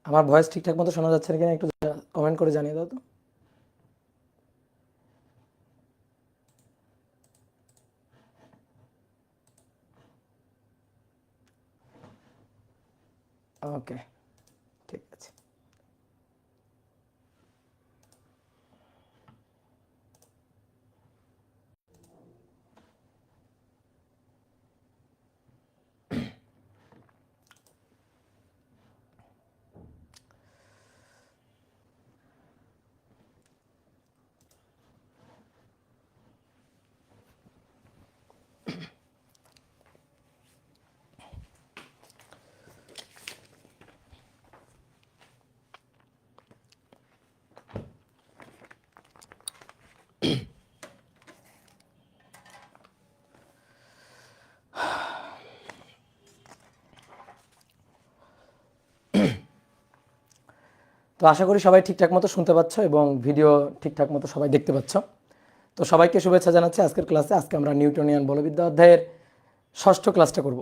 আমার ভয়েস ঠিকঠাক মতো শোনা যাচ্ছে কিনা একটু কমেন্ট করে জানিয়ে দাও তো। ওকে, ঠিক আছে। তো আশা করি সবাই ঠিকঠাক মতো শুনতে পাচ্ছ এবং ভিডিও ঠিকঠাক মতো সবাই দেখতে পাচ্ছ। তো সবাইকে শুভেচ্ছা জানাচ্ছি আজকের ক্লাসে। আজকে আমরা নিউটনিয়ান বলবিদ্যা অধ্যায়ের ষষ্ঠ ক্লাসটা করব।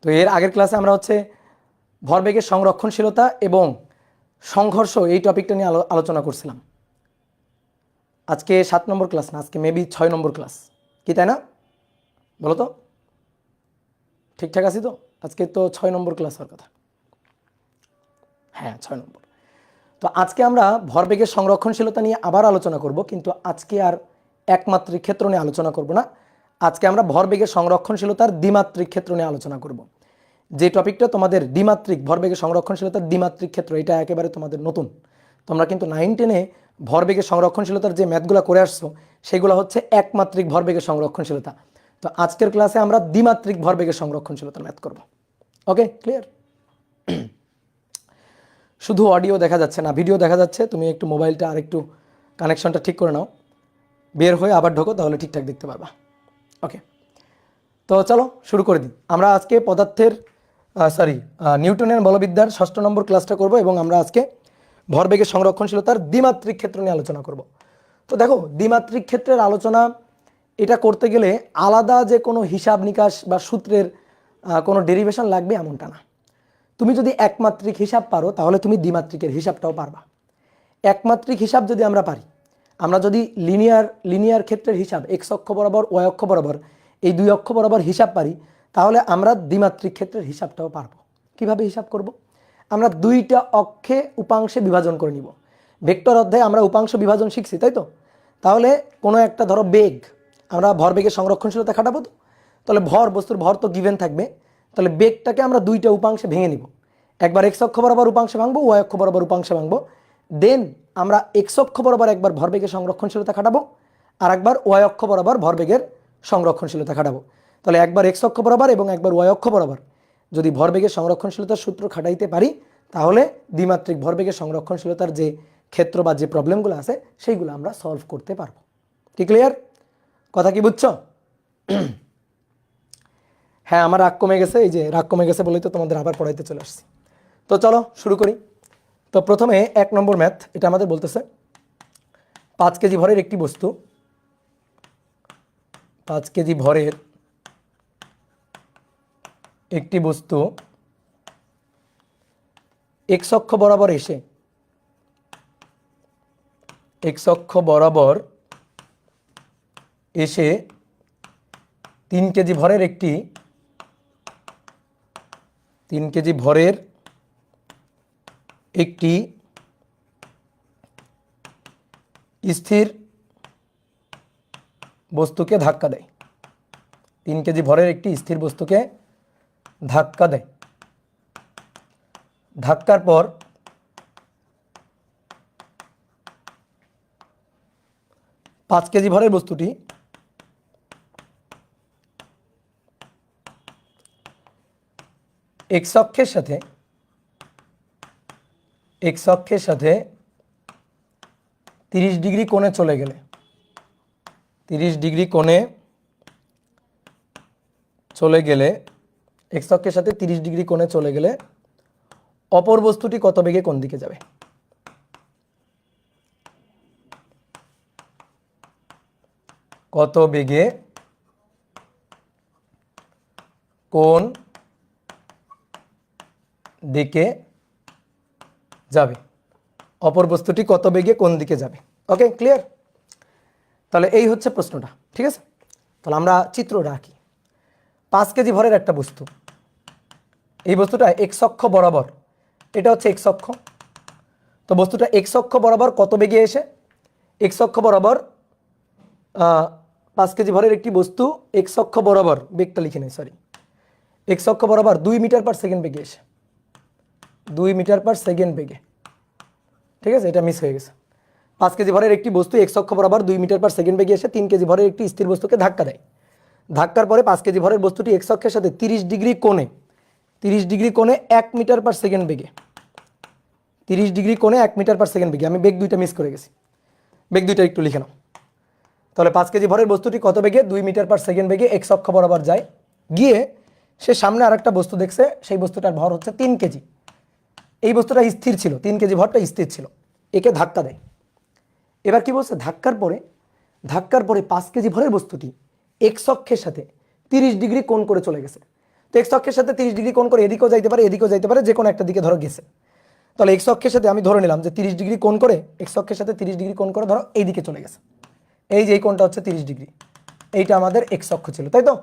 তো এর আগের ক্লাসে আমরা হচ্ছে ভরবেগের সংরক্ষণশীলতা এবং সংঘর্ষ এই টপিকটা নিয়ে আলোচনা করছিলাম। আজকে 7 নম্বর ক্লাস না, আজকে মেবি 6 নম্বর ক্লাস, কি তাই না? বলো তো, ঠিকঠাক আছি তো? আজকে তো 6 নম্বর ক্লাস হওয়ার কথা। হ্যাঁ, 6 নম্বর। তো আজকে আমরা ভরবেগের সংরক্ষণশীলতা নিয়ে আবার আলোচনা করব, কিন্তু আজকে আর একমাত্রিক ক্ষেত্র নিয়ে আলোচনা করব না। আজকে আমরা ভরবেগের সংরক্ষণশীলতার দ্বিমাত্রিক ক্ষেত্র নিয়ে আলোচনা করব। যে টপিকটা তোমাদের দ্বিমাত্রিক ভরবেগের সংরক্ষণশীলতার দ্বিমাত্রিক ক্ষেত্র, এটা একেবারে তোমাদের নতুন। তোমরা কিন্তু 9-10-এ ভরবেগের সংরক্ষণশীলতার যে ম্যাথগুলো করে আসছো সেগুলো হচ্ছে একমাত্রিক ভরবেগের সংরক্ষণশীলতা। তো আজকের ক্লাসে আমরা দ্বিমাত্রিক ভরবেগের সংরক্ষণশীলতার ম্যাথ করব। ওকে, ক্লিয়ার? শুধু অডিও দেখা যাচ্ছে না, ভিডিও দেখা যাচ্ছে। তুমি একটু মোবাইলটা আর একটু কানেকশনটা ঠিক করে নাও, বের হয়ে আবার ঢোকো, তাহলে ঠিকঠাক দেখতে পারবা। ওকে, তো চলো শুরু করে দিই। আমরা আজকে পদার্থের নিউটনিয়ান বলবিদ্যার 6 নম্বর ক্লাসটা করব এবং আমরা আজকে ভরবেগের সংরক্ষণশীলতার দ্বিমাত্রিক ক্ষেত্র নিয়ে আলোচনা করব। তো দেখো, দ্বিমাত্রিক ক্ষেত্রের আলোচনা এটা করতে গেলে আলাদা যে কোনো হিসাব নিকাশ বা সূত্রের কোনো ডেরিভেশন লাগবে এমনটা না। তুমি যদি একমাত্রিক হিসাব পারো তাহলে তুমি দ্বিমাত্রিকের হিসাবটাও পারবা। একমাত্রিক হিসাব যদি আমরা পারি, আমরা যদি লিনিয়ার ক্ষেত্রের হিসাব এক্স অক্ষ বরাবর ওয়াই অক্ষ বরাবর এই দুই অক্ষ বরাবর হিসাব পারি, তাহলে আমরা দ্বিমাত্রিক ক্ষেত্রের হিসাবটাও পারবো। কিভাবে হিসাব করব? আমরা দুইটা অক্ষে উপাংশে বিভাজন করে নিব। ভেক্টর অধ্যায়ে আমরা উপাংশ বিভাজন শিখছি, তাই তো? তাহলে কোনো একটা ধরো বেগ, আমরা ভরবেগের সংরক্ষণশীলতা খাটাবো তো, তাহলে বস্তুর ভর তো গিভেন থাকবে। তাহলে বেগটাকে আমরা দুইটা উপাংশে ভেঙে নিব। একবার এক্স অক্ষ বরাবর উপাংশে ভাঙবো, ওয়াই অক্ষ বরাবর উপাংশে ভাঙবো। দেন আমরা এক্স অক্ষ বরাবর একবার ভরবেগের সংরক্ষণশীলতা খাটাবো, আর একবার ওয়াই অক্ষ বরাবর ভরবেগের সংরক্ষণশীলতা খাটাবো। তাহলে একবার এক্স অক্ষ বরাবর এবং একবার ওয়াই অক্ষ বরাবর যদি ভরবেগের সংরক্ষণশীলতার সূত্র খাটাইতে পারি, তাহলে দ্বিমাত্রিক ভরবেগের সংরক্ষণশীলতার যে ক্ষেত্র বা যে প্রবলেমগুলো আছে সেইগুলো আমরা সলভ করতে পারবো। কি ক্লিয়ার? কথা কি বুঝছো? হ্যাঁ, আমার রাগ কমে গেছে। এই যে রাগ কমে গেছে বলেই তো তোমাদের আবার পড়াইতে চলে আসছি। তো চলো শুরু করি। তো প্রথমে 1 নম্বর ম্যাথ, এটা আমাদের বলতেছে 5 কেজি ভরের একটি বস্তু, 5 কেজি ভরের একটি বস্তু এক্স অক্ষ বরাবর এসে, এক্স অক্ষ বরাবর এসে 3 কেজি ভরের একটি 3 কেজি ভরের একটি স্থির বস্তুকে ধাক্কা দেয়। 3 কেজি ভরের একটি স্থির বস্তুকে ধাক্কা দেয়। ধাক্কার পর 5 কেজি ভরের বস্তুটি এক্স অক্ষের সাথে 30 ডিগ্রি কোণে চলে গেলে, 30 ডিগ্রি কোণে চলে গেলে, এক্স অক্ষের সাথে 30 ডিগ্রি কোণে চলে গেলে অপর বস্তুটি কত বেগে কোন দিকে যাবে? কত বেগে কোন দিকে যাবে, অপর বস্তুটি কত বেগে কোন দিকে যাবে। ওকে, ক্লিয়ার? তাহলে এই হচ্ছে প্রশ্নটা, ঠিক আছে? তাহলে আমরা চিত্রটা আঁকি। 5 কেজি ভরের একটা বস্তু, এই বস্তুটা এক্স অক্ষ বরাবর, এটা হচ্ছে এক্স অক্ষ। তো বস্তুটা এক্স অক্ষ বরাবর কত বেগে এসে, এক্স অক্ষ বরাবর 5 কেজি ভরের একটি বস্তু এক্স অক্ষ বরাবর, বেগটা লিখে নেই সরি, এক্স অক্ষ বরাবর 2 মিটার পার সেকেন্ড বেগে এসে, 2 মিটার পার সেকেন্ড বেগে, ঠিক আছে? এটা মিস হয়ে গেছে। 5 কেজি ভরের একটি বস্তু এক্স অক্ষ বরাবর 2 মিটার পার সেকেন্ড বেগে এসে 3 কেজি ভরের একটি স্থির বস্তুকে ধাক্কা দেয়। ধাক্কার পরে 5 কেজি ভরের বস্তুটি এক্স অক্ষের সাথে 30 ডিগ্রি কোণে 1 মিটার পার সেকেন্ড বেগে, 30 ডিগ্রি কোণে 1 মিটার পার সেকেন্ড বেগে, আমি বেগ দুইটা মিস করে গেছি, বেগ দুইটা একটু লিখে নাও। তাহলে 5 কেজি ভরের বস্তুটি কত বেগে, 2 মিটার পার সেকেন্ড বেগে এক্স অক্ষ বরাবর যায়, গিয়ে সে সামনে আরেকটা বস্তু দেখছে, সেই বস্তুটার ভর হচ্ছে 3 কেজি। এই বস্তুটা স্থির ছিল, 3 কেজি ভরটা স্থির ছিল, একে ধাক্কা দেয়। এবার কি বলছে, ধাক্কার পরে 5 কেজি ভরের বস্তুটি এক্স অক্ষের সাথে 30 ডিগ্রি কোণ করে চলে গেছে। তো এক্স অক্ষের সাথে 30 ডিগ্রি কোণ করে এদিকেও যাইতে পারে এদিকেও যাইতে পারে, যে কোনো একটা দিকে ধরো গেছে। তাহলে এক্স অক্ষের সাথে আমি ধরে নিলাম যে 30 ডিগ্রি কোণ করে, এক্স অক্ষের সাথে 30 ডিগ্রি কোণ করে ধরো এই দিকে চলে গেছে, এই যে এই কোণটা হচ্ছে 30 ডিগ্রি, এইটা আমাদের এক্স অক্ষ ছিল, তাই তো?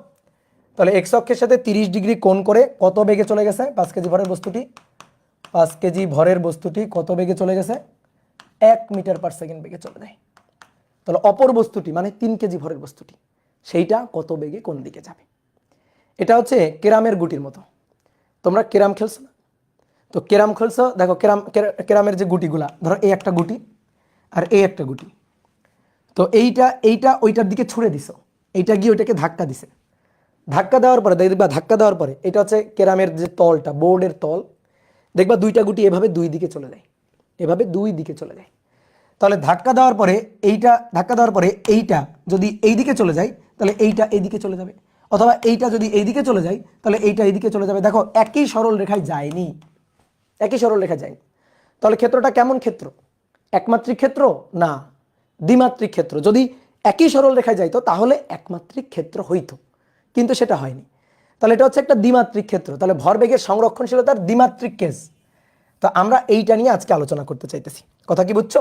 তাহলে এক্স অক্ষের সাথে 30 ডিগ্রি কোণ করে কত বেগে চলে গেছে 5 কেজি ভরের বস্তুটি, 5 কেজি ভরের বস্তুটি কত বেগে চলে গেছে, 1 মিটার পার সেকেন্ড বেগে চলে যায়। তাহলে অপর বস্তুটি মানে 3 কেজি ভরের বস্তুটি, সেইটা কত বেগে কোন দিকে যাবে। এটা হচ্ছে কেরামের গুটির মতো। তোমরা কেরাম খেলছো না? তো কেরাম খেলছো, দেখো কেরামের যে গুটিগুলা, ধরো এই একটা গুটি আর এই একটা গুটি, তো এইটা ওইটার দিকে ছুঁড়ে দিছো, এইটা গিয়ে ওইটাকে ধাক্কা দিছে। ধাক্কা দেওয়ার পরে দেখবা, ধাক্কা দেওয়ার পরে এটা হচ্ছে কেরামের যে তলটা, বোর্ডের তল, দেখবা দুইটা গুটি এভাবে দুই দিকে চলে যায়, এভাবে দুই দিকে চলে যায়। তাহলে ধাক্কা দেওয়ার পরে এইটা যদি এই দিকে চলে যায়, তাহলে এইটা এইদিকে চলে যাবে, অথবা এইটা যদি এইদিকে চলে যায়, তাহলে এইটা এইদিকে চলে যাবে। দেখো একই সরল রেখায় যায়নি, একই সরল রেখা যায়নি। তাহলে ক্ষেত্রটা কেমন ক্ষেত্র? একমাত্রিক ক্ষেত্র না, দ্বিমাত্রিক ক্ষেত্র। যদি একই সরল রেখায় যাইতো তাহলে একমাত্রিক ক্ষেত্র হইতো, কিন্তু সেটা হয়নি। তাহলে এটা হচ্ছে একটা দ্বিমাত্রিক ক্ষেত্র। তাহলে ভরবেগের সংরক্ষণশীলতার দ্বিমাত্রিক কেস। তো আমরা এইটা নিয়ে আজকে আলোচনা করতে চাইতেছি, কথা কি বুঝছো?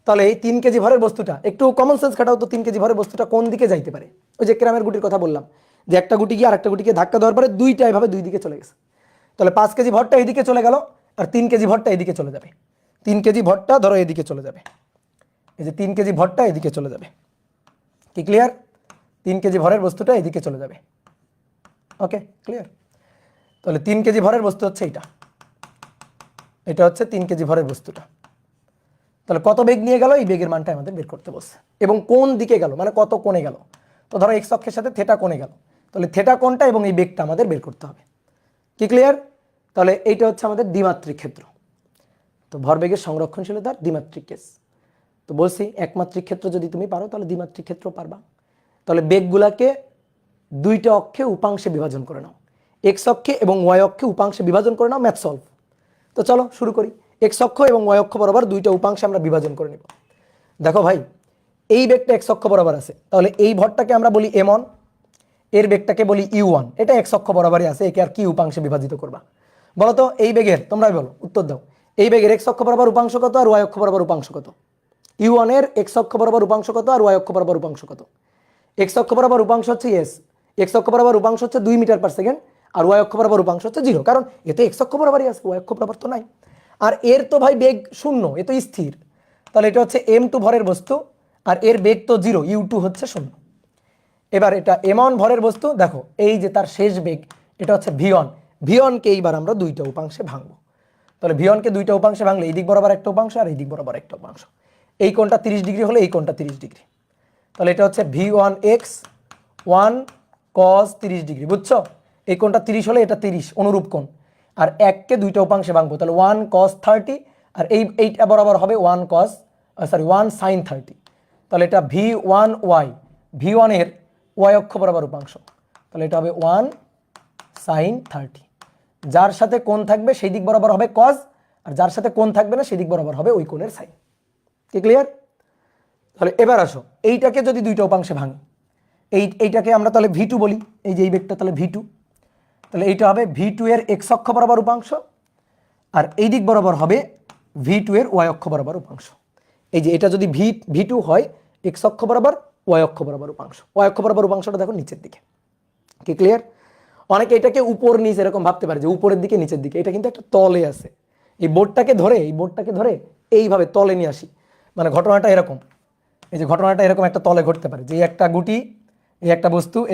তাহলে এই 3 কেজি ভরের বস্তুটা, একটু কমন সেন্স খাটাও তো, 3 কেজি ভরের বস্তুটা কোন দিকে যাইতে পারে? ওই যে কেরামের গুটির কথা বললাম, যে একটা গুটি গিয়ে আরেকটা গুটিকে ধাক্কা দেওয়ার পরে দুইটা এভাবে দুই দিকে চলে গেছে। তাহলে 5 কেজি ভরটা এদিকে চলে গেল, আর 3 কেজি ভরটা এদিকে চলে যাবে। 3 কেজি ভরটা ধরো এদিকে চলে যাবে, এই যে 3 কেজি ভরটা এদিকে চলে যাবে। কি ক্লিয়ার? 3 কেজি ভরের বস্তুটা এদিকে চলে যাবে। ওকে, ক্লিয়ার? তাহলে 3 কেজি ভরের বস্তু হচ্ছে এটা হচ্ছে 3 কেজি ভরের বস্তুটা। তাহলে কত বেগ নিয়ে গেল, এই বেগের মানটা আমাদের বের করতে বলছে, এবং কোন দিকে গেল মানে কত কোণে গেল। তো ধরো এক্স অক্ষের সাথে থেটা কোণে গেল, তাহলে থেটা কোণটা এবং এই বেগটা আমাদের বের করতে হবে। কি ক্লিয়ার? তাহলে এইটা হচ্ছে আমাদের দ্বিমাত্রিক ক্ষেত্র। তো ভরবেগের সংরক্ষণশীলতার দ্বিমাত্রিক কেস। তো বলছি একমাত্রিক ক্ষেত্র যদি তুমি পারো তাহলে দ্বিমাত্রিক ক্ষেত্র পারবা। তাহলে বেগগুলাকে দুইটা অক্ষে উপাংশে বিভাজন করে নাও, এক্স অক্ষে এবং ওয়াই অক্ষে উপাংশে বিভাজন করে নাও, ম্যাথ সলভ। তো চলো শুরু করি। এক্স অক্ষ এবং ওয়াই অক্ষ বরাবর দুইটা উপাংশে আমরা বিভাজন করে নিব। দেখো ভাই, এই বেগটা এক্স অক্ষ বরাবর আছে, তাহলে এই ভরটাকে আমরা বলি m1, এর বেগটাকে বলি u1, এটা এক্স অক্ষ বরাবরই আছে, একে আর কি উপাংশে বিভাজিত করবা বলো তো? এই বেগের তোমরাই বলো, উত্তর দাও। এই বেগের এক্স অক্ষ বরাবর উপাংশ কত আর ওয়াই অক্ষ বরাবর উপাংশ কত? u1 এর এক্স অক্ষ বরাবর উপাংশ কত আর ওয়াই অক্ষ বরাবর উপাংশ কত? এক্স অক্ষ বরাবর উপাংশ হচ্ছে এক্স অক্ষ বরাবর উপাংশ হচ্ছে 2 মিটার পার সেকেন্ড, আর ওয়াই অক্ষ বরাবর উপাংশ হচ্ছে 0, কারণ এতে এক্স অক্ষ বরাবরই আছে, ওয়াই অক্ষ বরাবর তো নাই। আর এর তো ভাই বেগ 0, এ তো স্থির। তাহলে এটা হচ্ছে m2 ভরের বস্তু, আর এর বেগ তো 0, u2 হচ্ছে 0। এবার এটা m1 ভরের বস্তু, দেখো এই যে তার শেষ বেগ, এটা হচ্ছে v1। v1কে এইবার আমরা দুইটা উপাংশে ভাঙবো। তাহলে v1কে দুইটা উপাংশে ভাঙলে এই দিক বরাবর একটা উপাংশ আর এই দিক বরাবর একটা উপাংশ। এই কোণটা 30 ডিগ্রি হলে এই কোণটা 30 ডিগ্রি। তাহলে এটা হচ্ছে v1x 1 cos 30 ডিগ্রি, বুঝছো? এই কোণটা 30 হলে এটা 30 অনুরূপ কোণ, আর 1কে দুইটা উপাংশে ভাঙবো, তাহলে 1 cos 30, আর এইটা বরাবর হবে 1 sin 30। তাহলে এটা v1y, v1 এর y অক্ষ বরাবর উপাংশ, তাহলে এটা হবে 1 sin 30। যার সাথে কোণ থাকবে সেই দিক বরাবর হবে cos, আর যার সাথে কোণ থাকবে না সেই দিক বরাবর হবে ওই কোণের সাইন। কি ক্লিয়ার? তাহলে এবার আসো, এইটাকে যদি দুইটা উপাংশে ভাঙি, এইটাকে আমরা তাহলে v2 বলি, এই যে এই বেগটা তাহলে v2, তাহলে এইটা হবে v2 এর x অক্ষ বরাবর উপাংশ, আর এই দিক বরাবর হবে v2 এর y অক্ষ বরাবর উপাংশ। এই যে এটা যদি v2 হয় x অক্ষ বরাবর y অক্ষ বরাবর উপাংশ, y অক্ষ বরাবর উপাংশটা দেখো নিচের দিকে। কি ক্লিয়ার? অনেকে এটাকে উপর নিচ এরকম ভাবতে পারে যে উপরের দিকে নিচের দিকে, এটা কিন্তু একটা তলে আছে। এই বোর্ডটাকে ধরে এইভাবে তলে নিয়ে আসি, মানে ঘটনাটা এরকম, এই যে ঘটনাটা এরকম একটা তলে ঘটতে পারে যে একটা গুটি, এই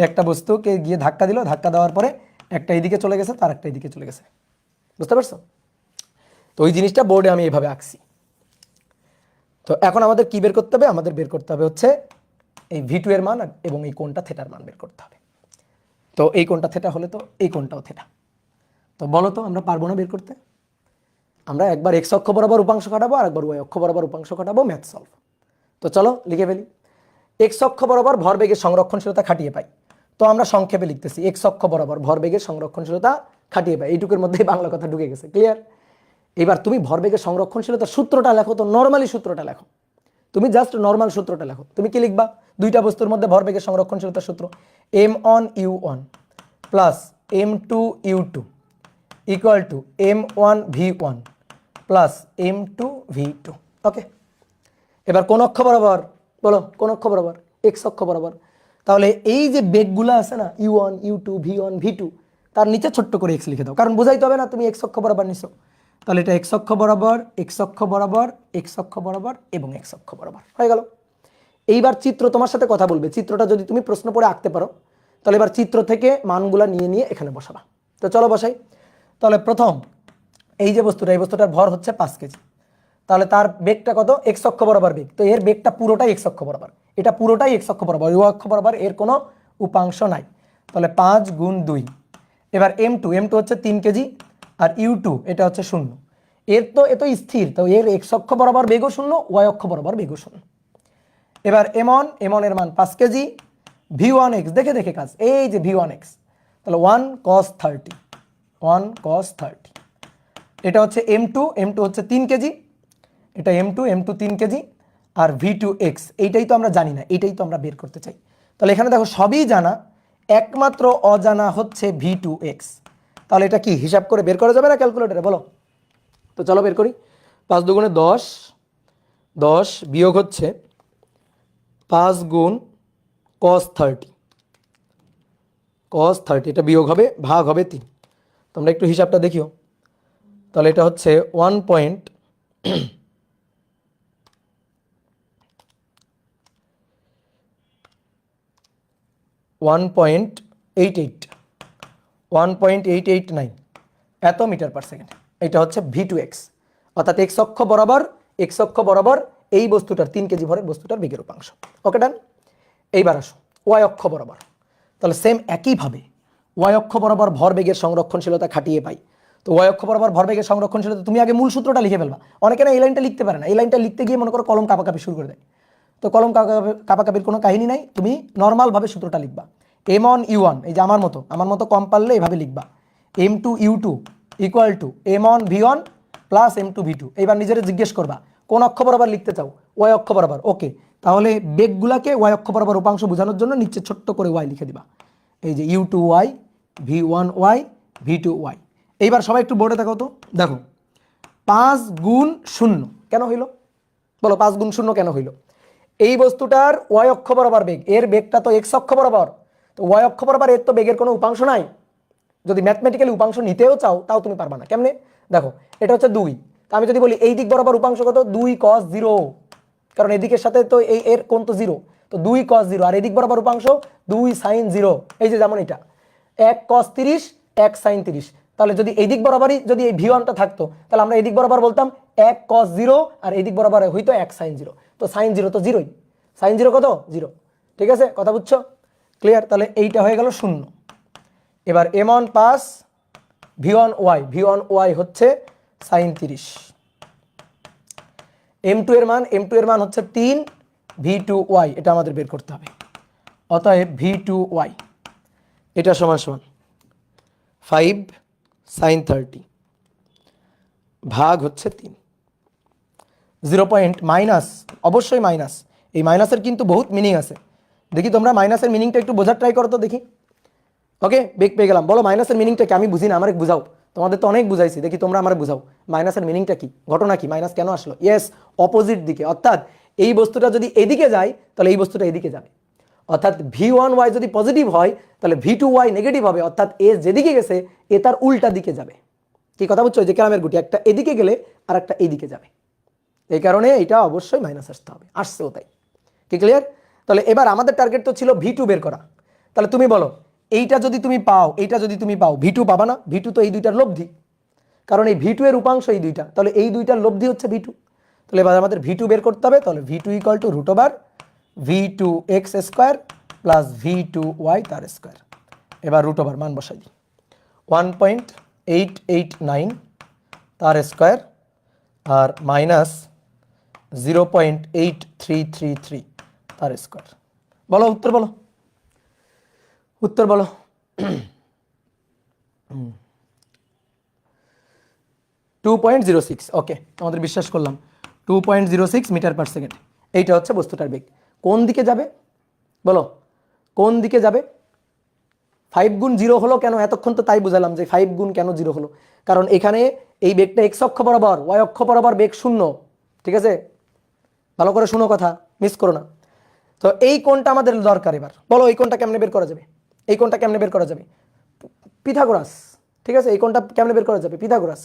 একটা বস্তুকে গিয়ে ধাক্কা দিল, ধাক্কা দেওয়ার পরে একটা এইদিকে চলে গেছে, তার একটা এইদিকে চলে গেছে। বুঝতে পারছো? তো ওই জিনিসটা বোর্ডে আমি এইভাবে আঁকছি। তো এখন আমাদের কি বের করতে হবে? আমাদের বের করতে হবে হচ্ছে এই v2 এর মান এবং এই কোণটা থিটার মান বের করতে হবে। তো এই কোণটা থিটা হলে তো এই কোণটাও থিটা। তো বলো তো আমরা পারবো না বের করতে? আমরা একবার x অক্ষ বরাবর উপাংশ কাটাবো আর একবার y অক্ষ বরাবর উপাংশ কাটাবো, ম্যাথ সলভ। তো চলো লিখে ফেলি। x অক্ষ বরাবর ভরবেগের সংরক্ষণশীলতা খাটিয়ে পাই। তো আমরা সংক্ষেপে লিখতেছি x অক্ষ বরাবর ভরবেগের সংরক্ষণশীলতা খাটিয়ে পাই। এইটুকুর মধ্যেই বাংলা কথা ঢুকে গেছে। ক্লিয়ার? এবার তুমি ভরবেগের সংরক্ষণশীলতার সূত্রটা লেখো, তো নর্মালি সূত্রটা লেখো, তুমি জাস্ট নর্মাল সূত্রটা লেখো। তুমি কি লিখবা? দুইটা বস্তুর মধ্যে ভরবেগের সংরক্ষণশীলতার সূত্র m1u1 plus m2u2 equal to m1v1 plus m2v2। ওকে, এবার কোন অক্ষ বরাবর? বলো কোন অক্ষ বরাবর? এক্স অক্ষ বরাবর। তাহলে এই যে বেগগুলো আছে না, u1 u2 v1 v2, তার নিচে ছোট্ট করে এক্স লিখে দাও, কারণ বোঝাইতে হবে না তুমি এক্স অক্ষ বরাবর নিছো। তাহলে এটা এক্স অক্ষ বরাবর, এক্স অক্ষ বরাবর, এক্স অক্ষ বরাবর এবং এক্স অক্ষ বরাবর হয়ে গেল। এইবার চিত্র তোমার সাথে কথা বলবে। চিত্রটা যদি তুমি প্রশ্ন পড়ে আঁকতে পারো, তাহলে এবার চিত্র থেকে মানগুলা নিয়ে নিয়ে এখানে বসাবা। তো চলো বসাই। তাহলে প্রথম এই যে বস্তুটা, এই বস্তুটার ভর হচ্ছে 5 কেজি। তাহলে তার বেগটা কত? এক্স অক্ষ বরাবর বেগ। তো এর বেগটা পুরোটাই এক্স অক্ষ বরাবর, এটা পুরোটাই এক্স অক্ষ বরাবর, y অক্ষ বরাবর এর কোনো উপাংশ নাই। তাহলে 5 গুণ 2। এবার m2 হচ্ছে 3 কেজি আর u2 এটা হচ্ছে 0। এর তো এত স্থির, তো এর এক্স অক্ষ বরাবর বেগও 0, y অক্ষ বরাবর বেগও 0। এবার m1 এর মান 5 কেজি, v1x দেখে দেখে কাজ, এই যে v1x, তাহলে 1 cos 30, 1 cos 30। এটা হচ্ছে m2 হচ্ছে 3 কেজি, এটা m2 3 কেজি আর v2x এইটাই তো আমরা জানি না, এইটাই তো আমরা বের করতে চাই। তাহলে এখানে দেখো সবই জানা, একমাত্র অজানা হচ্ছে v2x। তাহলে এটা কি হিসাব করে বের করা যাবে না ক্যালকুলেটরে? বলো তো, চলো বের করি। 5 দুগুণে 10, 10 বিয়োগ হচ্ছে 5 গুণ cos 30, cos 30 এটা বিয়োগ হবে, ভাগ হবে 3। তোমরা একটু হিসাবটা দেখিও। তাহলে এটা হচ্ছে 1.889 এত মিটার পার সেকেন্ড। এটা হচ্ছে v2x, অর্থাৎ এক্স অক্ষ বরাবর এই বস্তুটার 3 কেজি ভরের বস্তুটার বেগের উপাংশ। ওকে ডান। এইবার আসো y অক্ষ বরাবর। তাহলে সেম একইভাবে y অক্ষ বরাবর ভরবেগের সংরক্ষণশীলতা খাটিয়ে পাই। তো y অক্ষ বরাবর ভরবেগের সংরক্ষণশীলতা তুমি আগে মূল সূত্রটা লিখে ফেলবা। অনেকে না এই লাইনটা লিখতে পারে না, এই লাইনটা লিখতে গিয়ে মনে করো কলম কাঁপাকাঁপি শুরু করে দেয়। তো কলম কাঁপাকাঁপির কোনো কাহিনী নাই, তুমি নর্মালভাবে সূত্রটা লিখবা। m1u1 এই যে আমার মতো কম পারলে এভাবে লিখবা, m2u2 equal to m1v1 plus m2v2। এইবার নিজেরা জিজ্ঞেস করবা কোন অক্ষ বরাবর লিখতে চাও? y অক্ষ বরাবর। ওকে, তাহলে বেগগুলাকে y অক্ষ বরাবর উপাংশ বোঝানোর জন্য নিচে ছোট্ট করে y লিখে দিবা, এই যে u2y v1y v2y। এইবার সবাই একটু বোর্ডে দেখো তো, দেখো 5 গুণ 0 কেন হইল? বলো 5 গুণ 0 কেন হইল? এই বস্তুটার y অক্ষ বরাবর বেগ, এর বেগটা তো x অক্ষ বরাবর, তো y অক্ষ বরাবর এর তো বেগের কোনো উপাংশ নাই। যদি ম্যাথমেটিক্যালি উপাংশ নিতেও চাও তাও তুমি পারবা না। কেমনে? দেখো এটা হচ্ছে 2, তো আমি যদি বলি এই দিক বরাবর উপাংশ কত? 2 cos 0, কারণ এদিকের সাথে তো এই এর কোণ তো 0, তো 2 cos 0, আর এদিক বরাবর উপাংশ 2 sin 0। এই যে যেমন এটা 1 cos 30 1 sin 30, তাহলে যদি এই দিক বরাবরই যদি এই v1টা থাকতো, তাহলে আমরা এই দিক বরাবর বলতাম 1 cos 0 আর এই দিক বরাবর হইতো 1 sin 0। তো sin 0 তো 0ই, sin 0 কত? 0। ঠিক আছে, কথা বুঝছো? ক্লিয়ার? তাহলে এইটা হয়ে গেল 0। এবার m1 পাস v1y হচ্ছে sin 30। m2 এর মান হচ্ছে 3, v2y এটা আমাদের বের করতে হবে। অতএব v2y এটা সমান সমান 5 sin 30 ভাগ হচ্ছে 3। 0 পয়েন্ট মাইনাস, অবশ্যই মাইনাস। এই মাইনাসের কিন্তু বহুত মিনিং আছে। দেখি তোমরা মাইনাসের মিনিংটা একটু বোঝার ট্রাই করো তো দেখি। ওকে, বেগ পেয়ে গেলাম। বলো মাইনাসের মিনিংটা কি? আমি বুঝি না, আমার বুঝাও। তোমাদের তো অনেক বুঝাইছি, দেখি তোমরা আমার বুঝাও মাইনাসের মিনিংটা কি, ঘটনা কি, মাইনাস কেন আসলো। ইয়েস, অপোজিট দিকে, অর্থাৎ এই বস্তুটা যদি এদিকে যায় তাহলে এই বস্তুটা এদিকে যাবে। অর্থাৎ v1y যদি পজিটিভ হয় তাহলে v2y নেগেটিভ হবে, অর্থাৎ এ যেদিকে গেছে এ তার উল্টা দিকে যাবে। কি কথা বুঝছো? যে ক্যারামের গুটি একটা এদিকে গেলে আর একটা এইদিকে যাবে, এই কারণে এটা অবশ্যই মাইনাস আসতে হবে, আসছেও তাই। কি ক্লিয়ার? তাহলে এবার আমাদের টার্গেট তো ছিল v2 বের করা। তাহলে তুমি বলো এইটা যদি তুমি পাও, এইটা যদি তুমি পাও, v2 পাবা না? v2 তো এই দুইটার লব্ধি, কারণ এই v2 এর উপাংশ এই দুইটা, তাহলে এই দুইটার লব্ধি হচ্ছে v2। তাহলে এবার আমাদের v2 বের করতে হবে। তাহলে v2 equal to root over v2x square plus v2y তার স্কোয়ার। এবার রুট ওভার মান বসাই দিই, 1.889 তার স্কোয়ার আর মাইনাস 0.8333 তার স্কোয়ার। বলো উত্তর, বলো উত্তর বলো। 2.06। ওকে, আমাদের বিশ্বাস করলাম 2.06 মিটার পার সেকেন্ড। এইটা হচ্ছে বস্তুটার বেগ। কোন দিকে যাবে বলো, কোন দিকে যাবে? 5 গুণ 0 হলো কেন? এতক্ষণ তো তাই বুঝালাম যে 5 গুণ কেন 0 হলো, কারণ এখানে এই বেগটা এক্স অক্ষ বরাবর, ওয়াই অক্ষ বরাবর বেগ 0। ঠিক আছে, ভালো করে শুনো কথা, মিস করো না। তো এই কোণটা আমাদের দরকার। এবার বলো এই কোণটা কেমনে বের করা যাবে? এই কোণটা কেমনে বের করা যাবে? পিথাগোরাস। ঠিক আছে, এই কোণটা কেমনে বের করা যাবে? পিথাগোরাস।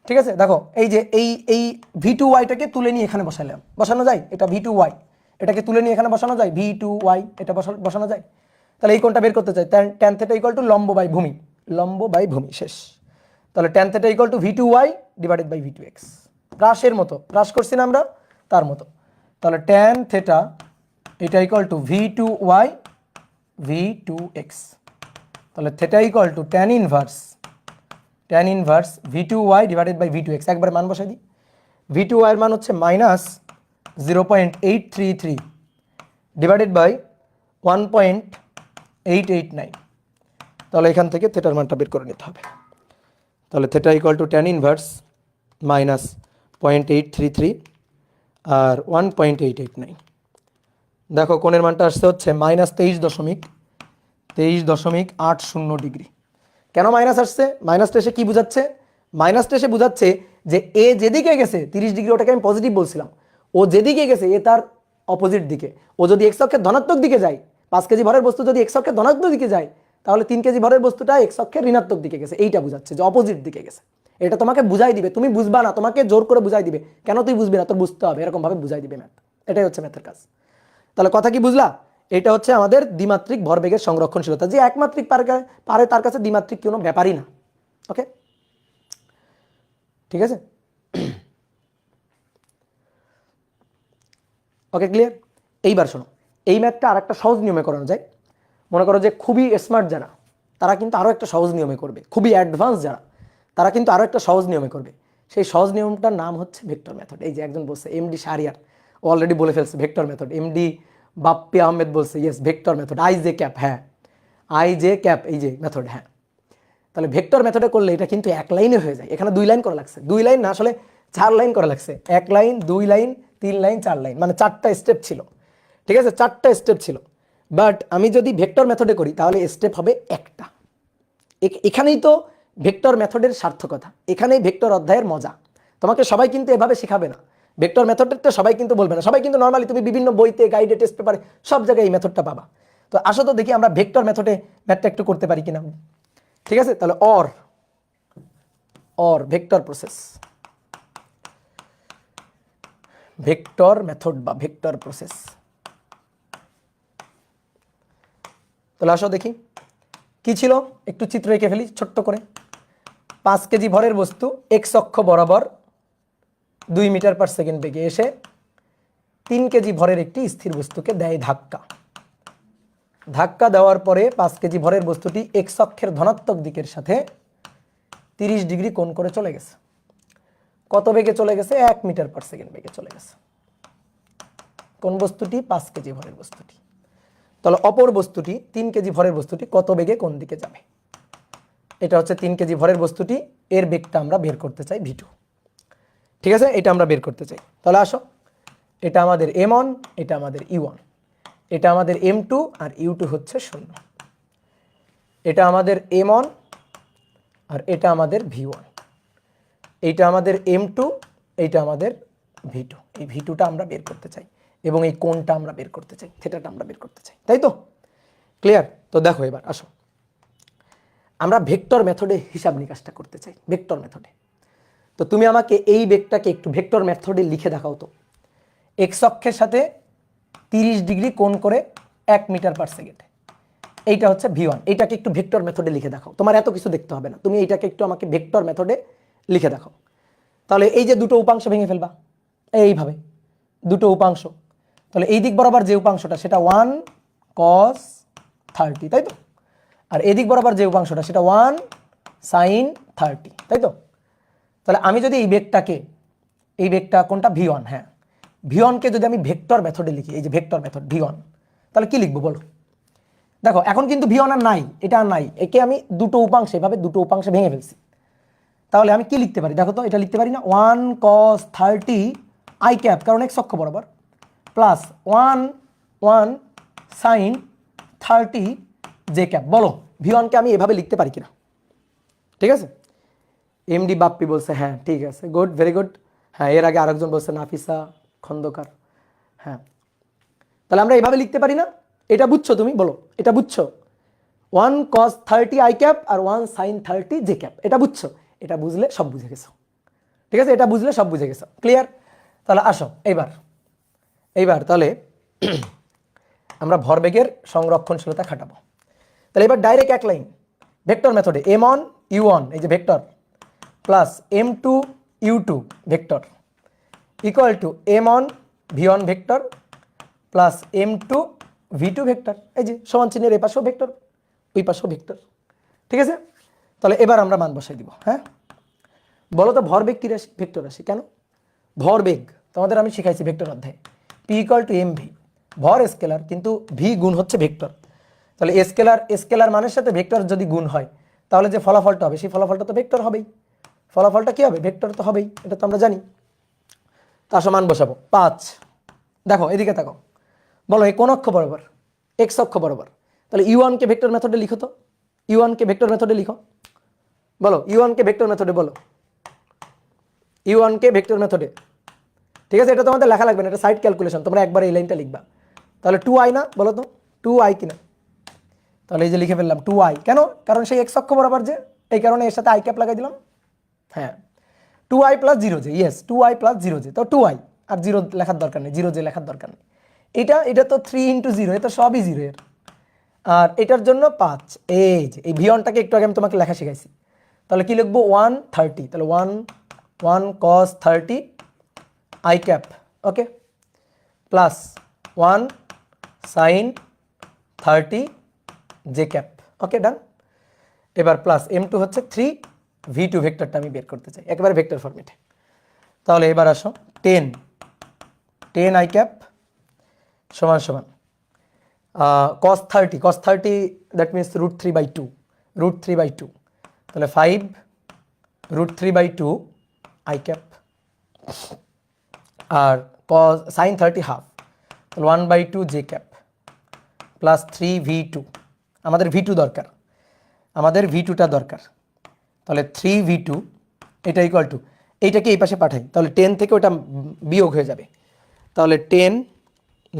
ঠিক আছে, দেখো এই যে এই v2y-টাকে তুলে নিয়ে এখানে বসালাম, বসানো যায়? এটা v2y, এটাকে তুলে নিয়ে এখানে বসানো যায়, v2y এটা বসানো যায়। তাহলে এই কোণটা বের করতে চাই, tan θ ইকুয়াল টু লম্ব বাই ভূমি, লম্ব বাই ভূমি, শেষ। তাহলে tan θ equal to v2y divided by v2x, হ্রাসের মতো, হ্রাস করছি না আমরা, তার মতো। তাহলে tan θ এটা ইকুয়াল টু v2y v2x। তাহলে θ equal to tan inverse v2y divided by v2x। একবার মান বসাই দিই, v2y এর মান হচ্ছে মাইনাস 0.833 ডিভাইডেড বাই 1.889। তাহলে এখান থেকে থেটার মানটা বের করে নিতে হবে। তাহলে theta equal to tan inverse minus 0.833 আর 1.889। দেখো কোণের মানটা আসছে হচ্ছে মাইনাস 23.80 ডিগ্রি। কেন মাইনাস আসছে? মাইনাসটা এসে কি বুঝাচ্ছে? মাইনাসটা এসে বুঝাচ্ছে যে এ যেদিকে গেছে 30 ডিগ্রি, ওটাকে আমি পজিটিভ বলছিলাম, ও যেদিকে গেছে এ তার অপোজিট দিকে। ও যদি এক্স অক্ষের ধনাত্মক দিকে যায়, 5 কেজি ভরের বস্তু যদি এক্স অক্ষের ধনাত্মক দিকে যায়, তাহলে 3 কেজি ভরের বস্তুটা এক্স অক্ষের ঋণাত্মক দিকে গেছে, এইটা বুঝাচ্ছে যে অপোজিট দিকে গেছে। এটা তোমাকে বুঝাই দিবে, তুমি বুঝবা না, তোমাকে জোর করে বুঝাই দিবে। কেন তুই বুঝবি না? তোর বুঝতে হবে, এরকম ভাবে বুঝাই দিবে ম্যাথ। এটাই হচ্ছে ম্যাথের কাজ। তাহলে কথা কি বুঝলা? এটা হচ্ছে আমাদের দ্বিমাত্রিক ভরবেগের সংরক্ষণশীলতা। যে একমাত্রিক পারে তার কাছে দ্বিমাত্রিক কোনো ব্যাপারই না। ওকে, ঠিক আছে, ওকে ক্লিয়ার। এইবার শোনো, এই ম্যাথটা আর একটা সহজ নিয়মে করানো যায়। মনে করো যে খুবই স্মার্ট যারা, তারা কিন্তু আরও একটা সহজ নিয়মে করবে। খুবই অ্যাডভান্স যারা, তারা কিন্তু আরও একটা সহজ নিয়মে করবে। সেই সহজ নিয়মটার নাম হচ্ছে ভেক্টর মেথড। এই যে একজন বলছে, এমডি শাহরিয়ার, অলরেডি বলে ফেলছে vector method. MD Bappi Ahmed বলছে yes vector method, I J cap, হ্যাঁ আই জে ক্যাপ, এই যে মেথড, হ্যাঁ। তাহলে ভেক্টর মেথডে করলে এটা কিন্তু এক লাইনে হয়ে যায়। এখানে 2 লাইন করা লাগছে, 2 লাইন না, আসলে 4 লাইন করা লাগছে। 1 লাইন, 2 লাইন, 3 লাইন, 4 লাইন, মানে 4টা স্টেপ ছিল। ঠিক আছে, 4টা স্টেপ ছিল। বাট আমি যদি ভেক্টর মেথডে করি তাহলে স্টেপ হবে একটা। এখানেই তো ভেক্টর মেথডের সার্থকতা, এখানেই ভেক্টর অধ্যায়ের মজা। তোমাকে সবাই কিন্তু এভাবে শেখাবে না, ভেক্টর মেথডটা সবাই কিন্তু বলবে না। সবাই কিন্তু নর্মালি তুমি বিভিন্ন বইতে, গাইডে, টেস্ট পেপারে সব জায়গায় এই মেথডটা পাবা। তো আসো তো দেখি আমরা ভেক্টর মেথডে ম্যাথটা একটু করতে পারি কিনা। ঠিক আছে, তাহলে or vector process, vector method বা ভেক্টর প্রসেস। তাহলে আসো দেখি কি ছিল, একটু চিত্র এঁকে ফেলি ছোট্ট করে। 5 কেজি ভরের বস্তু এক্স অক্ষ বরাবর 2 মিটার পার সেকেন্ড বেগে এসে 3 কেজি ভরের একটি স্থির বস্তুকে দেয় ধাক্কা। ধাক্কা দেওয়ার পরে 5 কেজি ভরের বস্তুটি এক্স অক্ষের ধনাত্মক দিকের সাথে 30 ডিগ্রি কোণ করে চলে গেছে। কত বেগে চলে গেছে? 1 মিটার পার সেকেন্ড বেগে চলে গেছে। কোন বস্তুটি? 5 কেজি ভরের বস্তুটি। তাহলে অপর বস্তুটি 3 কেজি ভরের বস্তুটি কত বেগে কোন দিকে যাবে? এটা হচ্ছে 3 কেজি ভরের বস্তুটি, এর বেগটা আমরা বের করতে চাই v2। ঠিক আছে, এটা আমরা বের করতে চাই। তাহলে আসো, এটা আমাদের m1, এটা আমাদের u1, এটা আমাদের m2 আর u2 হচ্ছে 0। এটা আমাদের m1 আর এটা আমাদের V1, এইটা আমাদের M2, এইটা আমাদের V2। এই V2টা আমরা বের করতে চাই এবং এই কোণটা আমরা বের করতে চাই, থিটাটা আমরা বের করতে চাই, তাই তো? ক্লিয়ার? তো দেখো এবার আসো, আমরা ভেক্টর মেথডে হিসাব নিকাশটা করতে চাই, ভেক্টর মেথডে। তো তুমি আমাকে এই বেগটাকে একটু ভেক্টর মেথডে লিখে দেখাও তো। এক্স অক্ষের সাথে 30 ডিগ্রি কোণ করে 1 মিটার পার সেকেন্ডে, এইটা হচ্ছে V1। এইটাকে একটু ভেক্টর মেথডে লিখে দেখাও, তোমার এত কিছু দেখতে হবে না, তুমি এইটাকে একটু আমাকে ভেক্টর মেথডে লিখে দেখাও। তাহলে এই যে দুটো উপাংশ ভেঙে ফেলবা এইভাবে, দুটো উপাংশ, তাহলে এই দিক বরাবর যে উপাংশটা সেটা 1 cos 30, তাই তো? আর এই দিক বরাবর যে উপাংশটা সেটা 1 sin 30, তাই তো? তাহলে আমি যদি এই বেগটা কোনটা V1, হ্যাঁ V1কে যদি আমি ভেক্টর মেথডে লিখি, এই যে ভেক্টর মেথড V1, তাহলে কি লিখবো বলো? দেখো এখন কিন্তু V1 আর নাই, এটা আর নাই, একে আমি দুটো উপাংশে এভাবে দুটো উপাংশে ভেঙে ফেলছি। তাহলে আমি কি লিখতে পারি দেখো তো, এটা লিখতে পারি না 1 cos 30 i ক্যাপ, কারণ x অক্ষ বরাবর, প্লাস 1 sin 30 j ক্যাপ। বলো V1কে আমি এভাবে লিখতে পারি কিনা? ঠিক আছে, এমডি বাপ্পি বলছে হ্যাঁ ঠিক আছে, গুড, ভেরি গুড। হ্যাঁ, এর আগে আরেকজন বলছে নাফিসা খন্দকার। হ্যাঁ, তাহলে আমরা এভাবে লিখতে পারি না? এটা বুঝছো তুমি? বলো এটা বুঝছো? 1 cos 30 i ক্যাপ আর 1 sin 30 j ক্যাপ, এটা বুঝছো? এটা বুঝলে সব বুঝে গেছো, ঠিক আছে? এটা বুঝলে সব বুঝে গেছো, ক্লিয়ার? তাহলে আসো এইবার তাহলে আমরা ভরবেগের সংরক্ষণশীলতা খাটাবো। তাহলে এবার ডাইরেক্ট এক লাইন ভেক্টর মেথডে m1 u1, এই যে vector, plus m2 u2 vector equal to m1 v1 vector plus m2 v2 vector, এই যে সমান চিহ্নের এই পাশেও ভেক্টর ওই পাশেও ভেক্টর, ঠিক আছে? তাহলে এবার আমরা মান বসাই দিব। হ্যাঁ, বলো তো ভরবেগ কি রাশি? ভেক্টর রাশি। কেন? ভরবেগ তোমাদের আমি শিখাইছি ভেক্টর অধ্যায়ে, p ইকুয়াল টু mv, ভর স্কেলার কিন্তু v গুণ হচ্ছে ভেক্টর। তাহলে স্কেলার মানের সাথে ভেক্টর যদি গুণ হয় তাহলে যে ফলাফলটা হবে সেই ফলাফলটা তো ভেক্টর হবেই, ফলাফলটা কি হবে? ভেক্টর তো হবেই, এটা তো আমরা জানি। তার সমান বসাবো 5। দেখো এদিকে তাকাও, বলো এই কোন অক্ষ বরাবর? এক্স অক্ষ বরাবর। তাহলে u1কে ভেক্টর মেথডে লিখো তো, u1কে ভেক্টর মেথডে লিখো, বলো u1কে ভেক্টর মেথডে, বলো u1কে ভেক্টর মেথডে। ঠিক আছে, এটা তোমাদের লেখা লাগবে না, এটা সাইড ক্যালকুলেশন, তোমরা একবার এই লাইনটা লিখবা। তাহলে 2i না, বলো তো 2i কিনা? তাহলে এই যে লিখে ফেললাম 2i, কেন? কারণ সেই এক্স অক্ষ বরাবর যে, এই কারণে এর সাথে i ক্যাপ লাগাই দিলাম। হ্যাঁ, 2i plus 0j, yes 2i plus 0j, তো 2i, আর 0 লেখার দরকার নেই, 0j লেখার দরকার নেই। এটা তো 3 × 0, এটা সবই 0 এর, আর এটার জন্য 5। এই যে এই v1টাকে একটু আগে আমি তোমাকে লেখা শিখাইছি, তাহলে কি লিখবো? 130, তাহলে 1 cos 30 i cap, okay, plus 1 sin 30 j cap, okay done. এবার প্লাস m2 হচ্ছে 3 v2 ভেক্টরটা আমি বের করতে চাই একেবারে ভেক্টর ফরম্যাটে। তাহলে এবার আসো 10 i ক্যাপ সমান সমান cos 30 দ্যাট মিনস √3/2, √3/2, তাহলে 5 √3/2 i ক্যাপ, আর cos sin 30 হাফ, তাহলে 1/2 j ক্যাপ, প্লাস 3 v2, আমাদের v2 দরকার, আমাদের v2টা দরকার, তাহলে 3 v2 এটা ইকুয়াল টু, এইটাকে এই পাশে পাঠাই, তাহলে 10 থেকে ওটা বিয়োগ হয়ে যাবে, তাহলে 10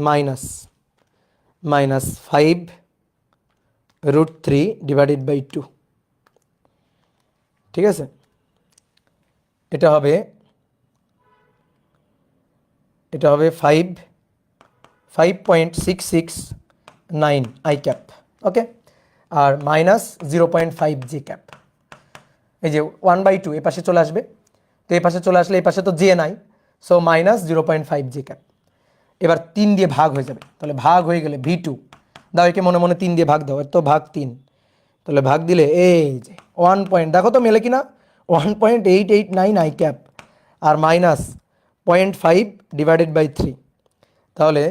মাইনাস 5 √3/2, ঠিক আছে? এটা হবে 5.669 i ক্যাপ, ওকে, আর মাইনাস 0.5 j ক্যাপ। এই যে 1/2 এই পাশে চলে আসবে, তো এই পাশে চলে আসলে এই পাশে তো j নাই, সো মাইনাস 0.5 j ক্যাপ। এবার 3 দিয়ে ভাগ হয়ে যাবে, তাহলে ভাগ হয়ে গেলে v2, দাও একে মনে মনে 3 দিয়ে ভাগ দাও, এর তো ভাগ 3, তাহলে ভাগ দিলে এই যে 1 পয়েন্ট, দেখো তো মেলে কিনা, 1.889 i ক্যাপ আর মাইনাস 0.5/3, তাহলে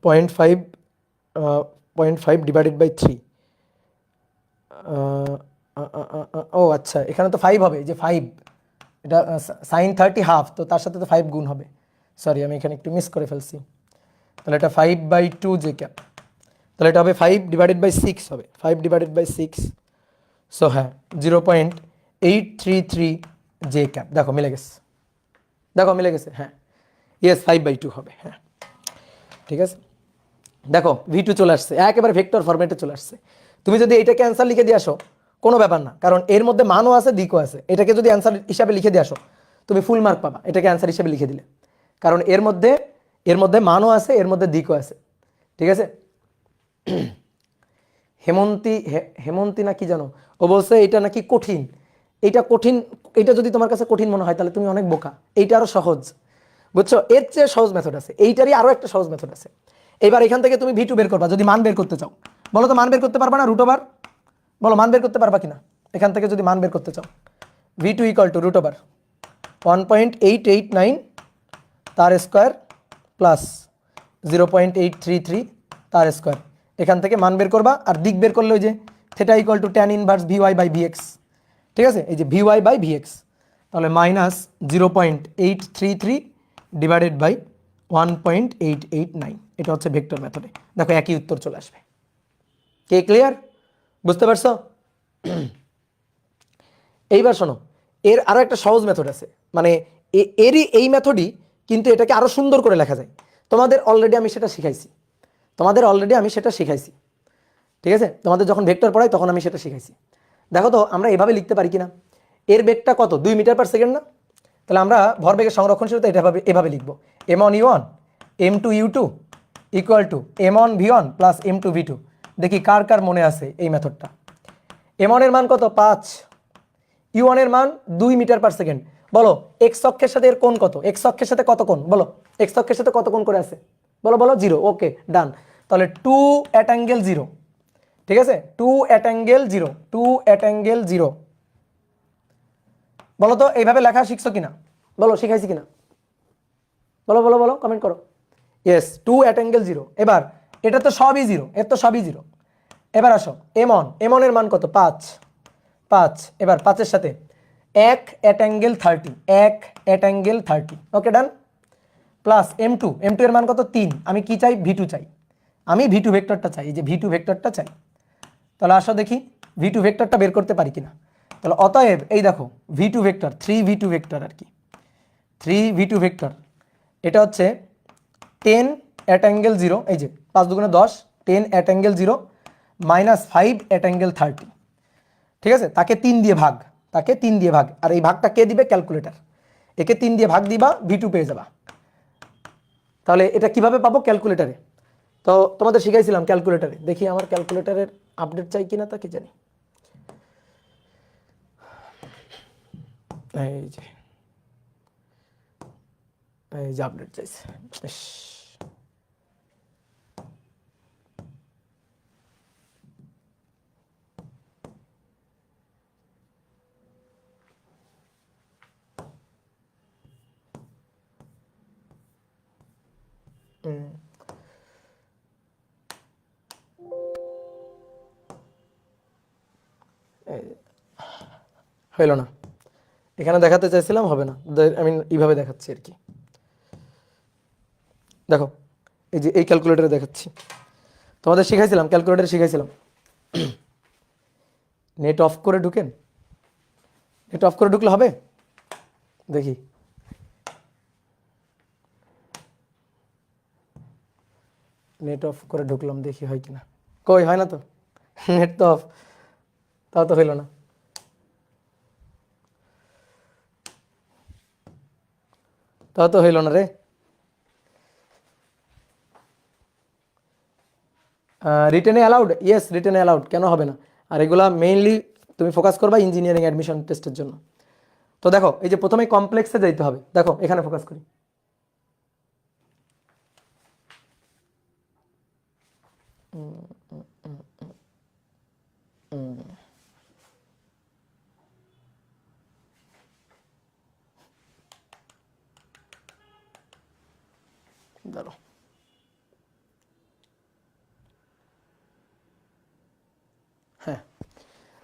0.5/3, ও আচ্ছা, এখানে তো 5 হবে, যে 5, এটা sin 30 হাফ, তো তার সাথে তো 5 গুণ হবে, সরি আমি এখানে একটু মিস করে ফেলছি, তাহলে এটা 5/2 j ক্যাপ, তাহলে এটা হবে 5/6 হবে, 5/6, সো হ্যাঁ 0.833 জে ক্যাপ, দেখো মিলে গেছে, দেখো মিলে গেছে, হ্যাঁ ইয়েস 5/2 হবে, হ্যাঁ ঠিক আছে। দেখো V2 চলে আসছে, একেবারে ভেক্টর ফরম্যাটে চলে আসছে। তুমি যদি এটাকে অ্যান্সার লিখে দিয়ে আসো কোনো ব্যাপার না, কারণ এর মধ্যে মানও আছে দিকও আছে। এটাকে যদি অ্যান্সার হিসাবে লিখে দিয়ে আসো তুমি ফুল মার্ক পাবা, এটাকে অ্যান্সার হিসাবে লিখে দিলে, কারণ এর মধ্যে মানও আছে, এর মধ্যে দিকও আছে, ঠিক আছে। হেমন্তী না কি জানো, ও বলছে এটা নাকি কঠিন, এইটা কঠিন, এটা যদি তোমার কাছে কঠিন মনে হয় তাহলে তুমি অনেক বোকা, এইটা আরো সহজ, বুঝছো, এর চেয়ে সহজ মেথড আছে, এইটারই আরো একটা সহজ মেথড আছে। এবার এখান থেকে তুমি V2 বের করবা, যদি মান বের করতে চাও, বলো তো মান বের করতে পারবা না রুট ওভার, বলো মান বের করতে পারবা কিনা, এখান থেকে যদি মান বের করতে চাও V2 equal to root over 1.889 তার স্কোয়ার প্লাস 0.833 তার স্কোয়ার, এখান থেকে মান বের করবা, আর দিক বের করলে ওই যে theta equal to tan inverse VY/VX, ঠিক আছে, এই যে VY/VX, তাহলে মাইনাস 0.833 ডিভাইডেড বাই 1.889, এটা হচ্ছে ভেক্টর মেথডে। দেখো একই উত্তর চলে আসবে। কে ক্লিয়ার, বুঝতে পারছো? এইবার শোনো, এর আরো একটা সহজ মেথড আছে, মানে এরই এই মেথডই, কিন্তু এটাকে আরো সুন্দর করে লেখা যায়। তোমাদের অলরেডি আমি সেটা শিখাইছি, ঠিক আছে, তোমাদের যখন ভেক্টর পড়াই তখন আমি সেটা শিখাইছি। দেখো তো আমরা এভাবে লিখতে পারি কিনা, এর বেগটা কত 2 মিটার পার সেকেন্ড না, তাহলে আমরা ভরবেগের সংরক্ষণশীলতা এভাবে লিখবো m1u1 m2u2 equal to m1v1 plus m2v2। দেখি কার কার মনে আছে এই মেথডটা। m1 এর মান কত 5, u1 এর মান 2 মিটার পার সেকেন্ড। বলো এক্স অক্ষের সাথে এর কোণ কত, এক্স অক্ষের সাথে কত কোণ, বলো এক্স অক্ষের সাথে কত কোণ করে আছে, বলো 0, ওকে ডান। তাহলে 2 at angle 0, ঠিক আছে, 2 at angle 0, 2 at angle 0। বলো তো এইভাবে লেখা শিখছো কিনা, বলো শিখাইছি কিনা, বলো কমেন্ট করো। Yes 2 at angle 0। এবার এটা তো সবই 0, এর তো সবই 0। এবার আসো m1 এর মান কত 5, এবার 5 এর সাথে 1 at angle 30, 1 at angle 30, okay done, plus m2 এর মান কত 3, আমি কি চাই V2 চাই, আমি V2 ভেক্টরটা চাই, এই যে V2 ভেক্টরটা চাই। তাহলে আসো দেখি V2 ভেক্টরটা বের করতে পারি কিনা। তাহলে অতএব এই দেখো V2 ভেক্টর 3V2 ভেক্টর আর কি, 3V2 ভেক্টর এটা হচ্ছে 10 at angle 0, এই যে 5 দুগুণে 10, 10 at angle 0 minus 5 at angle 30, ঠিক আছে, তাকে 3 দিয়ে ভাগ, আর এই ভাগটা কে দিবে, ক্যালকুলেটর, একে 3 দিয়ে ভাগ দিবা V2 পেয়ে যাবা। তাহলে এটা কিভাবে পাবো, ক্যালকুলেটরে, তো তোমাদের শিখাইছিলাম ক্যালকুলেটরে, দেখি আমার ক্যালকুলেটরের আপডেট চাই কিনা তা কি জানি, এই যে আপডেট চাইছে, হইল না, এখানে দেখাতে চাইছিলাম হবে না, আমি এইভাবে দেখাচ্ছি আর কি। দেখো এই যে এই ক্যালকুলেটরে দেখাচ্ছি, তোমাদের শিখাইছিলাম ক্যালকুলেটরে শিখাইছিলাম। নেট অফ করে ঢুকেন, নেট অফ করে ঢুকলে হবে, দেখি নেট অফ করে ঢুকলাম, দেখি হয় কিনা, কই হয় না তো, নেট তো অফ, তাও তো হইল না। তাও তো হইল না রে। রিটেনে অ্যালাউড, ইয়েস রিটেনে অ্যালাউড, কেন হবে না। আর এগুলা মেইনলি তুমি ফোকাস করবা ইঞ্জিনিয়ারিং অ্যাডমিশন টেস্টের জন্য। তো দেখো এই যে প্রথমে কমপ্লেক্সে যাইতে হবে, দেখো এখানে ফোকাস করি, দাঁড়ো হ্যাঁ,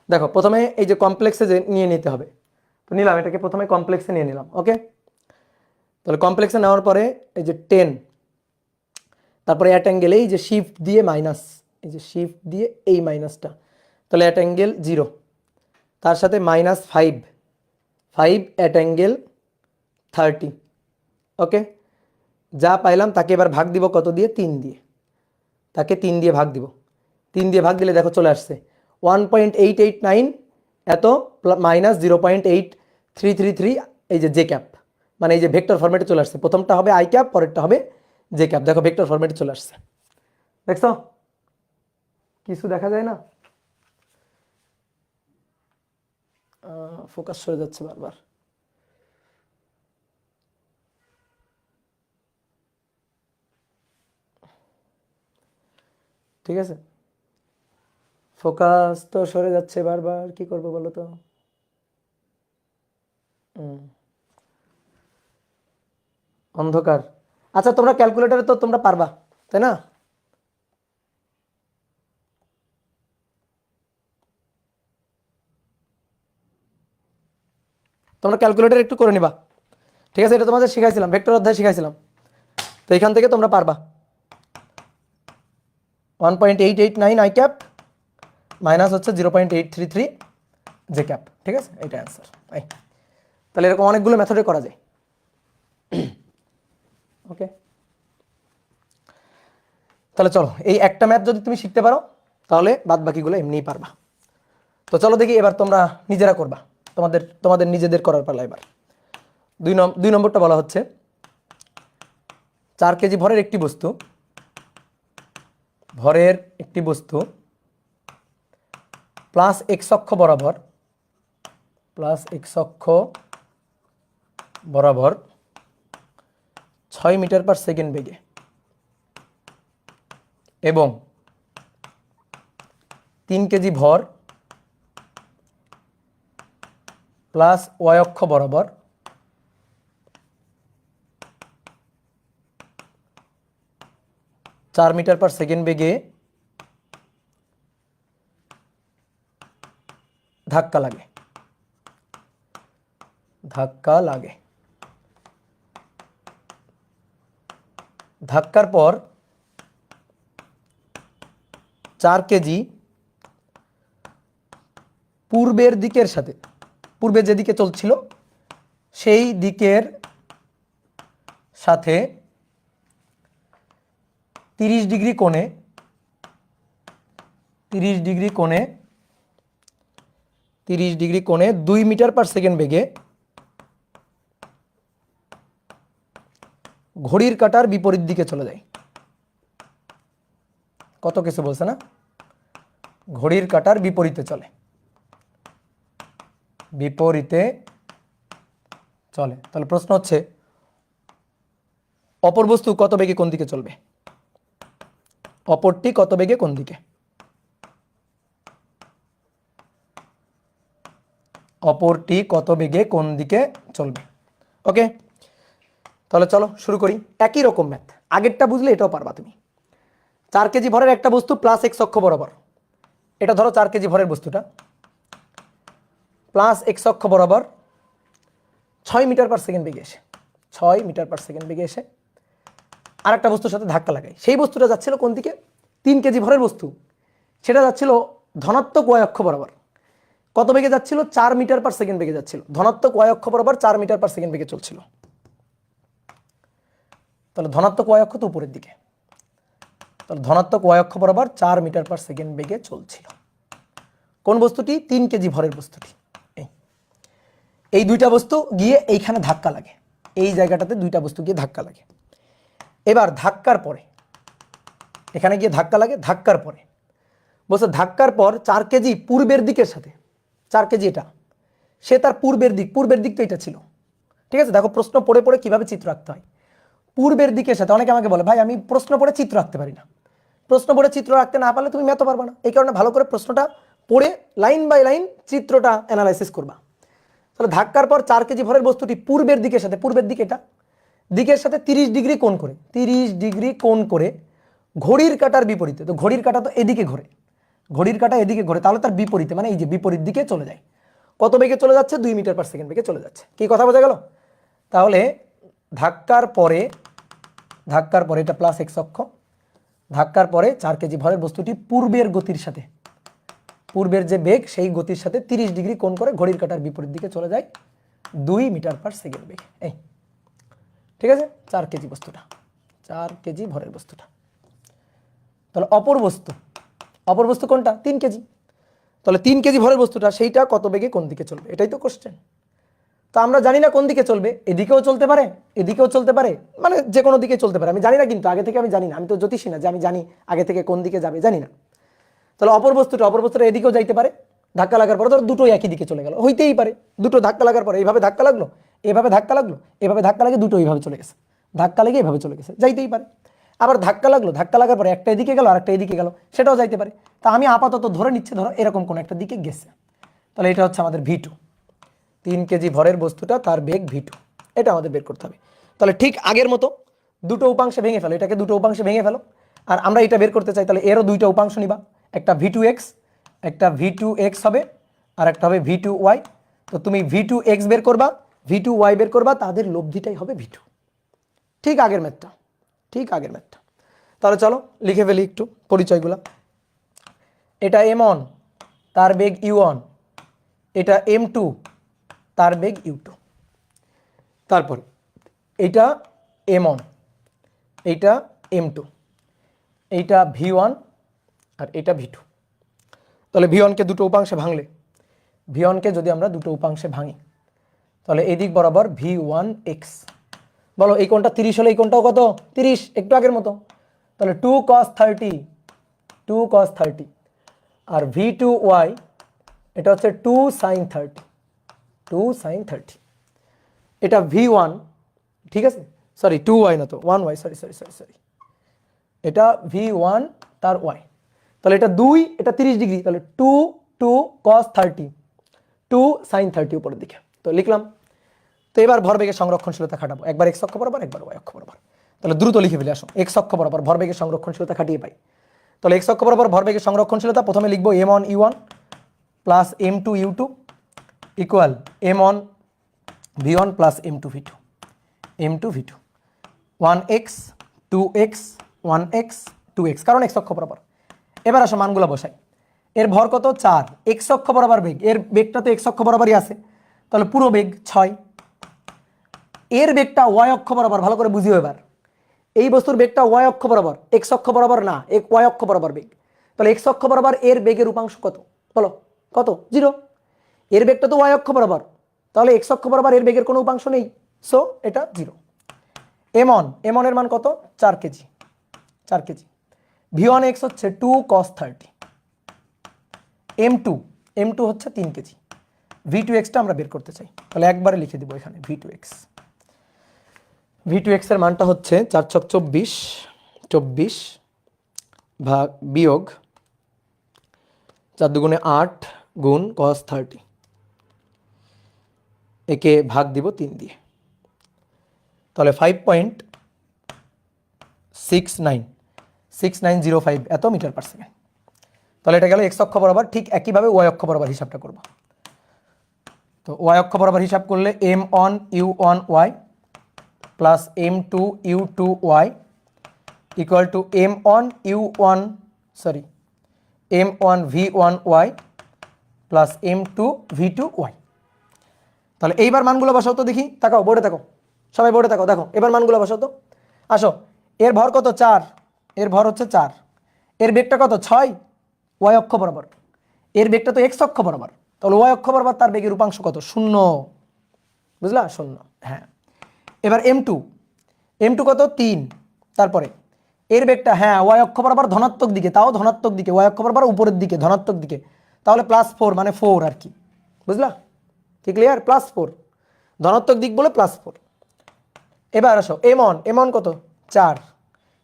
দেখো প্রথমে এই যে কমপ্লেক্সে যে নিয়ে নিতে হবে, তো নিলাম এটাকে, প্রথমে কমপ্লেক্সে নিয়ে নিলাম, ওকে। তাহলে কমপ্লেক্সে নেওয়ার পরে এই যে 10, তারপরে অ্যাট অ্যাঙ্গেল এই যে শিফট দিয়ে মাইনাস, এই যে শিফট দিয়ে এই মাইনাসটা, তাহলে অ্যাট অ্যাঙ্গেল 0, তার সাথে -5, 5 অ্যাট অ্যাঙ্গেল 30। ওকে, যা পাইলাম তাকে এবার ভাগ দিব কত দিয়ে? 3 দিয়ে। তাকে 3 দিয়ে ভাগ দিব। 3 দিয়ে ভাগ দিলে দেখো চলে আসছে 1.889 এত -0.8333, এই যে জে ক্যাপ, মানে এই যে ভেক্টর ফরম্যাটে চলে আসছে। প্রথমটা হবে আই ক্যাপ, পরেরটা হবে জে ক্যাপ। দেখো ভেক্টর ফরম্যাটে চলে আসছে, দেখছো? কিছু দেখা যায় না, ফোকাস সরে যাচ্ছে বারবার। ঠিক আছে, ফোকাস তো সরে যাচ্ছে বারবার, কি করবো বলো তো? অন্ধকার। আচ্ছা, তোমরা ক্যালকুলেটরে তো তোমরা পারবা, তাই না? তোমরা ক্যালকুলেটর একটু করে নিবা, ঠিক আছে? এটা তোমাদের শিখাইছিলাম, ভেক্টর অধ্যায় শিখাইছিলাম, তো এখান থেকে তোমরা পারবা। 1.889 আই ক্যাপ মাইনাস হচ্ছে 0.833 জে ক্যাপ, ঠিক আছে? এটা অ্যান্সার। তাহলে এরকম অনেকগুলো মেথডে করা যায়। ওকে, তাহলে চলো, এই একটা ম্যাথ যদি তুমি শিখতে পারো তাহলে বাদ বাকিগুলো এমনিই পারবা। তো চলো দেখি এবার তোমরা নিজেরা করবা, তোমাদের নিজেদের করার পালা। এবার 2 নম্বরটা বলা হচ্ছে 4 কেজি ভরের একটি বস্তু প্লাস এক্স অক্ষ বরাবর 6 মিটার পার সেকেন্ড বেগে এবং 3 কেজি ভর প্লাস ওয়াই অক্ষ বরাবর 4 মিটার পার সেকেন্ড বেগে ধাক্কা লাগে। ধাক্কার পর 4 কেজি পূর্বে যেদিকে চলছিল সেই দিকের সাথে 30 ডিগ্রি কোণে 2 মিটার পার সেকেন্ড বেগে ঘড়ির কাঁটার বিপরীত দিকে চলে যায়। কত কিছু বলছে না? ঘড়ির কাঁটার বিপরীতে চলে। তাহলে প্রশ্ন হচ্ছে অপর বস্তু কত বেগে কোন দিকে চলবে? অপরটি কত বেগে কোন দিকে? চলবে। ওকে, তাহলে চলো শুরু করি। একই রকম ম্যাথ, আগেরটা বুঝলে এটাও পারবা তুমি। 4 কেজি ভরের একটা বস্তু প্লাস এক্স অক্ষ বরাবর, এটা ধরো 4 কেজি ভরের বস্তুটা প্লাস এক্স অক্ষ বরাবর 6 মিটার পার সেকেন্ড বেগে এসে আর একটা বস্তুর সাথে ধাক্কা লাগায়। সেই বস্তুটা যাচ্ছিল কোন দিকে? 3 কেজি ভরের বস্তু, সেটা যাচ্ছিল ধনাত্মক ওয়াই অক্ষ বরাবর। কত বেগে যাচ্ছিল? 4 মিটার পার সেকেন্ড বেগে যাচ্ছিল। ধনাত্মক ওয়াই অক্ষ বরাবর 4 মিটার পার সেকেন্ড বেগে চলছিল। তাহলে ধনাত্মক ওয়াই অক্ষ তো উপরের দিকে, তাহলে ধনাত্মক ওয়াই অক্ষ বরাবর 4 মিটার পার সেকেন্ড বেগে চলছিল। কোন বস্তুটি? 3 কেজি ভরের বস্তুটি। এই দুইটা বস্তু গিয়ে এইখানে ধাক্কা লাগে, এই জায়গাটাতে দুইটা বস্তু গিয়ে ধাক্কা লাগে। এবার ধাক্কার পরে এখানে গিয়ে ধাক্কা লাগে। ধাক্কার পর 4 কেজি পূর্বের দিকের সাথে, 4 কেজি এটা, সে তার পূর্বের দিক তো এটা ছিল, ঠিক আছে? দেখো প্রশ্ন পড়ে কিভাবে চিত্র আঁকতে হয়। পূর্বের দিকের সাথে, অনেকে আমাকে বলে ভাই আমি প্রশ্ন পড়ে চিত্র আঁকতে পারি না। প্রশ্ন পড়ে চিত্র আঁকতে না পারলে তুমি ম্যাথও পারবা না। এই কারণে ভালো করে প্রশ্নটা পড়ে লাইন বাই লাইন চিত্রটা অ্যানালাইসিস করবা। তাহলে ধাক্কার পর 4 কেজি ভরের বস্তুটি পূর্বের দিক এটা, দিকের সাথে 30 ডিগ্রি কোণ করে ঘড়ির কাঁটার বিপরীতে, তো ঘড়ির কাঁটা তো এদিকে ঘোরে, তাহলে তার বিপরীতে, মানে এই যে বিপরীত দিকে চলে যায়। কত বেগে চলে যাচ্ছে? 2 মিটার পার সেকেন্ড বেগে চলে যাচ্ছে। কি কথা বোঝা গেল? তাহলে ধাক্কার পরে এটা প্লাস এক্স অক্ষ, ধাক্কার পরে 4 কেজি ভরের বস্তুটি পূর্বের গতির সাথে পূর্বের যে বেগ সেই গতির সাথে 30 ডিগ্রি কোণ করে ঘড়ির কাঁটার বিপরীত দিকে চলে যায় 2 মিটার পার সেকেন্ড বেগে। এই ঠিক আছে, 4 কেজি বস্তুটা, 4 কেজি ভরের বস্তুটা। তাহলে অপর বস্তু কোনটা? 3 কেজি। তাহলে 3 কেজি ভরের বস্তুটা সেইটা কত বেগে কোন দিকে চলবে, এটাই তো কোশ্চেন। তো আমরা জানি না কোন দিকে চলবে, এদিকেও চলতে পারে এদিকেও চলতে পারে, মানে যে কোনো দিকে চলতে পারে, আমি জানি না, কিন্তু আগে থেকে আমি জানি না, আমি তো জ্যোতিষী না যে আমি জানি আগে থেকে কোন দিকে যাবে, জানি না। তাহলে অপর বস্তুটা এদিকেও যাইতে পারে, ধাক্কা লাগার পরে ধরো দুটোই একই দিকে চলে গেল, হইতেই পারে। দুটো ধাক্কা লাগার পরে এইভাবে ধাক্কা লাগলো, এভাবে ধাক্কা লাগলো, এভাবে ধাক্কা লাগে, দুটো এইভাবে চলে গেছে, ধাক্কা লেগে এভাবে চলে গেছে, যাইতেই পারে। আবার ধাক্কা লাগার পরে একটা এদিকে গেল আর একটা এদিকে গেল, সেটাও যাইতে পারে। তা আমি আপাতত ধরে নিচ্ছি ধরো এরকম কোন একটা দিকে গেছে। তাহলে এটা হচ্ছে আমাদের V2, 3 কেজি ভরের বস্তুটা, তার বেগ V2, এটা আমাদের বের করতে হবে। তাহলে ঠিক আগের মতো দুটো উপাংশে ভেঙে ফেলো, এটাকে দুটো উপাংশে ভেঙে ফেলো। আর আমরা এটা বের করতে চাই, তাহলে এরও দুইটা উপাংশ নিবা, একটা V2x, একটা V2x হবে, আর একটা হবে V2y। তো তুমি V2x বের করবা, V2y বের করবা, তাদের লব্ধিটাই হবে V2। ঠিক আগের ম্যাথটা। তাহলে চলো লিখে ফেলি একটু পরিচয়গুলা। এটা M1, তার বেগ U1, এটা M2, তার বেগ U2। তারপর এটা M1, এইটা M2, এইটা V1 আর এটা V2। তাহলে V1কে দুটো উপাংশে ভাঙলে, V1কে যদি আমরা দুটো উপাংশে ভাঙি, তাহলে এই দিক বরাবর V1x, বলো এই কোণটা 30 হলে এই কোণটাও কত? 30, একটু আগের মতো। তাহলে 2 cos 30, আর V2y এটা হচ্ছে 2 sin 30, এটা V1, ঠিক আছে, সরি 2y না তো 1y, সরি, এটা V1 তার y। তাহলে এটা 2, এটা 30 ডিগ্রি, তাহলে 2 cos 30, 2 sin 30 উপরের দিকে, তো লিখলাম। তো এবার ভরবেগের সংরক্ষণশীলতা খাটাবো, একবার x অক্ষ বরাবর, একবার y অক্ষ বরাবর। তাহলে দ্রুত লিখে ফেলে আসো, x অক্ষ বরাবর ভরবেগের সংরক্ষণশীলতা খাটিয়ে পাই। তাহলে x অক্ষ বরাবর ভরবেগের সংরক্ষণশীলতা প্রথমে লিখবো M1 U1 plus M2 U2 equal M1 V1 plus M2 V2, 1x 2x 1x 2x, কারণ x অক্ষ বরাবর। এবার আসো মানগুলো বসাই। এর ভর কত? 4, x অক্ষ বরাবর বেগ, এর বেগটা তো x অক্ষ বরাবরই আছে, তাহলে পুরো বেগ 6। এর বেগটা y অক্ষ বরাবর, ভালো করে বুঝিও এবার, এই বস্তুর বেগটা y অক্ষ বরাবর, x অক্ষ বরাবর না, y অক্ষ বরাবর বেগ। তাহলে x অক্ষ বরাবর এর বেগের উপাংশ কত? বলো কত? 0। এর বেগটা তো y অক্ষ বরাবর, তাহলে x অক্ষ বরাবর এর বেগের কোনো উপাংশ নেই, সো এটা 0। M1 এর মান কত? 4 কেজি। V1x হচ্ছে 2 cos 30, M2 হচ্ছে 3 কেজি। V2x-টা আমরা বের করতে চাই, তাহলে একবারে লিখে দিব এখানে V2x এর মানটা হচ্ছে 4 ছক 24 ভাগ বিয়োগ 4 দুগুণে 8 গুণ cos 30, একে ভাগ দিব 3 দিয়ে, তাহলে 5.6905 এত মিটার পার সেকেন্ড। তাহলে এটা গেল x অক্ষ বরাবর। ঠিক একইভাবে y অক্ষ বরাবর হিসাবটা করব। তো y অক্ষ বরাবর হিসাব করলে M1 U1y plus M2 U2y equal to M1 V1y plus M2 V2y। তাহলে এইবার মানগুলো বসাও তো দেখি, তাকাও বোর্ডে, তাকাও সবাই বোর্ডে, তাকাও, দেখো এবার মানগুলো বসাও তো। আসো, এর ভর কত? 4, এর ভর হচ্ছে 4, এর বেগটা কত? 6 y অক্ষ বরাবর, এর বেগটা তো x অক্ষ বরাবর, তাহলে y অক্ষ বরাবর তার বেগের উপাংশ কত? 0, বুঝলা? 0, হ্যাঁ। এবার M2 কত? 3, তারপরে এর বেগটা, হ্যাঁ, y অক্ষ বরাবর ধনাত্মক দিকে, তাও ধনাত্মক দিকে, y অক্ষ বরাবর উপরের দিকে ধনাত্মক দিকে, তাহলে +4, মানে 4 আর কি, বুঝলা? কি ক্লিয়ার? +4, ধনাত্মক দিক বলে +4। এবার আসো M1 কত? 4,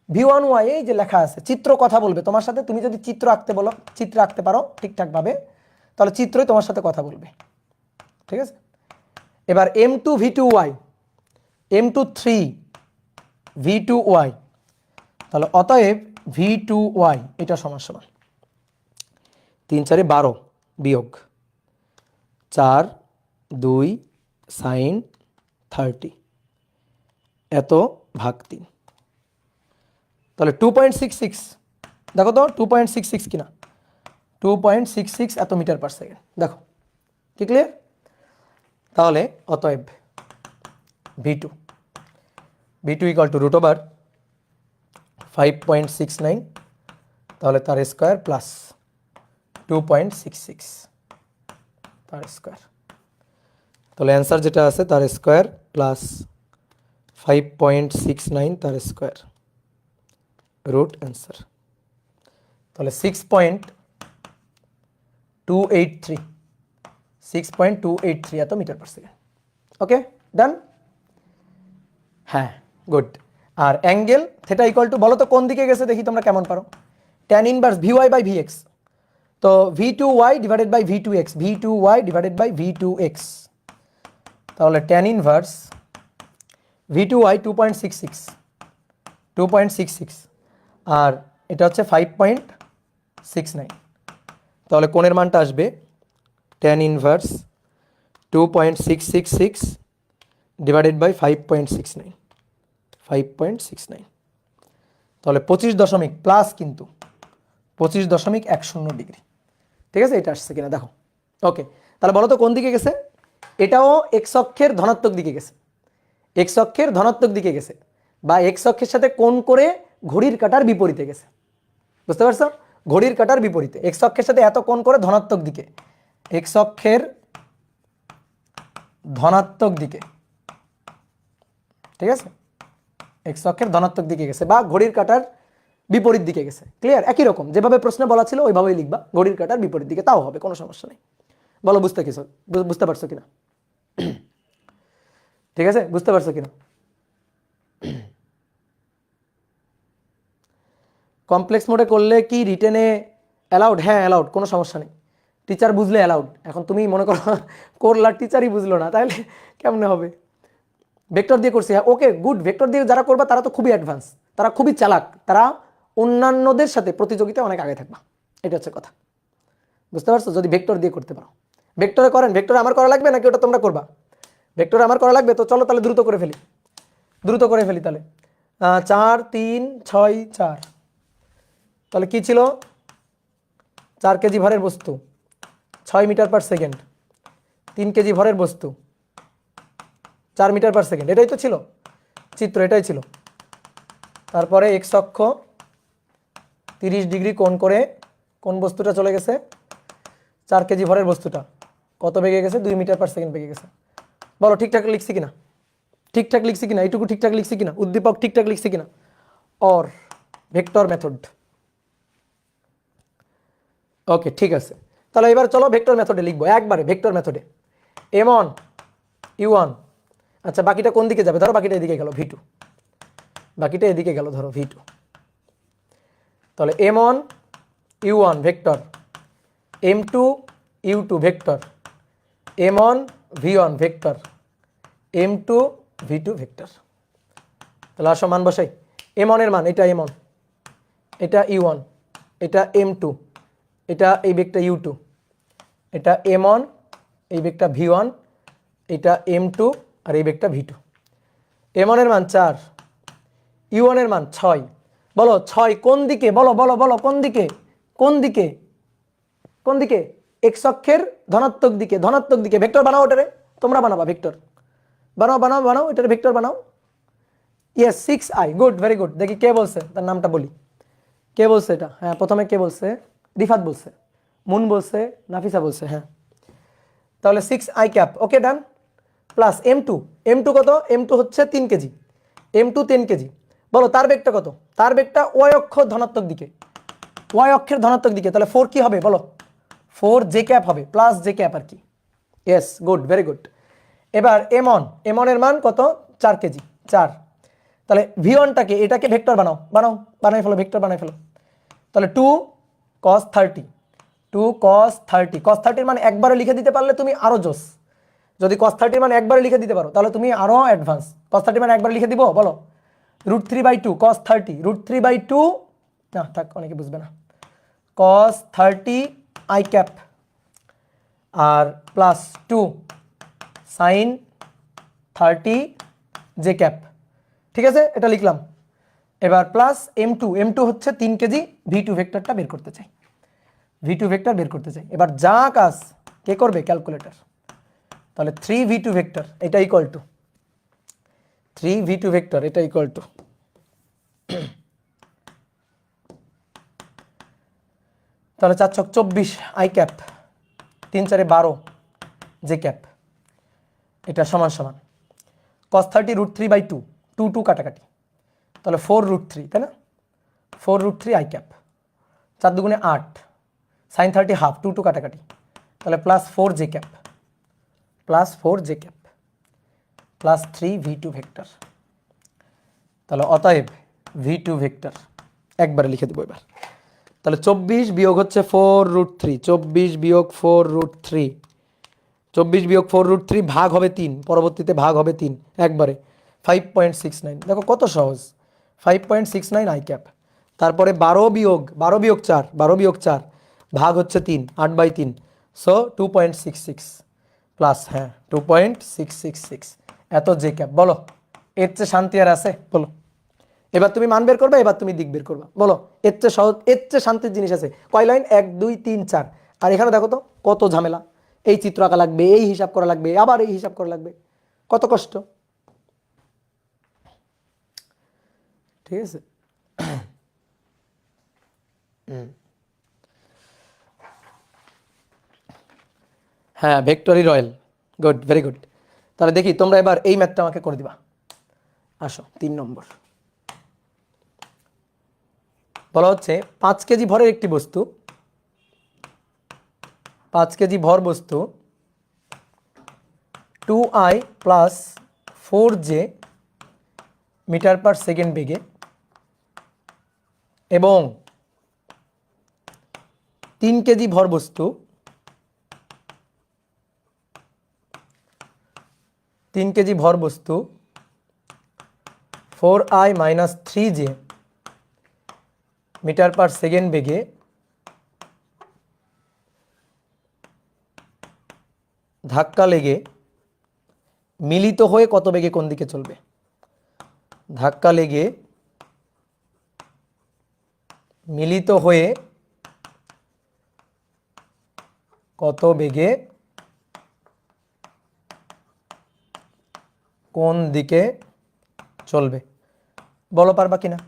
V1y এই যে লেখা আছে, চিত্র কথা বলবে তোমার সাথে, তুমি যদি চিত্র আঁকতে বলো, চিত্র আঁকতে পারো ঠিকঠাক ভাবে, তাহলে চিত্রই তোমার সাথে কথা বলবে, ঠিক আছে? এবার M2 V2y, M2 3 V2y, তাহলে অতএব V2y এটা সমান 3 4 12 বিয়োগ 4 2 sin 30 এত ভাগ 3, তাহলে 2.66, দেখো তো 2.66 কিনা, 2.66 এত মিটার পার সেকেন্ড। দেখো কি ক্লিয়ার? তাহলে অতএব v2 ইকুয়াল টু √5.69, তাহলে তার স্কোয়ার প্লাস 2.66 তার স্কোয়ার। তাহলে অ্যান্সার যেটা আছে তার স্কোয়ার প্লাস 5.69 তার স্কোয়ার রুট অ্যান্সার। তাহলে 6.283 এত metre per second. Okay done. হ্যাঁ গুড। আর অ্যাঙ্গেল থেটা ইকুয়াল টু, বলো তো কোন দিকে গেছে দেখি তোমরা কেমন পারো। Tan inverse VY by VX, তো V2Y divided by V2X, V2Y divided by V2X। তাহলে ট্যান ইনভার্স V2Y 2.66 আর এটা হচ্ছে 5.69, তাহলে কোণের মানটা আসবে ট্যান ইনভার্স 2.666 ডিভাইডেড বাই 5.69, তাহলে 25 প্লাস কিন্তু 25.10 ডিগ্রি। ঠিক আছে, এটা আসছে কিনা দেখো। ওকে, তাহলে বলো তো কোন দিকে গেছে? এটাও এক্স অক্ষের ধনাত্মক দিকে গেছে, এক্স অক্ষের ধনাত্মক দিকে গেছে, বা এক্স অক্ষের সাথে কোণ করে ঘড়ির কাঁটার বিপরীতে গেছে। বুঝতে পারছো? ঘড়ির কাঁটার বিপরীতে, এক্স অক্ষের সাথে এত কোণ করে ধনাত্মক দিকে, এক্স অক্ষের ধনাত্মক দিকে। ঠিক আছে, এক্স অক্ষের ধনাত্মক দিকে গেছে বা ঘড়ির কাঁটার বিপরীত দিকে গেছে। ক্লিয়ার? একই রকম যেভাবে প্রশ্নে বলা ছিল ওইভাবেই লিখবা, ঘড়ির কাঁটার বিপরীত দিকে, তাও হবে, কোনো সমস্যা নেই। বলো বুঝতে পারছো কিনা? ঠিক আছে, বুঝতে পারছো কিনা? কমপ্লেক্স মোডে করলে কি রিটেনে অ্যালাউড? হ্যাঁ অ্যালাউড, কোনো সমস্যা নেই। টিচার বুঝলে অ্যালাউড। এখন তুমি মনে করো করলার টিচারই বুঝলো না, তাহলে কেমনে হবে? ভেক্টর দিয়ে করছি, হ্যাঁ ওকে গুড। ভেক্টর দিয়ে যারা করবা তারা তো খুবই অ্যাডভান্স, তারা খুবই চালাক, তারা অন্যান্যদের সাথে প্রতিযোগিতায় অনেক আগে থাকবা, এটা হচ্ছে কথা। বুঝতে পারছো? যদি ভেক্টর দিয়ে করতে পারো। ভেক্টরে করেন, ভেক্টরে আমার করা লাগবে নাকি ওটা তোমরা করবা? ভেক্টরে আমার করা লাগবে, তো চলো তাহলে দ্রুত করে ফেলি তাহলে 4 3 6 4। তাহলে কি ছিল? 4 কেজি ভরের বস্তু 6 মিটার পার সেকেন্ড, 3 কেজি ভরের বস্তু 4 মিটার পার সেকেন্ড, এটাই তো ছিল চিত্র, এটাই ছিল। তারপরে এক্স অক্ষ 30 ডিগ্রি কোণ করে কোন বস্তুটা চলে গেছে? 4 কেজি ভরের বস্তুটা কত বেগে গেছে? 2 মিটার পার সেকেন্ড বেগে গেছে। বলো ঠিকঠাক লিখছি কিনা? এইটুকু ঠিকঠাক লিখছি কিনা? উদ্দীপক ঠিকঠাক লিখছি কিনা? Or vector method. ওকে ঠিক আছে, তাহলে এবার চলো ভেক্টর মেথডে লিখবো একবারে। ভেক্টর মেথডে m1 u1, আচ্ছা বাকিটা কোন দিকে যাবে? ধরো বাকিটা এদিকে গেল v2, বাকিটা এদিকে গেল ধরো v2। তাহলে m1 u1 vector, m2 u2 vector, m1 v1 vector, m2 v2 vector. তাহলে আসো মান বসাই। m1 এর মান এটা m1, এটা u1, এটা m2, এটা এই বেগটা u2, এটা m1, এই বেগটা v1, এটা m2 আর এই বেগটা v2। m1 এর মান 4, u1 এর মান 6। বলো 6 কোন দিকে? বলো বলো বলো কোন দিকে? কোন দিকে? কোন দিকে? এক্স অক্ষের ধনাত্মক দিকে, ধনাত্মক দিকে। ভেক্টর বানাও ওটারে, তোমরা বানাবা ভেক্টর, বানাও এটারে ভেক্টর বানাও। Yes 6i, good, very good. দেখি কে বলছে, তার নামটা বলি। কে বলছে এটা? হ্যাঁ প্রথমে কে বলছে? রিফাত বলছে, মুন বলছে, নাফিসা বলছে। হ্যাঁ তাহলে 6i ক্যাপ। ওকে ডান। প্লাস m2 কত? m2 হচ্ছে 3 কেজি, m2 10 কেজি। বলো তার বেগটা কত? তার বেগটা y অক্ষ ধনাত্মক দিকে, y অক্ষের ধনাত্মক দিকে। তাহলে 4 কি হবে বলো? 4 j ক্যাপ হবে, প্লাস j ক্যাপ আর কি। Yes good, very good. এবার m1 এর মান কত? 4 কেজি, 4। তাহলে v1টাকে, এটাকে ভেক্টর বানাই ফেলো, ভেক্টর বানাই ফেলো। তাহলে 2 cos 30, 2 cos 30, cos 30 মান একবারে লিখে দিতে পারলে তুমি আরো জোস। যদি cos 30 মান একবারে লিখে দিতে পারো তাহলে তুমি আরো অ্যাডভান্স। cos 30 মান একবারে লিখে দিব, বলো √3/2 cos 30, √3/2 না থাক, অনেকে বুঝবে না। cos 30 i ক্যাপ আর প্লাস 2 sin 30 j ক্যাপ। ঠিক আছে, এটা লিখলাম। এবার প্লাস m2 হচ্ছে 3 কেজি, v2 ভেক্টরটা বের করতে চাই। v2 ভেক্টর বের করতে চাই। এবার যা কাজ কে করবে? ক্যালকুলেটর। তাহলে 3v2 ভেক্টর এটা ইকুয়াল টু 3v2 ভেক্টর এটা ইকুয়াল টু তাহলে 4 ছক 24 আই ক্যাপ 3 4 12 জে ক্যাপ এটা সমান সমান cos 30 √3/2 2 2 কাটাকাটি তাহলে 4 √3 তাই না 4 √3 আই ক্যাপ 4 দুগুণে 8 sin 30 হাফ 2 2 কাটাকাটি তাহলে plus 4 J cap plus 4 J cap plus 3v2 vector. তাহলে অতএব v2 ভেক্টর একবারে লিখে দেবো এবার। তাহলে 24 বিয়োগ হচ্ছে 4 √3 24 বিয়োগ 4 √3 24 বিয়োগ 4 √3 ভাগ হবে 3 পরবর্তীতে ভাগ হবে 3 একবারে 5.69 দেখো কত সহজ 5.69 আই ক্যাপ। তারপরে 12 বিয়োগ 4 ভাগ হচ্ছে 3 8/3 সো 2.66 প্লাস 2.666 এত জে ক্যাপ। বলো এর চেয়ে শান্তি আর আছে? বলো এবার তুমি মান বের করবে, এবার তুমি দিক বের করবা। বলো এর চেয়ে সহজ এর চেয়ে শান্তির জিনিস আছে? কয় লাইন? 1 2 3 4। আর এখানে দেখো তো কত ঝামেলা, এই চিত্র আঁকা লাগবে, এই হিসাব করা লাগবে, আবার এই হিসাব করা লাগবে, কত কষ্ট। ঠিক আছে হ্যাঁ victory royal good very good. তাহলে দেখি তোমরা এবার এই ম্যাথটা আমাকে করে দিবা। আসো 3 নম্বর বলা হচ্ছে 5 কেজি ভরের একটি বস্তু 5 কেজি ভর বস্তু 2i plus 4j metre per second বেগে এবং 3 কেজি ভর বস্তু 3 কেজি ভর বস্তু 4i minus 3j metre per second বেগে ধাক্কা লেগে মিলিত হয়ে কত বেগে কোন দিকে চলবে? ধাক্কা লেগে মিলিত হয়ে কত বেগে কোন দিকে চলবে? বলো পারবা কিনা?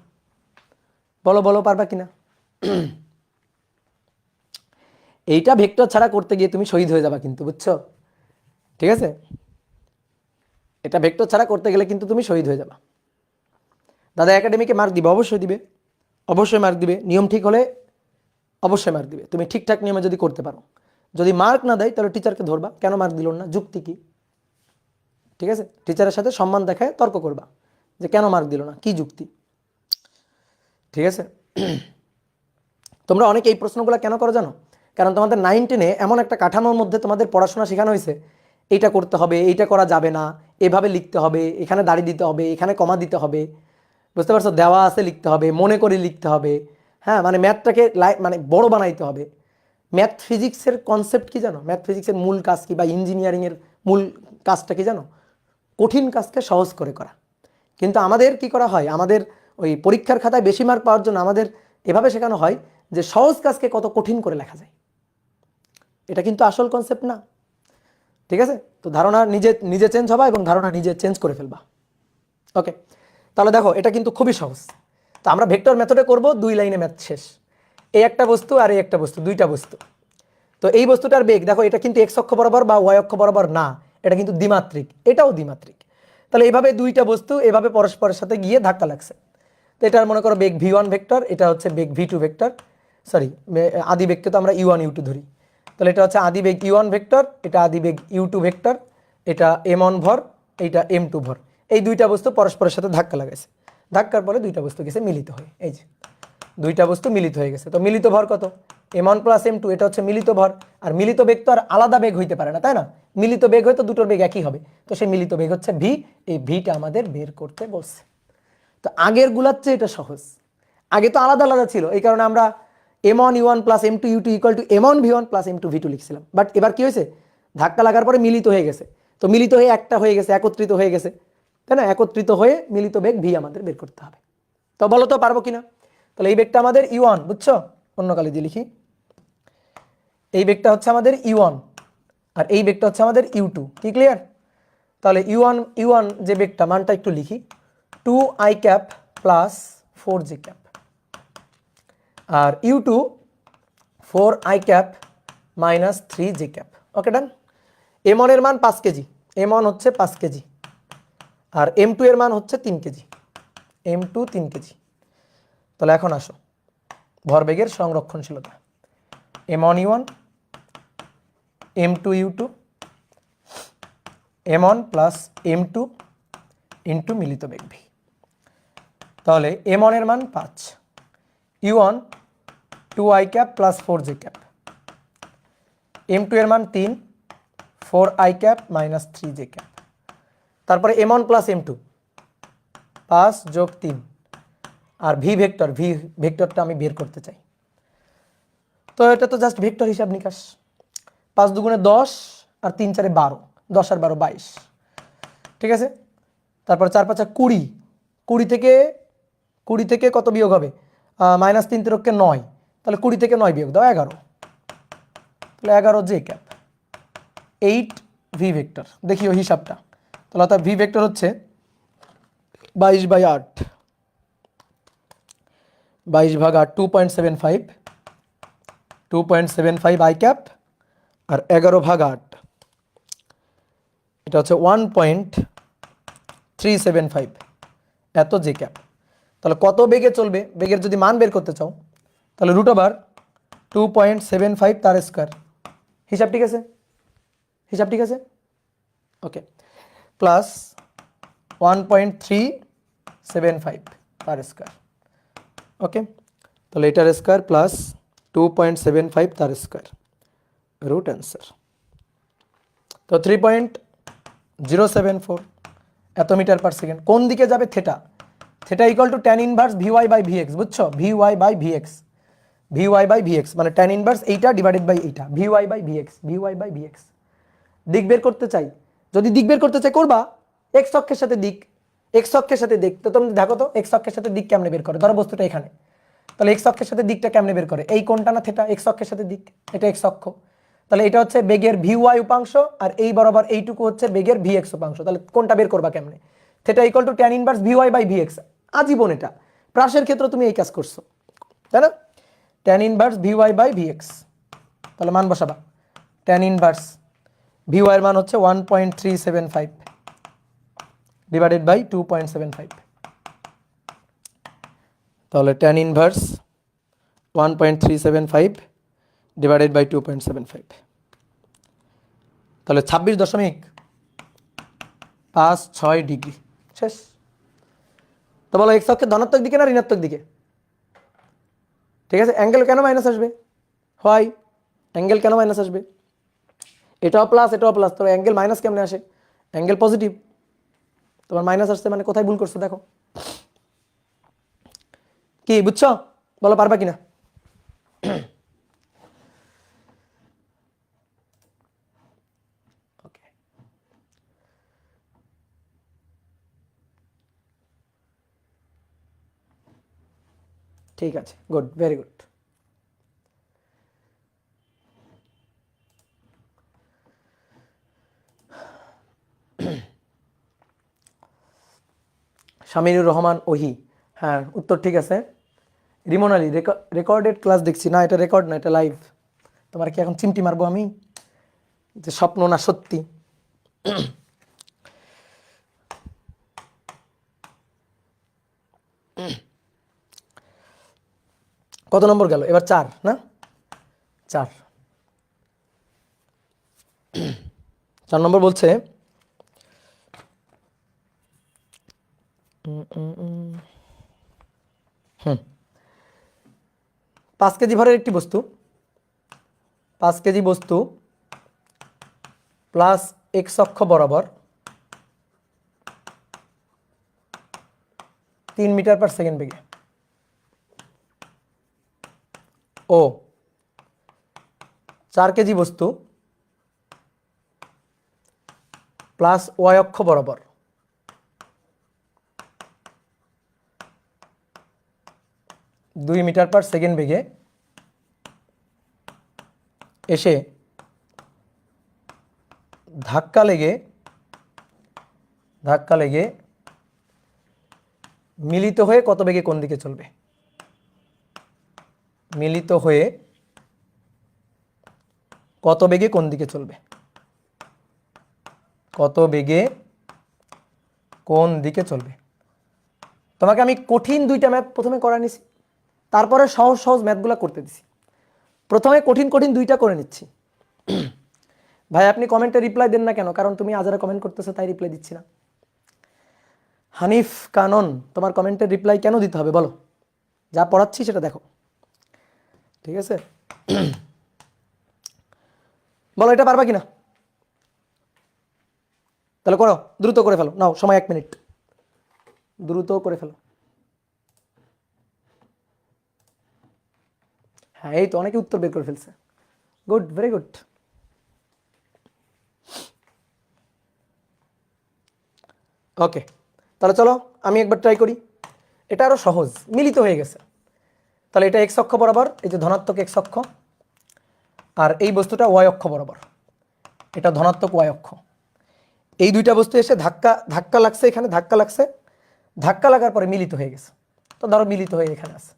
বলো পারবা কিনা? এইটা ভেক্টর ছাড়া করতে গিয়ে তুমি শহীদ হয়ে যাবা কিন্তু, বুঝছো? ঠিক আছে, এটা ভেক্টর ছাড়া করতে গেলে কিন্তু তুমি শহীদ হয়ে যাবা। দাদা একাডেমিকে মার্ক দিবে? অবশ্যই দিবে, অবশ্যই মার্ক দিবে। নিয়ম ঠিক হলে অবশ্যই মার্ক দিবে, তুমি ঠিকঠাক নিয়মে যদি করতে পারো। যদি মার্ক না দেয় তাহলে টিচারকে ধরবা, কেন মার্ক দিল না, যুক্তি কি? ঠিক আছে, টিচারের সাথে সম্মান দেখায় তর্ক করবা যে কেন মার্ক দিল না, কি যুক্তি। ঠিক আছে, তোমরা অনেকে এই প্রশ্নগুলো কেন করো জানো? কারণ তোমাদের 9 10-এ এমন একটা কাঠামোর মধ্যে তোমাদের পড়াশোনা শেখানো হয়েছে, এইটা করতে হবে, এইটা করা যাবে না, এভাবে লিখতে হবে, এখানে দাড়ি দিতে হবে, এখানে কমা দিতে হবে, বুঝতে পারছো? দেওয়া আছে লিখতে হবে, মনে করে লিখতে হবে। হ্যাঁ, মানে ম্যাথটাকে মানে বড় বানাইতে হবে। ম্যাথ ফিজিক্সের কনসেপ্ট কি জানো? ম্যাথ ফিজিক্সের মূল কাজ কি, বা ইঞ্জিনিয়ারিংয়ের মূল কাজটা কি জানো? কঠিন কাজকে সহজ করে করা। কিন্তু আমাদের কি করা হয়, আমাদের ওই পরীক্ষার খাতায় বেশি মার্ক পাওয়ার জন্য আমাদের এভাবে শেখানো হয় যে সহজ কাজকে কত কঠিন করে লেখা যায়। এটা কিন্তু আসল কনসেপ্ট না। ঠিক আছে, তো ধারণা নিজে নিজে চেঞ্জ হবা এবং ধারণা নিজে চেঞ্জ করে ফেলবা। ওকে, তাহলে দেখো এটা কিন্তু খুবই সহজ। তো আমরা ভেক্টর মেথডে করব, 2 লাইনে ম্যাথ শেষ। এই একটা বস্তু আর এই একটা বস্তু, দুইটা বস্তু। তো এই বস্তুটার বেগ দেখো, এটা কিন্তু এক্স অক্ষ বরাবর বা ওয়াই অক্ষ বরাবর না, এটা কিন্তু দ্বিমাত্রিক, এটাও দ্বিমাত্রিক। তাহলে এইভাবে দুইটা বস্তু এভাবে পরস্পরের সাথে গিয়ে ধাক্কা লাগছে। তো এটার মনে করো বেগ v1 ভেক্টর, এটা হচ্ছে বেগ v2 ভেক্টর, সরি আদি বেগকে তো আমরা u1 u2 ধরি। তাহলে এটা হচ্ছে আদি বেগ u1 ভেক্টর, এটা আদি বেগ u2 ভেক্টর, এটা m1 ভর, এইটা m2 ভর। এই দুইটা বস্তু পরস্পরের সাথে ধাক্কা লাগাইছে, ধাক্কার পরে দুইটা বস্তু গেছে মিলিত হয়ে, এই যে দুইটা বস্তু মিলিত হয়ে গেছে। তো মিলিত ভর কত? m1 প্লাস m2, এটা হচ্ছে মিলিত ভর। আর মিলিত বেগ তো আর আলাদা বেগ হইতে পারে না, তাই না? মিলিত বেগ হয়তো দুটোর বেগ একই হবে, তো সেই মিলিত বেগ হচ্ছে v। এই ভিটা আমাদের বের করতে বলছে। তো আগের গুলার চেয়ে এটা সহজ। আগে তো আলাদা আলাদা ছিল, এই কারণে আমরা m1 u1 plus m2 u2 equal to m1 v1 plus m2 v2 লিখছিলাম। বাট এবার কি হয়েছে, ধাক্কা লাগার পরে মিলিত হয়ে গেছে। তো মিলিত হয়ে একটা হয়ে গেছে, একত্রিত হয়ে গেছে, তাই না? একত্রিত হয়ে মিলিত বেগ v আমাদের বের করতে হবে। তো বলো তো পারবো কিনা? তাহলে এই বেগটা আমাদের u1, বুঝছো? অন্য কালি দিয়ে লিখি, এই বেগটা হচ্ছে আমাদের u1 আর এই বেগটা হচ্ছে আমাদের u2। কি ক্লিয়ার? তাহলে u1 যে বেগটা মানটা একটু লিখি, 2i cap plus 4j cap, আর u2 4i cap minus 3j cap. Okay done. m1 এর মান 5 কেজি, m1 হচ্ছে 5 কেজি, আর m2 এর মান হচ্ছে 3 কেজি, m2 3 কেজি। তাহলে এখন আসো ভরবেগের সংরক্ষণশীলতা, m1 u1 m2 u2 m1 plus m2 into মিলিত বেগ ভি। তাহলে m1 এর মান 5, u1 2i cap plus 4j cap, m2 এর মান 3, 4i cap minus 3j cap. তারপরে m1 প্লাস m2 5 যোগ 3, আর ভি ভেক্টরটা আমি বের করতে চাই। তো এটা তো জাস্ট ভেক্টর হিসাব নিকাশ। 5 দুগুণে 10 আর 3 4 12, 10 আর 12 22। ঠিক আছে, তারপর 4 5 20, 20 থেকে কত বিয়োগ হবে? মাইনাস 3 তিরককে 9, তাহলে 20 থেকে 9 বিয়োগ দাও 11, তাহলে 11j ক্যাপ, 8 ভি ভেক্টর। দেখিও হিসাবটা, তাহলে অর্থাৎ ভি ভেক্টর হচ্ছে 22/8, 22/8 2.75 i ক্যাপ, আর 11/8 এটা হচ্ছে 1.375 এত জে ক্যাপ। তাহলে কত বেগে চলবে, বেগের যদি মান বের করতে চাও তাহলে √2.75 তার স্কয়ার। হিসাব ঠিক আছে? হিসাব ঠিক আছে? ওকে, প্লাস 1.375 তার স্কয়ার। ওকে, তাহলে এটার স্কয়ার প্লাস 2.75 তার স্কয়ার, রুট অ্যান্সার। তো 3.074 এত মিটার পার সেকেন্ড। কোন দিকে যাবে? Theta. Theta equal to tan inverse VY by VX, বুঝছো? VY by VX, VY by VX মানে ট্যান ইনভার্স এইটা ডিভাইডেড বাই এইটা, VY by VX, VY by VX. দিক বের করতে চাই, যদি দিক বের করতে চাই করবা এক্স অক্ষের সাথে দিক, এক্স অক্ষের সাথে দিক। তো তুমি দেখো তো এক্স অক্ষের সাথে দিক কেমনে বের করে, ধরো বস্তুটা এখানে, তাহলে এক্স অক্ষের সাথে দিকটা কেমনে বের করে? এই কোণটা না থেটা, এক্স অক্ষের সাথে দিক, এটা এক্স অক্ষ। তাহলে এটা হচ্ছে বেগের ভিওয়াই উপাংশ, আর এই বরাবর এইটুকু হচ্ছে বেগের ভিএক্স উপাংশ। তাহলে কোনটা বের করবা কেমনে? Theta equal to tan inverse VY by VX. আজীবন এটা প্রাসের ক্ষেত্রে তুমি এই কাজ করছো, তাই না? Tan inverse VY by VX, তাহলে মান বসাবা। ট্যান ইনভার্স ভিওয়াই এর মান হচ্ছে 1.375 ডিভাইডেড বাই 2.75, তাহলে ট্যান ইনভার্স 1.375 ডিভাইডেড বাই 2.75, তাহলে 26.56 ডিগ্রি। শেষ। তো বলো এক্স অক্ষের ধনাত্মক দিকে না ঋণাত্মক দিকে? ঠিক আছে, অ্যাঙ্গেল কেন মাইনাস আসবে? হয়, অ্যাঙ্গেল কেন মাইনাস আসবে? এটাও প্লাস এটাও প্লাস, তবে অ্যাঙ্গেল মাইনাস কেমনে আসে? অ্যাঙ্গেল পজিটিভ, তোমার মাইনাস আসছে মানে কোথায় ভুল করছো দেখো। কি বুঝছো? বলো পারবা কিনা? ওকে, ঠিক আছে, good, very good. Saminur Rahman ওহি, হ্যাঁ উত্তর ঠিক আছে। রিমন আলী, রেকর্ডেড ক্লাস দেখছি না, এটা রেকর্ড না, এটা লাইভ। তোমার কি এখন চিমটি মারবো আমি যে স্বপ্ন না সত্যি? কত নম্বর গেল এবার? 4 না? 4 নম্বর বলছে হুম 5 কেজি ভরের একটি বস্তু, 5 কেজি বস্তু প্লাস এক্স অক্ষ বরাবর 3 মিটার পার সেকেন্ড বেগে ও 4 কেজি বস্তু প্লাস ওয়াই অক্ষ বরাবর 2 মিটার পার সেকেন্ড বেগে এসে ধাক্কা লেগে মিলিত হয়ে কত বেগে কোন দিকে চলবে? মিলিত হয়ে কত বেগে কোন দিকে চলবে? কত বেগে কোন দিকে চলবে? তোমাকে আমি কঠিন দুইটা ম্যাথ প্রথমে করা নিছি, তারপরে সহজ সহজ ম্যাথগুলো করতে দিছি। প্রথমে কঠিন কঠিন দুইটা করে নিচ্ছি। ভাই আপনি কমেন্টে রিপ্লাই দেন না কেন? কারণ তুমি আজারা কমেন্ট করতেছো তাই রিপ্লাই দিচ্ছি না। হানিফ কানন, তোমার কমেন্টের রিপ্লাই কেন দিতে হবে বলো? যা পড়াচ্ছি সেটা দেখো, ঠিক আছে? বলো এটা পারবা কিনা? তাহলে করো, দ্রুত করে ফেলো, নাও সময় 1 মিনিট, দ্রুত করে ফেলো। হ্যাঁ এই তো অনেকে উত্তর বের করে ফেলছে, গুড, ভেরি গুড। ওকে, তাহলে চলো আমি একবার ট্রাই করি। এটা আরো সহজ, মিলিত হয়ে গেছে। তাহলে এটা এক্স অক্ষ বরাবর, এই যে ধনাত্মক এক্স অক্ষ, আর এই বস্তুটা ওয়াই অক্ষ বরাবর, এটা ধনাত্মক ওয়াই অক্ষ। এই দুইটা বস্তু এসে ধাক্কা লাগছে, এখানে ধাক্কা লাগার পরে মিলিত হয়ে গেছে। তো ধরো মিলিত হয়ে এখানে আছে,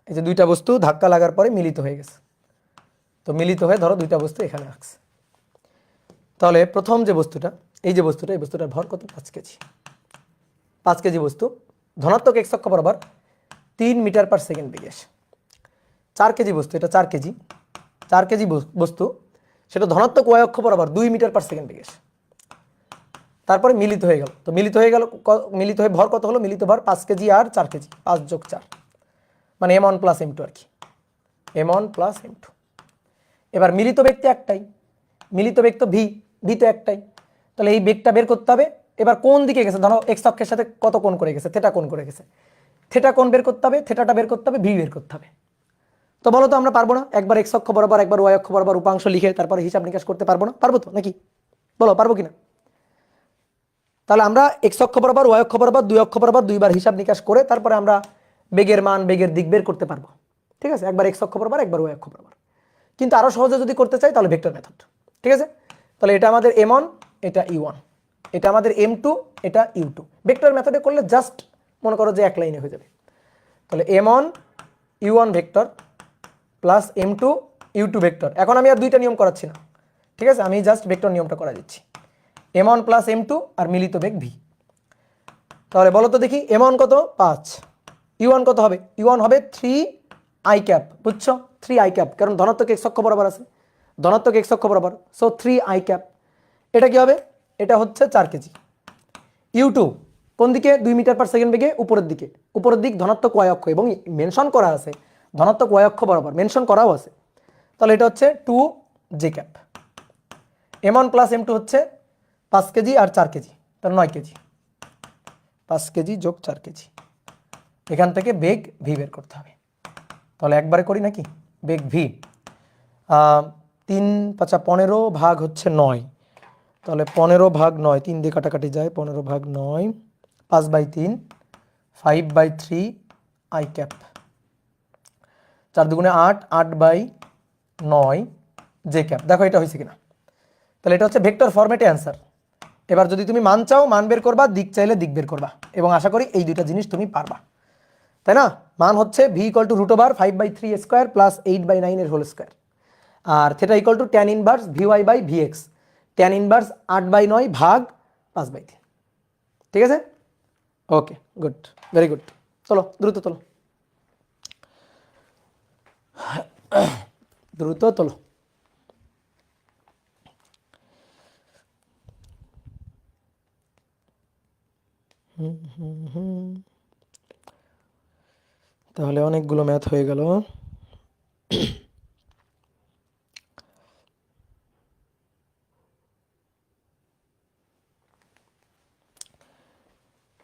এই যে দুইটা বস্তু ধাক্কা লাগার পরে মিলিত হয়ে গেছে। তো মিলিত হয়ে ধরো দুইটা বস্তু এখানে রাখছে। তাহলে প্রথম যে বস্তুটা, এই বস্তুটার ভর কত? 5 কেজি। 5 কেজি বস্তু ধনাত্মক এক্স অক্ষ বরাবর 3 মিটার পার সেকেন্ড বেগে আসে। 4 কেজি বস্তু, এটা 4 কেজি, 4 কেজি বস্তু সেটা ধনাত্মক ওয়াই অক্ষ বরাবর 2 মিটার পার সেকেন্ড বেগে আসে। তারপরে মিলিত হয়ে গেল। তো মিলিত হয়ে ভর কত হলো? মিলিত ভর 5 কেজি আর 4 কেজি, 5 যোগ 4 মানে m1 প্লাস m2 আর কি, m1 প্লাস m2। এবার মিলিত বেগ তো একটাই, মিলিত বেগ তো ভি তো একটাই, তাহলে এই বেগটা বের করতে হবে। এবার কোন দিকে গেছে? ধরো এক্স অক্ষের সাথে কত কোণ করে গেছে? থেটা কোণ করে গেছে। থেটা কোণ বের করতে হবে, থেটাটা বের করতে হবে, ভি বের করতে হবে। তো বলো তো আমরা পারবো না? একবার এক্স অক্ষ বরাবর একবার ওয়াই অক্ষ বরাবর উপাংশ লিখে তারপরে হিসাব নিকাশ করতে পারবো না? পারবো তো নাকি? বলো পারবো কিনা? তাহলে আমরা এক্স অক্ষ বরাবর ওয়াই অক্ষ বরাবর দুই অক্ষ বরাবর দুইবার হিসাব নিকাশ করে তারপরে আমরা বেগের মান বেগের দিক বের করতে পারবো, ঠিক আছে? একবার এক্স অক্ষ বরাবর একবার ওয়াই অক্ষ বরাবর। কিন্তু আরো সহজে যদি করতে চাই তাহলে ভেক্টর মেথড, ঠিক আছে? তাহলে এটা আমাদের m1, এটা e1, এটা আমাদের m2, এটা u2। ভেক্টর মেথডে করলে জাস্ট মনে করো যে এক লাইনে হয়ে যাবে। তাহলে m1 u1 vector plus m2 u2 vector. এখন আমি আর দুইটা নিয়ম করাচ্ছি না, ঠিক আছে? আমি জাস্ট ভেক্টর নিয়মটা করা দিচ্ছি। m1 প্লাস m2 আর মিলিত বেগ v। তাহলে বলো তো দেখি m1 কত? 5, u1 কত হবে? u1 হবে 3i ক্যাপ, বুঝছো? 3i ক্যাপ, কারণ ধনাত্মক এক্স অক্ষ বরাবর আছে, ধনাত্মক এক্স অক্ষ বরাবর, সো 3i ক্যাপ। এটা কি হবে? এটা হচ্ছে 4 কেজি। u2 কোন দিকে? 2 মিটার পার সেকেন্ড বেগে উপরের দিকে, উপরের দিক ধনাত্মক ওয়াই অক্ষ, এবং মেনশন করা আছে ধনাত্মক ওয়াই অক্ষ বরাবর, মেনশন করাও আছে। তাহলে এটা হচ্ছে 2j cap. m1 plus m2 হচ্ছে 5 কেজি আর 4 কেজি, তাহলে 9 কেজি। 5 কেজি যোগ 4 কেজি, এখান থেকে বেগ ভি বের করতে হবে। তাহলে একবারে করি নাকি? বেগ ভি 3 5 15 ভাগ হচ্ছে 9, তাহলে 15 ভাগ 9, 3 দিয়ে কাটাকাটি যায়, 15 ভাগ 9, 5/3, 5/3 আই ক্যাপ, 4 দুগুণে 8, 8/9 জে ক্যাপ। দেখো এটা হয়েছে কিনা? তাহলে এটা হচ্ছে ভেক্টর ফরম্যাটে অ্যান্সার। এবার যদি তুমি মান চাও মান বের করবা, দিক চাইলে দিক বের করবা, এবং আশা করি এই দুইটা জিনিস তুমি পারবা, তাই না? মান হচ্ছে v = √5/3 স্কোয়ার প্লাস 8/9 এর হোল স্কোয়ার, আর theta = tan inverse vy/vx, tan inverse 8/9 ভাগ 5/3, ঠিক আছে? Okay, good, very good. চলো দ্রুত তোলো, দ্রুত তোলো। তাহলে অনেকগুলো ম্যাথ হয়ে গেল।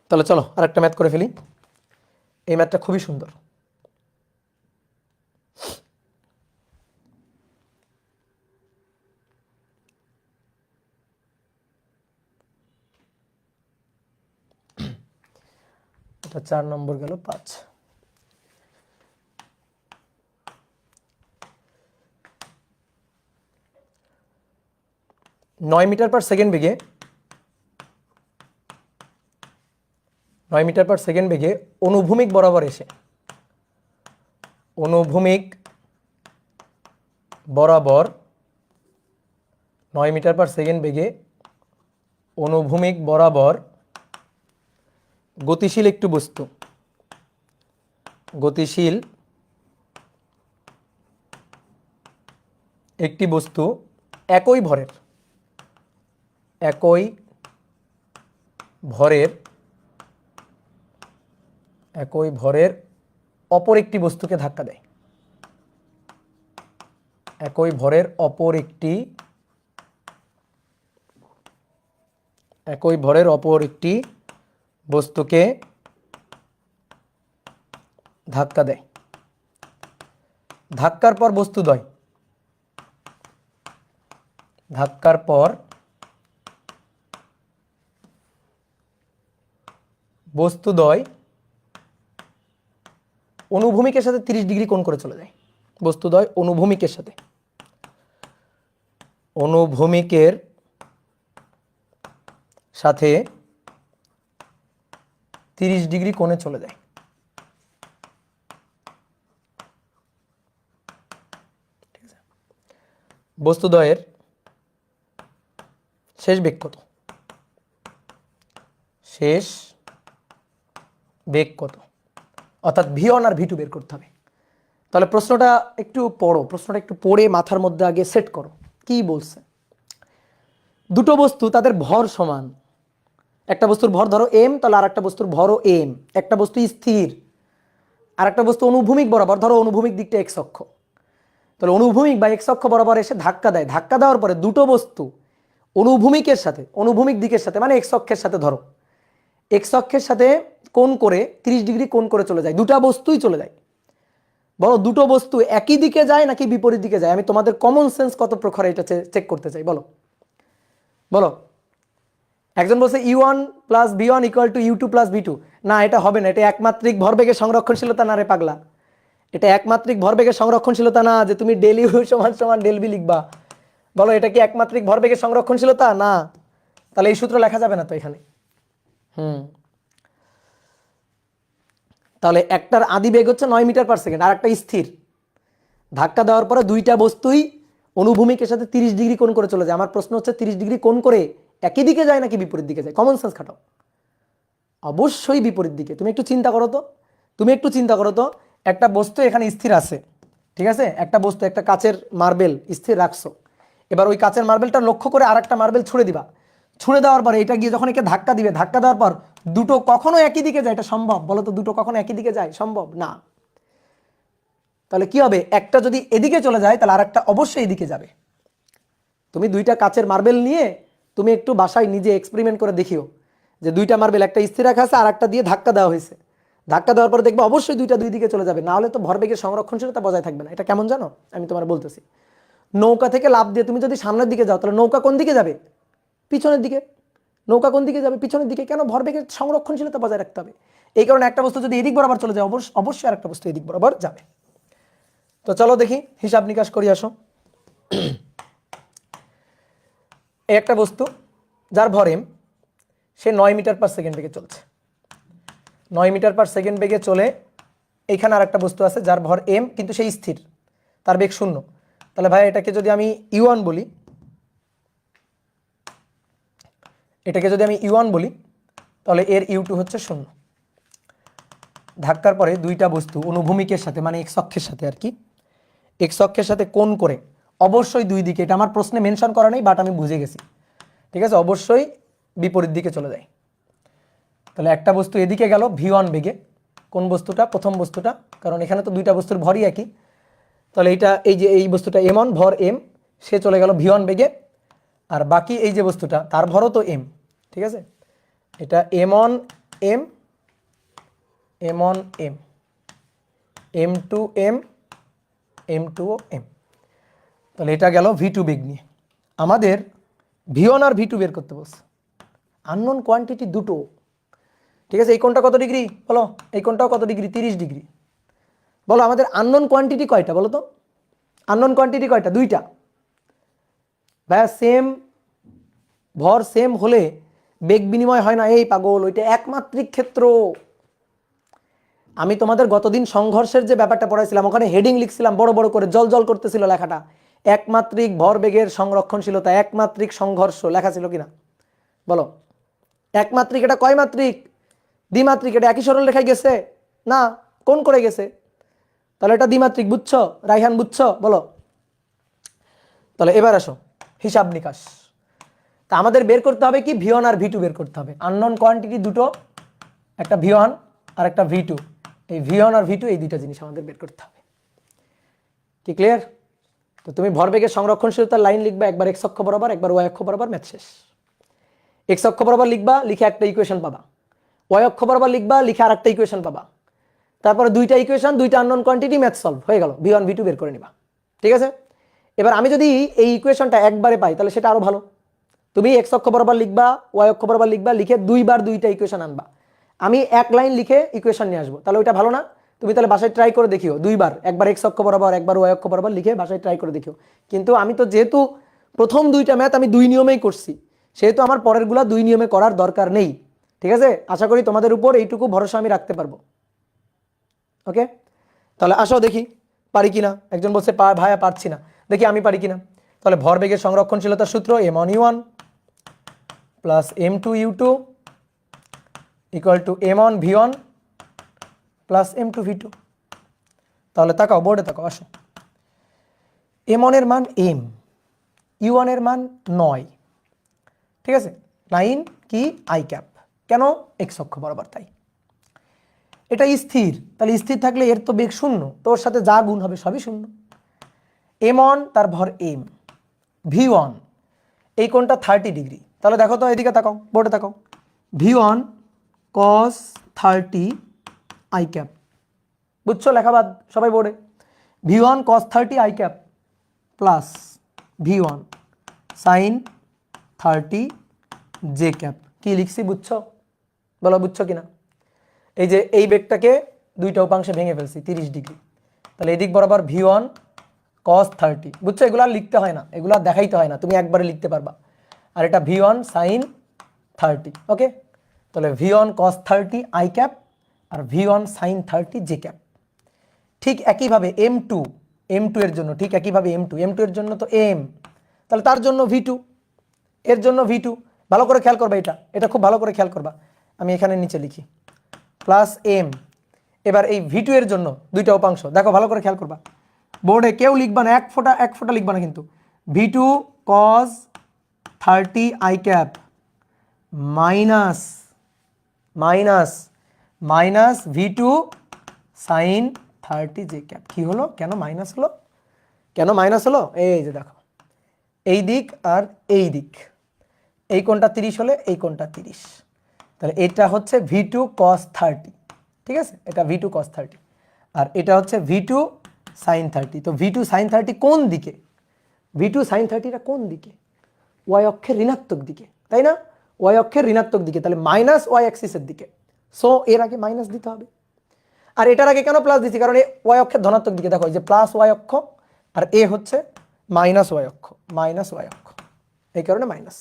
তাহলে চলো আরেকটা ম্যাথ করে ফেলি। এই ম্যাথটা খুবই সুন্দর। এটা 4 নম্বর গেল, 5। 9 মিটার পার সেকেন্ড বেগে 9 মিটার পার সেকেন্ড বেগে অনুভূমিক বরাবর এসে অনুভূমিক বরাবর 9 মিটার পার সেকেন্ড বেগে অনুভূমিক বরাবর গতিশীল একটি বস্তু গতিশীল একটি বস্তু একই ভরের অপর একটি বস্তুকে ধাক্কা দেয় একই ভরের অপর একটি বস্তুকে ধাক্কা দেয়। ধাক্কার পর বস্তুদ্বয় অনুভূমিকের সাথে 30 ডিগ্রি কোণ করে চলে যায়। বস্তুদ্বয় অনুভূমিকের সাথে 30 ডিগ্রি কোণে চলে যায়। ঠিক আছে, বস্তুদ্বয়ের শেষ বেগ কত? অর্থাৎ V1 আর V2 বের করতে হবে। তাহলে প্রশ্নটা একটু পড়ে মাথার মধ্যে আগে সেট করো। কি বলছে? দুটো বস্তু তাদের ভর সমান। একটা বস্তুর ভর ধরো m, তাহলে আর একটা বস্তুর ভরও m। একটা বস্তু স্থির, আর একটা বস্তু অনুভূমিক বরাবর, ধরো অনুভূমিক দিকটা x অক্ষ, তাহলে অনুভূমিক বা x অক্ষ বরাবর এসে ধাক্কা দেয়। ধাক্কা দেওয়ার পরে দুটো বস্তু অনুভূমিক দিকের সাথে মানে x অক্ষের সাথে, ধরো x অক্ষের সাথে কোণ করে 30 ডিগ্রি কোণ করে চলে যায়। দুটো বস্তুই চলে যায়। বলো দুটো বস্তু একই দিকে যায় নাকি বিপরীত দিকে যায়? আমি তোমাদের কমন সেন্স কত প্রখর এটা চেক করতে চাই। বলো। একজন বলছে u1 plus v1 equal to u2 plus v2। না, এটা হবে না। এটা একমাত্রিক ভরবেগের সংরক্ষণশীলতা না রে পাগলা। এটা একমাত্রিক ভরবেগের সংরক্ষণশীলতা না যে তুমি ডেল ইউ সমান সমান ডেল বি লিখবা। বলো, এটা কি একমাত্রিক ভরবেগের সংরক্ষণশীলতা? না। তাহলে এই সূত্র লেখা যাবে না তো এখানে। তাহলে একটার আদি বেগ হচ্ছে 9 মিটার পার সেকেন্ড, আর একটা স্থির। ধাক্কা দেওয়ার পরে দুইটা বস্তুই অনুভূমিকের সাথে 30 ডিগ্রি কোণ করে চলে যায়। আমার প্রশ্ন হচ্ছে 30 ডিগ্রি কোণ করে একই দিকে যায় নাকি বিপরীত দিকে যায়? কমন সেন্স খাটাও। অবশ্যই বিপরীত দিকে। তুমি একটু চিন্তা করো তো একটা বস্তু এখানে স্থির আছে, ঠিক আছে? একটা বস্তু, একটা কাচের মার্বেল স্থির রাখছো। এবার ওই কাচের মার্বেলটা লক্ষ্য করে আর একটা মার্বেল ছুঁড়ে দিবা। ছুঁড়ে দেওয়ার পরে এটা গিয়ে যখন একে ধাক্কা দিবে, ধাক্কা দেওয়ার পর দুটো কখনো একই দিকে যায়? এটা সম্ভব? বলো তো, দুটো কখনো একই দিকে যায়? সম্ভব না। তাহলে কি হবে? একটা যদি এদিকে চলে যায় তাহলে আরেকটা অবশ্যই এদিকে যাবে। তুমি দুইটা কাচের মার্বেল নিয়ে তুমি একটু বাসায় নিজে এক্সপেরিমেন্ট করে দেখিও যে দুইটা মার্বেল একটা স্থির রাখা আছে আর একটা দিয়ে ধাক্কা দেওয়া হয়েছে। ধাক্কা দেওয়ার পরে দেখবে অবশ্যই দুইটা দুই দিকে চলে যাবে, না হলে তো ভরবেগের সংরক্ষণশীলতা বজায় থাকবে না। এটা কেমন জানো? আমি তোমার বলতেছি। নৌকা থেকে লাফ দিয়ে তুমি যদি সামনের দিকে যাও তাহলে নৌকা কোন দিকে যাবে? পিছনের দিকে। নৌকা কোন দিকে যাবে? পিছনের দিকে। কেন? ভরবেগের সংরক্ষণশীলতা বজায় রাখতে হবে। এই কারণে একটা বস্তু যদি এদিক বরাবর চলে যায় অবশ্যই আর একটা বস্তু এদিক বরাবর যাবে। তো চলো দেখি, হিসাব নিকাশ করি আসো। এই একটা বস্তু যার ভর m, সে 9 মিটার পার সেকেন্ড বেগে চলছে। 9 মিটার পার সেকেন্ড বেগে চলে। এইখানে আর একটা বস্তু আছে যার ভর m, কিন্তু সেই স্থির, তার বেগ 0। তাহলে ভাই এটাকে যদি আমি u1 বলি, তাহলে এর u2 হচ্ছে 0। ধাক্কার পরে দুইটা বস্তু অনুভূমিকের সাথে মানে x অক্ষের সাথে আর কি, x অক্ষের সাথে কোণ করে অবশ্যই দুই দিকে, এটা আমার প্রশ্নে মেনশন করা নেই বাট আমি বুঝে গেছি, ঠিক আছে, অবশ্যই বিপরীত দিকে চলে যায়। তাহলে একটা বস্তু এদিকে গেল v1 বেগে। কোন বস্তুটা? প্রথম বস্তুটা, কারণ এখানে তো দুইটা বস্তুর ভরই একই। তাহলে এই বস্তুটা m1 ভর m, সে চলে গেল v1 বেগে। আর বাকি এই যে বস্তুটা তার ভরও তো m, ঠিক আছে, এটা m1 m, m1 m, m2 m, m2 m। তাহলে এটা গেল v2 বেগ নিয়ে। আমাদের v1 আর v2 বের করতে বলছে। আননোন কোয়ান্টিটি দুটো, ঠিক আছে। এই কোণটা কত ডিগ্রি বলো? এই কোণটাও কত ডিগ্রি? 30 ডিগ্রি। বলো আমাদের আননোন কোয়ান্টিটি কয়টা বলো তো? আননোন কোয়ান্টিটি কয়টা? দুইটা। ভাইয়া সেম ভর সেম হলে বেগ বিনিময় হয় না, এই পাগল, ওইটা একমাত্রিক ক্ষেত্র। আমি তোমাদের গতদিন সংঘর্ষের যে ব্যাপারটা পড়াইছিলাম, ওখানে হেডিং লিখছিলাম বড় বড় করে, জল জল করতেছিল লেখাটা, একমাত্রিক ভরবেগের সংরক্ষণশীলতা, একমাত্রিক সংঘর্ষ লেখা ছিল কিনা বলো? একমাত্রিক, এটা কয় মাত্রিক? দ্বিমাত্রিক। এটা একই সরল রেখায় গেছে না, কোন করে গেছে? তাহলে এটা দ্বিমাত্রিক, বুঝছো রাইহান, বুঝছো? বলো। তাহলে এবার আসো হিসাব নিকাশ। তা আমাদের বের করতে হবে কি? V1 আর V2 বের করতে হবে। আননোন কোয়ান্টিটি দুটো, একটা V1 আর একটা V2। এই V1 আর V2 এই দুইটা জিনিস আমাদের বের করতে হবে। কি ক্লিয়ার? তো তুমি ভরবেগের সংরক্ষণশীলতার লাইন লিখবা, একবার এক্স অক্ষ বরাবর, একবার ওয়াই অক্ষ বরাবর, ম্যাথ শেষ। এক্স অক্ষ বরাবর লিখবা, লিখে একটা ইকুয়েশন পাবা। ওয়াই অক্ষ বরাবর লিখবা, লিখে আর একটা ইকুয়েশন পাবা। তারপরে দুইটা ইকুয়েশন, দুইটা আননোন কোয়ান্টিটি, ম্যাথ সলভ হয়ে গেল। V1 V2 বের করে নিবা। ঠিক আছে? এবার আমি যদি এই ইকুয়েশনটা একবারে পাই তাহলে সেটা আরো ভালো। তুমি এক্স অক্ষ বরাবর লিখবা, ওয়াই অক্ষ বরাবর লিখবা, লিখে দুইবার দুইটা ইকুয়েশন আনবা। আমি এক লাইন লিখে ইকুয়েশন নিয়ে আসবো, তাহলে ওইটা ভালো না? তুমি তাহলে বাসায় ট্রাই করে দেখিও দুইবার, একবার এক্স অক্ষ বরাবর, একবার ওয়াই অক্ষ বরাবর লিখে বাসায় ট্রাই করে দেখিও। কিন্তু আমি তো যেহেতু প্রথম দুইটা ম্যাথ আমি দুই নিয়মেই করছি, সেহেতু আমার পরেরগুলা দুই নিয়মে করার দরকার নেই। ঠিক আছে? আশা করি তোমাদের উপর এইটুকু ভরসা আমি রাখতে পারবো। ওকে, তাহলে আসো দেখি পারি কিনা। একজন বলছে ভাইয়া পারছি না, দেখি আমি পারি কিনা। তাহলে ভরবেগের সংরক্ষণশীলতার সূত্র m1u1 plus m2u2 equal to m1v1 plus m2v2। তাহলে তাকাও, বোর্ডে তাকাও, আসো। m1 এর মান m, u1 এর মান 9। ঠিক আছে? 9 কি? I cap. কেন? এক্স অক্ষ বরাবর, তাই। এটা স্থির, তাহলে স্থির থাকলে এর তো বেগ শূন্য, তোর সাথে যা গুণ হবে সবই শূন্য। m1 তার ভর m, v1 এই কোণটা 30 ডিগ্রি। তাহলে দেখো তো, এদিকে তাকাও, বোর্ডে তাকাও, v1 cos 30 আই ক্যাপ। বুঝছো লেখাবাদ সবাই বোর্ডে? v1 cos 30 I cap plus v1 sin 30 J cap. কি লিখছি বুঝছো? বলো বুঝছো কিনা? এই যে এই বেগটাকে দুইটা উপাংশে ভেঙে ফেলছি 30 ডিগ্রি, তাহলে এদিক বরাবর v1 cos 30। বুঝছো? এগুলো আর লিখতে হয় না, এগুলো আর দেখাইতে হয় না, তুমি একবারে লিখতে পারবা। আর এটা v1 sin 30। ওকে, তাহলে v1 cos 30 আই ক্যাপ আর v1 sin 30 জে ক্যাপ। ঠিক একইভাবে m2 এর জন্য, ঠিক একইভাবে m2 এর জন্য তো m, তাহলে তার জন্য v2, এর জন্য v2। ভালো করে খেয়াল করবা, এটা খুব ভালো করে খেয়াল করবা। আমি এখানে নিচে লিখি প্লাস m। এবার এই v2 এর জন্য দুইটা উপাংশ, দেখো ভালো করে খেয়াল করবা। বোর্ডে কেউ লিখবা না, এক ফোঁটা লিখবা না কিন্তু। v2 cos 30 I cap minus v2 sin 30 J cap. কি হলো? কেন মাইনাস হলো? কেন মাইনাস হলো? এই যে দেখো, এই দিক আর এই দিক, এই কোণটা 30 হলে এই কোণটা 30, তাহলে এটা হচ্ছে v2 cos 30। ঠিক আছে? এটা v2 cos 30 আর এটা হচ্ছে v2 sin 30। তো v2 sin 30 কোন দিকে? v2 sin 30টা কোন দিকে? ওয়াই অক্ষের ঋণাত্মক দিকে, তাই না? ওয়াই অক্ষের ঋণাত্মক দিকে, তাহলে মাইনাস ওয়াই অ্যাক্সিসের দিকে। সো এর আগে মাইনাস দিতে হবে। আর এটার আগে কেন প্লাস দিচ্ছি? কারণ এই ওয়াই অক্ষের ধনাত্মক দিকে, দেখো এই যে প্লাস ওয়াই অক্ষ আর এ হচ্ছে মাইনাস ওয়াই অক্ষ, এই কারণে মাইনাস।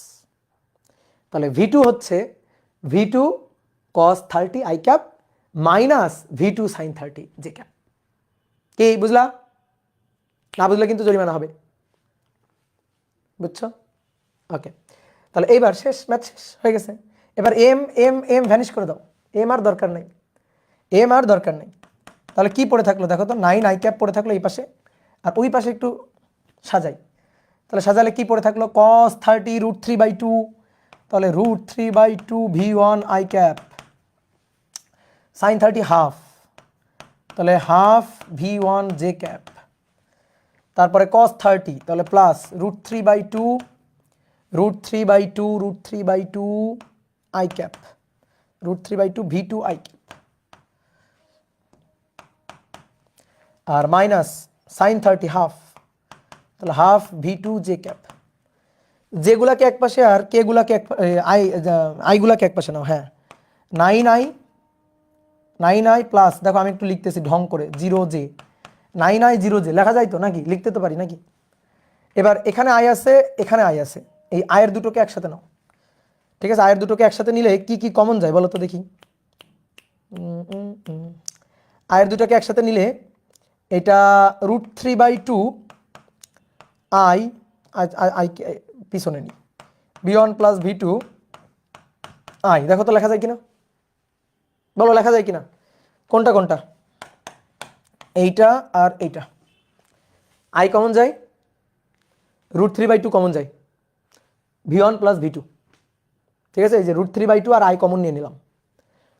তাহলে v2 হচ্ছে v2 cos 30 I cap minus v2 sin 30 J cap. কি বুঝলা? না বুঝলে কিন্তু জরিমানা হবে। বুঝছো? ওকে, তাহলে এইবার শেষ, ম্যাথ শেষ হয়ে গেছে। এবার এম ভ্যানিশ করে দাও, এম আর দরকার নেই। তাহলে কি পড়ে থাকলো দেখো তো? 9 আই ক্যাপ পড়ে থাকলো এই পাশে, আর ওই পাশে একটু সাজাই। তাহলে সাজালে কি পড়ে থাকলো? cos 30 √3/2, তাহলে √3/2 v1 I cap, sin 30 half, তাহলে হাফ v1 জে ক্যাপ, তারপরে cos 30 তাহলে plus √3/2 I cap, √3/2 v2 I cap, আর মাইনাস sin 30 হাফ, তাহলে হাফ v2 জে ক্যাপ। যেগুলাকে এক পাশে আর কে গুলাকে আইগুলাকে এক পাশে নাও। হ্যাঁ, 9i প্লাস, দেখো আমি একটু লিখতেছি ঢং করে, 0j, 9i 0j লেখা যায় তো নাকি? লিখতে তো পারি নাকি? এবার এখানে আই আছে, এখানে আই আছে, এই আয়ের দুটোকে একসাথে নাও, ঠিক আছে, আয়ের দুটোকে একসাথে নিলে কি কি কমন যায় বলো তো দেখি। আয়ের দুটোকে একসাথে নিলে এটা √3/2 আই আই পিছনে নি v1 প্লাস v2 আই। দেখো তো লেখা যায় কিনা, বলো লেখা যায় কিনা, কোনটা কোনটা, এইটা আর এইটা। আই কমন যায়, √3/2 কমন যায়, v1 প্লাস v2। ঠিক আছে, এই যে √3/2 আর আই কমন নিয়ে নিলাম,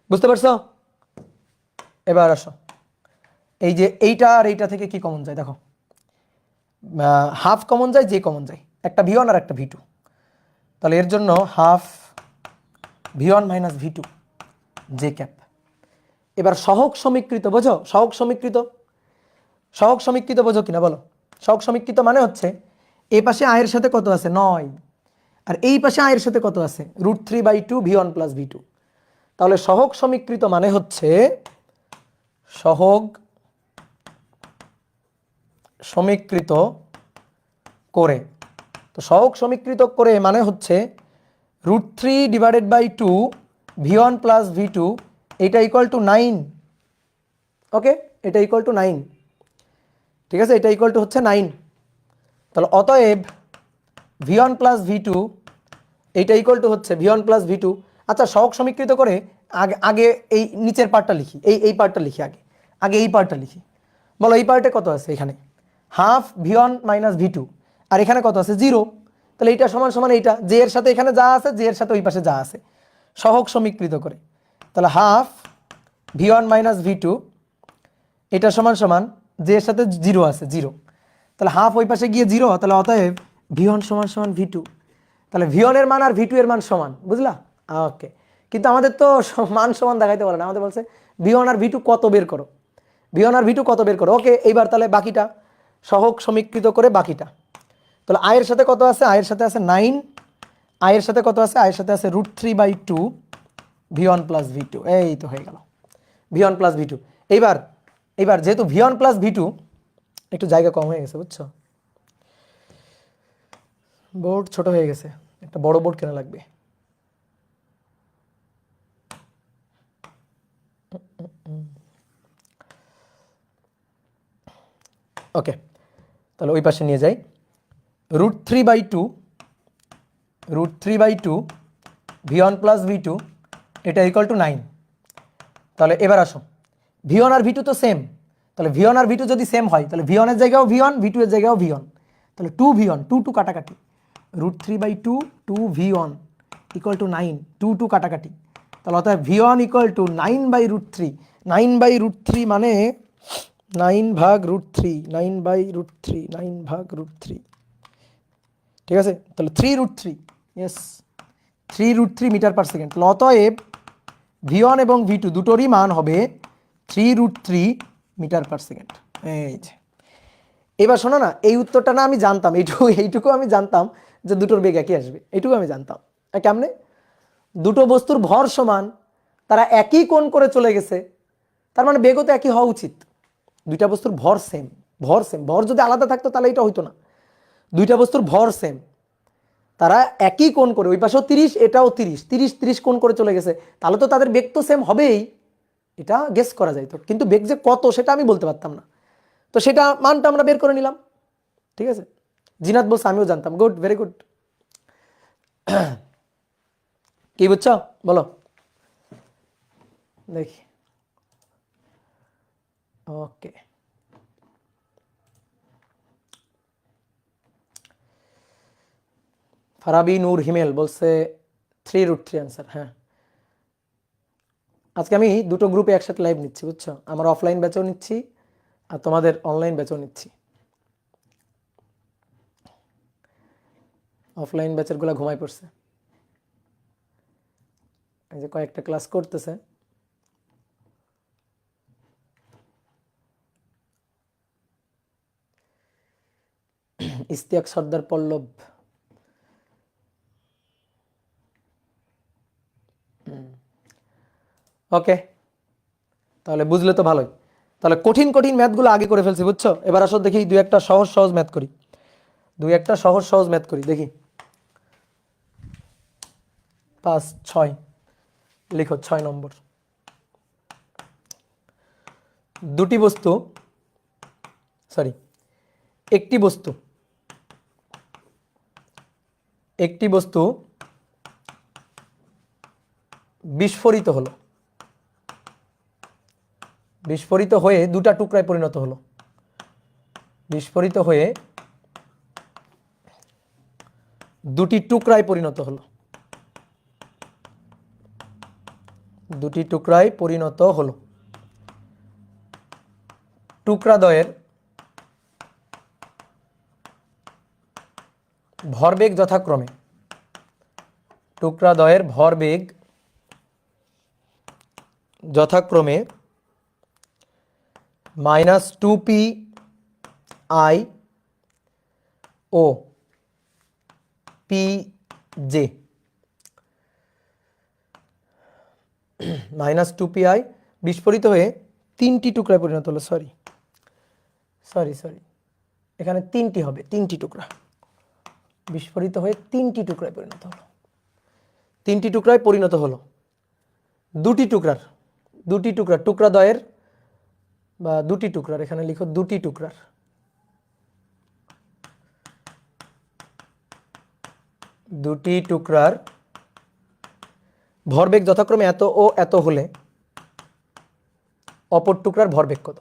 বুঝতে পারছো? এবার আসো, এই যে এইটা আর এইটা থেকে কি কমন যায় দেখো, হাফ কমন যায়, যে কমন যায়, একটা v1 আর একটা v2। তাহলে এর জন্য half v1 minus v2 J cap. এবার সহগ সমীকৃত বোঝো, সহগ সমীকৃত, সহগ সমীকৃত বোঝো কিনা বলো। সহগ সমীকৃত মানে হচ্ছে এই পাশে আয়ের সাথে কত আছে 9, আর এই পাশে আয়ের সাথে কত আছে √3/2 v1 প্লাস v2। তাহলে সহগ সমীকৃত মানে হচ্ছে সহগ সমীকৃত করে। তো সহগ সমীকৃত করে মানে হচ্ছে √3/2 v1 প্লাস v2, এটা ইকুয়াল টু 9। ওকে, এটা ইকুয়াল টু 9, ঠিক আছে, এটা ইকুয়াল টু হচ্ছে 9। তাহলে অতএব v1 প্লাস v2 এইটা ইকুয়াল টু হচ্ছে v1 প্লাস v2। আচ্ছা, সহগ সমীকৃত করে আগে আগে এই নিচের পার্টটা লিখি, এই পার্টটা লিখি, আগে আগে এই পার্টটা লিখি। বলো এই পার্টে কত আছে, এখানে হাফ v1 মাইনাস v2, আর এখানে কত আছে 0। তাহলে এইটা সমান সমান এইটা, যে এর সাথে এখানে যা আছে, যে এর সাথে ওই পাশে যা আছে, সহগ সমীকৃত করে। তাহলে হাফ v1 মাইনাস v2 এটা সমান সমান, যে এর সাথে 0 আছে 0, তাহলে হাফ ওই পাশে গিয়ে 0, তাহলে অতএব v1 সমান সমান v2। তাহলে v1 এর মান আর v2 এর মান সমান, বুঝলা? ওকে, কিন্তু আমাদের তো মান সমান দেখাইতে পারে না, আমাদের বলছে v1 আর v2 কত বের করো, v1 আর v2 কত বের করো। ওকে, এইবার তাহলে বাকিটা সহগ সমীকৃত করে বাকিটা। তাহলে আয়ের সাথে কত আছে, আয়ের সাথে আছে 9, আয়ের সাথে কত আছে, আয়ের সাথে আছে √3/2 v1 প্লাস v2। এই তো হয়ে গেল v1 প্লাস v2। এইবার এইবার যেহেতু v1 প্লাস v2 একটু জায়গা কম হয়ে গেছে, বুঝছো, বোর্ড ছোট হয়ে গেছে, একটা বড় বোর্ড কেনা লাগবে। ওকে, তাহলে ওই পাশে নিয়ে যাই, √3/2 v1 প্লাস v2 এটা ইকুয়াল টু 9। তাহলে এবার আসো, v1 আর v2 তো সেম, তাহলে v1 আর v2 যদি সেম হয়, তাহলে v1 এর জায়গাও v1, v2 এর জায়গাও v1, তাহলে 2v1, 2 কাটাকাটি, √3/2 2v1 ইকুয়াল টু 9, 2 কাটাকাটি। তাহলে অর্থাৎ v1 ইকুয়াল টু 9/√3, 9/√3 মানে 9/√3, 9/√3, 9/√3, ঠিক আছে। তাহলে 3√3, ইয়েস 3√3 মিটার পার সেকেন্ড। অতএব v1 এবং v2 দুটোরই মান হবে 3√3 মিটার পার সেকেন্ড। এই যে এবার শোনো না, এই উত্তরটা না আমি জানতাম, এইটুকু আমি জানতাম যে দুটোর বেগ একই আসবে, এইটুকু আমি জানতাম। কেমনে? দুটো বস্তুর ভর সমান, তারা একই কোণ করে চলে গেছে, তার মানে বেগও তো একই হওয়া উচিত। দুইটা বস্তুর ভর সেম, ভর সেম, ভর যদি আলাদা থাকতো তাহলে এটা হইতো না। দুইটা বস্তুর ভর সেম, তারা একই কোণ করে, ওই পাশেও 30 এটাও 30, 30 30 কোণ করে চলে গেছে, তাহলে তো তাদের বেগ তো সেম হবেই, এটা গেস করা যায়। তো কিন্তু বেগ যে কত সেটা আমি বলতে পারতাম না, তো সেটা মানটা আমরা বের করে নিলাম। ঠিক আছে, জিনাত বলছে আমিও জানতাম, গুড, ভেরি গুড। কি বুঝছো বলো দেখি। ওকে, ফারাবি নূর হিমেল বলছে 3√3 অ্যান্সার। হ্যাঁ, আজকে আমি দুটো গ্রুপে একসাথে লাইভ নিচ্ছি, বুঝছো, আমার অফলাইন ব্যাচও নিচ্ছি আর তোমাদের অনলাইন ব্যাচও নিচ্ছি। অফলাইন ব্যাচের গুলা ঘুমাই পড়ছে, এই যে কয়েকটা ক্লাস করতেছে। ইস্তিয়াক সর্দার পল্লব, ওকে, তাহলে বুঝলে তো ভালোই। তাহলে কঠিন কঠিন ম্যাথগুলো আগে করে ফেলছি, বুঝছো। এবার আসো দেখি দুই একটা সহজ সহজ ম্যাথ করি, দুই একটা সহজ সহজ ম্যাথ করি দেখি। 5 6, লিখো 6 নম্বর। দুটি বস্তু, সরি একটি বস্তু বিস্ফোরিত হলো, বিস্ফোরিত হয়ে দুটা টুকরায় পরিণত হলো, বিস্ফোরিত হয়ে দুটি টুকরায় পরিণত হলো, দুটি টুকরায় পরিণত হলো। টুকরাদ্বয়ের ভরবেগ যথাক্রমে, টুকরাদ্বয়ের ভরবেগ যথাক্রমে -2p_i ও pj, -2p_i বিস্ফোরিত হয়ে তিনটি টুকরায় পরিণত হলো। সরি এখানে তিনটি হবে, তিনটি টুকরা বিস্ফোরিত হয়ে তিনটি টুকরায় পরিণত হলো, তিনটি টুকরায় পরিণত হলো। দুটি টুকরা টুকরাদ্বয়ের বা দুটি টুকরার, এখানে লিখো দুটি টুকরার, দুটি টুকরার ভরবেগ যথাক্রমে এত ও এত হলে অপর টুকরার ভরবেগ কত?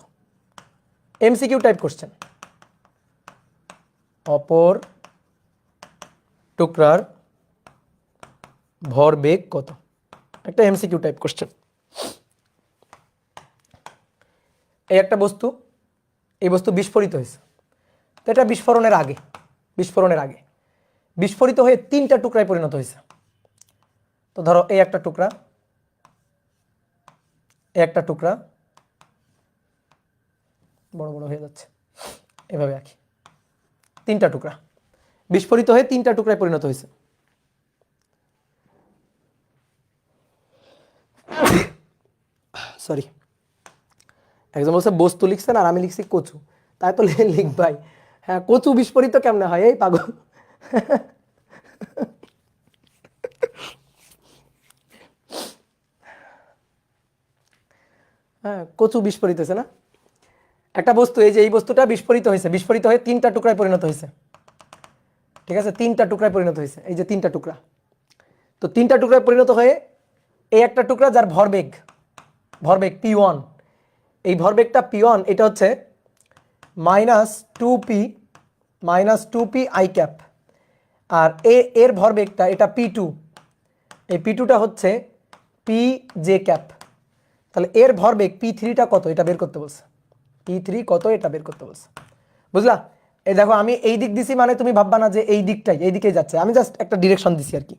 MCQ type question. অপর টুকরার ভরবেগ কত? একটা এমসিকিউ টাইপ কোশ্চেন। এই একটা বস্তু, এই বস্তু বিস্ফোরিত হয়েছে, তো এটা বিস্ফোরণের আগে বিস্ফোরিত হয়ে তিনটা টুকরায় পরিণত হয়েছে। তো ধরো এই একটা টুকরা, বড় বড় হয়ে যাচ্ছে, এভাবে আঁকি। তিনটা টুকরা বিস্ফোরিত হয়ে তিনটা টুকরায় পরিণত হয়েছে। সরি, একজন বলছে বস্তু লিখছেন আর আমি লিখছি কচু, তাই তো লিখবাই। হ্যাঁ, কচু বিস্ফোরিত কেমনে হয়? এই পাগল। হ্যাঁ, কচু বিস্ফোরিত হয়েছে না একটা বস্তু। এই যে এই বস্তুটা বিস্ফোরিত হয়েছে, বিস্ফোরিত হয়ে তিনটা টুকরায় পরিণত হয়েছে। ঠিক আছে, তিনটা টুকরায় পরিণত হয়েছে, এই যে তিনটা টুকরা। তো তিনটা টুকরায় পরিণত হয়ে এই একটা টুকরা যার ভরবেগ p1, এই ভরবেগটা p1, এটা হচ্ছে -2p i cap, আর এর ভরবেগটা এটা p2, এই p2টা হচ্ছে pj cap। তাহলে এর ভরবেগ p3টা কত এটা বের করতে বলছে, p3 কত এটা বের করতে বলছে। বুঝলা? এই দেখো আমি এই দিক দিছি, মানে তুমি ভাববা না যে এই দিকেই যাচ্ছে, আমি জাস্ট একটা ডিরেকশন দিছি আর কি,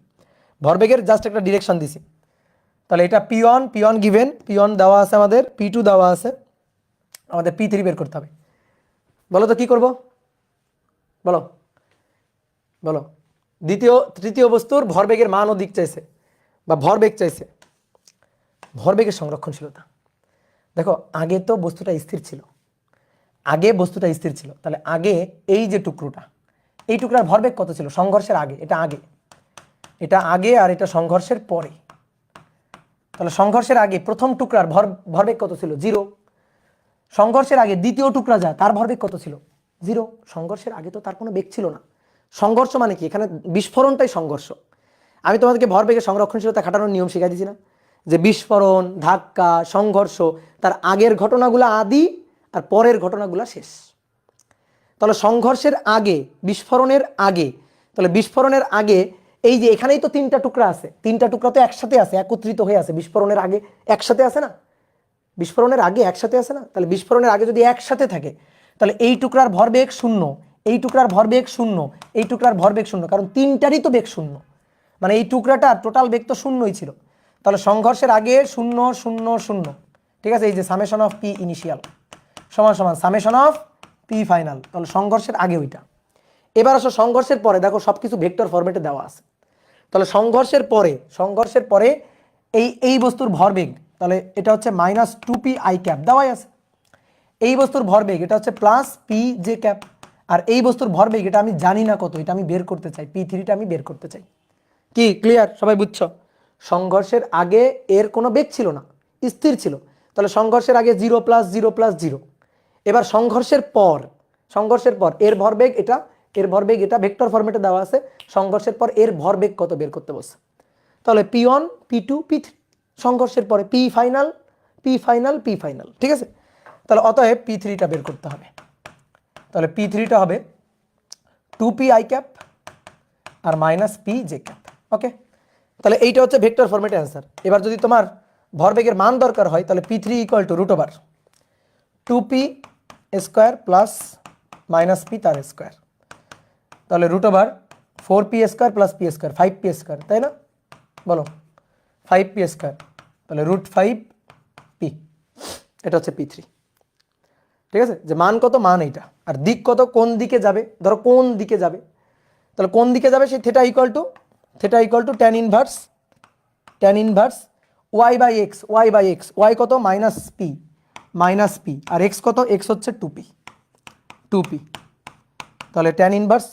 ভরবেগের জাস্ট একটা ডিরেকশন দিছি। তাহলে এটা p1 গিভেন, p1 দেওয়া আছে আমাদের, p2 দেওয়া আছে, আমাদের p3 বের করতে হবে। বলো তো কি করব? বলো। তৃতীয় বস্তুর ভরবেগের মান ও দিক চাইছে, বা ভরবেগ চাইছে, ভরবেগের সংরক্ষণশীলতা। দেখো আগে তো বস্তুটা স্থির ছিল, তাহলে আগে এই যে টুকরোটা, এই টুকরার ভরবেগ কত ছিল সংঘর্ষের আগে? এটা আগে আর এটা সংঘর্ষের পরে। তাহলে সংঘর্ষের আগে প্রথম টুকরার ভরবেগ কত ছিল? 0। সংঘর্ষের আগে দ্বিতীয় টুকরা যায়, তার ভরবেগ কত ছিল? 0। সংঘর্ষের আগে তো তার কোনো বেগ ছিল না। সংঘর্ষ মানে কি? এখানে বিস্ফোরণটাই সংঘর্ষ। আমি তোমাদেরকে ভরবেগের সংরক্ষণশীলতা খাটানোর নিয়ম শিখাই দিয়েছি না, যে বিস্ফোরণ, ধাক্কা, সংঘর্ষ, তার আগের ঘটনাগুলো আদি আর পরের ঘটনাগুলো শেষ। তাহলে সংঘর্ষের আগে, বিস্ফোরণের আগে, তাহলে বিস্ফোরণের আগে এই যে এখানেই তো তিনটা টুকরা আছে, তিনটা টুকরা তো একসাথে আছে, একত্রিত হয়ে আছে, বিস্ফোরণের আগে একসাথে আছে না, বিস্ফোরণের আগে একসাথে আছে না। তাহলে বিস্ফোরণের আগে যদি একসাথে থাকে, তাহলে এই টুকরার ভরবেগ 0, এই টুকরার ভরবেগ 0, এই টুকরার ভরবেগ 0, কারণ তিনটারই তো বেগ 0, মানে এই টুকরাটার টোটাল বেগ তো 0ই ছিল। তাহলে সংঘর্ষের আগে 0 0 0, ঠিক আছে, এই যে সামেশন অফ পি ইনিশিয়াল সমান সামেশন অফ পি ফাইনাল। তাহলে সংঘর্ষের আগে ওইটা। এবার আসো সংঘর্ষের পরে, দেখো সবকিছু ভেক্টর ফরম্যাটে দেওয়া আছে। তাহলে সংঘর্ষের পরে এই বস্তুর ভরবেগ, তাহলে এটা হচ্ছে -2p i cap দেওয়াই আছে। এই বস্তুর ভরবেগ এটা হচ্ছে +pj cap, আর এই বস্তুর ভরবেগ এটা আমি জানি না কত, এটা আমি বের করতে চাই, p3টা আমি বের করতে চাই। কি ক্লিয়ার? সবাই বুঝছো? সংঘর্ষের আগে এর কোনো বেগ ছিল না, স্থির ছিল, তাহলে সংঘর্ষের আগে 0 + 0 + 0। এবার সংঘর্ষের পর এর ভরবেগ এটা, এর ভরবেগ এটা, ভেক্টর ফরম্যাটে দেওয়া আছে। সংঘর্ষের পর এর ভরবেগ কত বের করতে বলছে। তাহলে P1 P2 P3, সংঘর্ষের পরে P final P final P final, ঠিক আছে। তাহলে অতএব P3টা বের করতে হবে। তাহলে P3টা হবে 2P i ক্যাপ আর -P j ক্যাপ। ওকে, তাহলে এইটা হচ্ছে ভেক্টর ফরম্যাটে অ্যান্সার। এবার যদি তোমার ভরবেগের মান দরকার হয় তাহলে P3 = √2P square plus -P তার স্কোয়ার, তাহলে √4P square plus P square, 5P square, তাই না? বলো 5P স্কোয়ার, তাহলে √5P, এটা হচ্ছে P3। ঠিক আছে, যে মান কত, মান এইটা, আর দিক কত, কোন দিকে যাবে, ধরো কোন দিকে যাবে, তাহলে কোন দিকে যাবে সেই theta tan inverse y/x, y কত -p, আর x কত, x হচ্ছে 2p, তাহলে tan ইনভার্স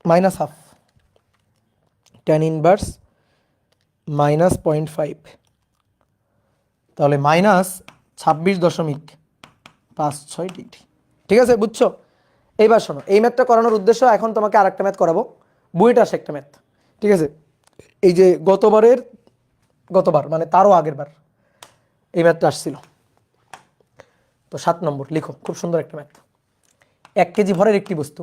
-1/2, tan ইনভার্স -0.5, তাহলে -26.56 ডিগ্রি। ঠিক আছে, বুঝছো? এইবার শোনো, এই ম্যাথটা করানোর উদ্দেশ্য, এখন তোমাকে আরেকটা ম্যাথ করাবো, বুয়েটে আসে একটা ম্যাথ। ঠিক আছে, এই যে গতবার মানে তারও আগের বার এই ম্যাথটা আসছিল। তো 7 নম্বর লিখো, খুব সুন্দর একটা ম্যাথ। 1 কেজি ভরের একটি বস্তু,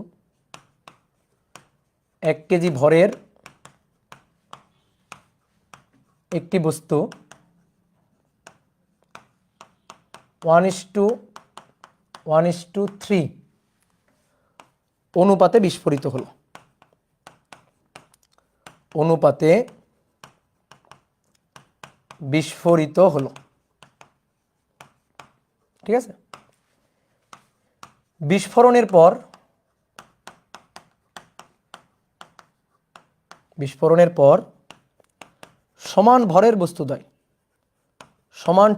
1 কেজি ভরের একটি বস্তু 1:3 অনুপাতে বিস্ফোরিত হলো। ঠিক আছে, বিস্ফোরণের পর সমান ভরের বস্তুদ্বয়, সমান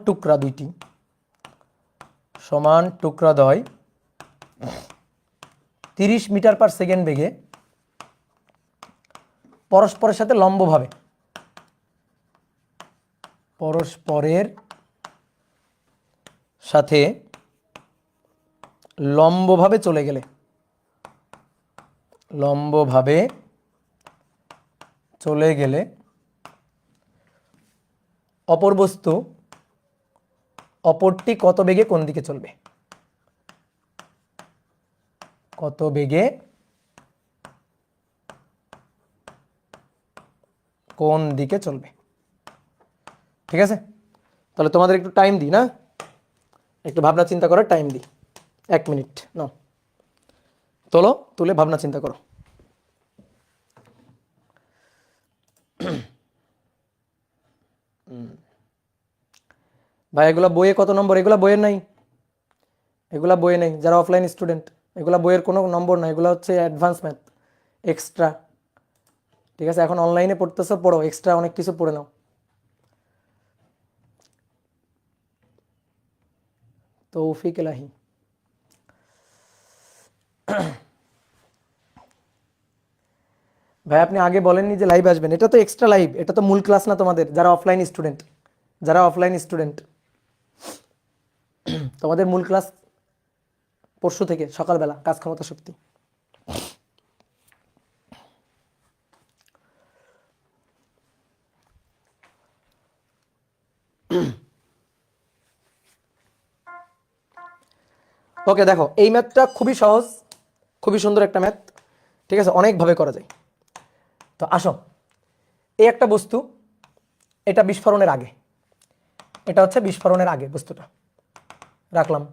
টুকরাদ্বয় 30 মিটার/সেকেন্ড বেগে পরস্পরের সাথে লম্বভাবে চলে গেলে অপরটি কত বেগে কোন দিকে চলবে? ঠিক আছে, তাহলে তোমাদের একটু টাইম দিই না, একটু ভাবনা চিন্তা করার টাইম দিই, 1 মিনিট নাও, তুলে ভাবনা চিন্তা করো। ভাই এগুলা বইয়ে কত নম্বর? এগুলা বইয়ের নাই, যারা অফলাইন স্টুডেন্ট, এগুলা বইয়ের কোনো নম্বর নাই, এগুলা হচ্ছে অ্যাডভান্স ম্যাথ, এক্সট্রা। ঠিক আছে, এখন অনলাইনে পড়তেছো, পড়ো, এক্সট্রা অনেক কিছু পড়ে নাও। তৌফিক এলাহি, ভাই আপনি আগে বলেননি যে লাইভ আসবেন, এটা তো এক্সট্রা লাইভ, এটা তো মূল ক্লাস না তোমাদের, যারা অফলাইন স্টুডেন্ট তোমাদের মূল ক্লাস পরশু থেকে সকালবেলা, কাজ ক্ষমতা শক্তি। ওকে, দেখো এই ম্যাথটা খুবই সহজ, খুবই সুন্দর একটা ম্যাথ। ঠিক আছে, অনেকভাবে করা যায়। তো আসো, এই একটা বস্তু, এটা বিস্ফোরণের আগে, এটা হচ্ছে বিস্ফোরণের আগে বস্তুটা রাখলাম।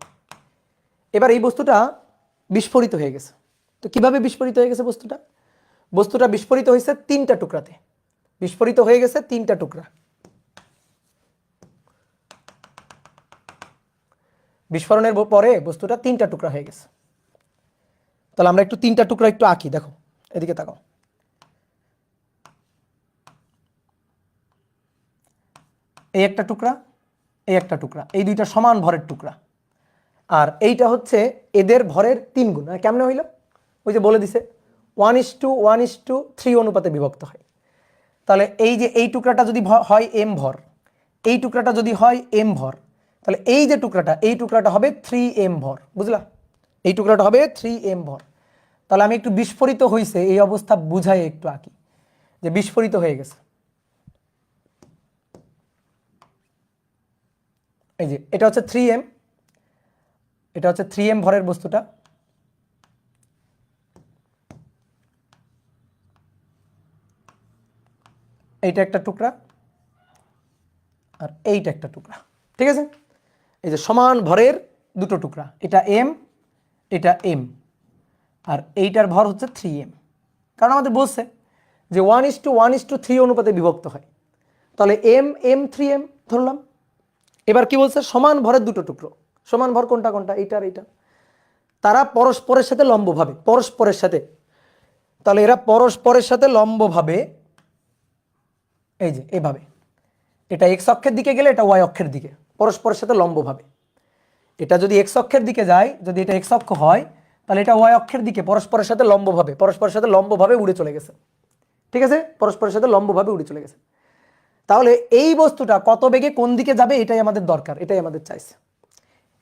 এবার এই বস্তুটা বিস্ফোরিত হয়ে গেছে। তো কিভাবে বিস্ফোরিত হয়ে গেছে বস্তুটা বিস্ফোরিত হয়েছে 3টা টুকরাতে, বিস্ফোরিত হয়ে গেছে 3টা টুকরা। বিস্ফোরণের পরে বস্তুটা 3টা টুকরা হয়ে গেছে। তাহলে আমরা একটু 3টা টুকরা একটু আঁকি, দেখো এদিকে তাকাও। এই একটা টুকরা, এই একটা টুকরা, এই দুইটা সমান ভরের টুকরা, আর এইটা হচ্ছে এদের ভরের 3 গুণ। কেমনে হইল? ওই যে বলে দিছে 1:3 অনুপাতে বিভক্ত হয়। তাহলে এই যে এই টুকরাটা যদি হয় এম ভর, এই টুকরাটা যদি হয় এম ভর, তাহলে এই যে টুকরাটা, এই টুকরাটা হবে 3m ভর, বুঝলা? এই টুকরাটা হবে 3m ভর। তাহলে আমি একটু বিস্ফোরিত হয়েছে এই অবস্থা বুঝাই একটু আঁকি, যে বিস্ফোরিত হয়ে গেছে। এই যে এটা হচ্ছে 3m, এটা হচ্ছে 3m ভরের বস্তুটা। এইটা একটা টুকরা আর এইটা একটা টুকরা, ঠিক আছে? এই যে সমান ভরের দুটো টুকরা, এটা m, এটা m, আর এইটার ভর হচ্ছে 3m। কারণ আমাদের বলছে যে 1:1:3 অনুপাতে বিভক্ত হয়, তাহলে m m 3m ধরলাম। এবার কি বলছে? সমান ভরের দুটো টুকরো। সমান ভর কোনটা কোনটা? এইটা আর এইটা। তারা পরস্পরের সাথে লম্বভাবে, পরস্পরের সাথে, তাহলে এরা পরস্পরের সাথে লম্বভাবে এই যে এভাবে, এটা এক্স অক্ষের দিকে গেলে এটা ওয়াই অক্ষের দিকে, পরস্পরের সাথে লম্বভাবে। এটা যদি এক্স অক্ষের দিকে যায়, যদি এটা এক্স অক্ষ হয়, তাহলে এটা ওয়াই অক্ষের দিকে পরস্পরের সাথে লম্বভাবে, পরস্পরের সাথে লম্বভাবে উড়ে চলে গেছে, ঠিক আছে? পরস্পরের সাথে লম্বভাবে উড়ে চলে গেছে। তাহলে এই বস্তুটা কত বেগে কোন দিকে যাবে এটাই আমাদের দরকার, এটাই আমাদের চাইছে।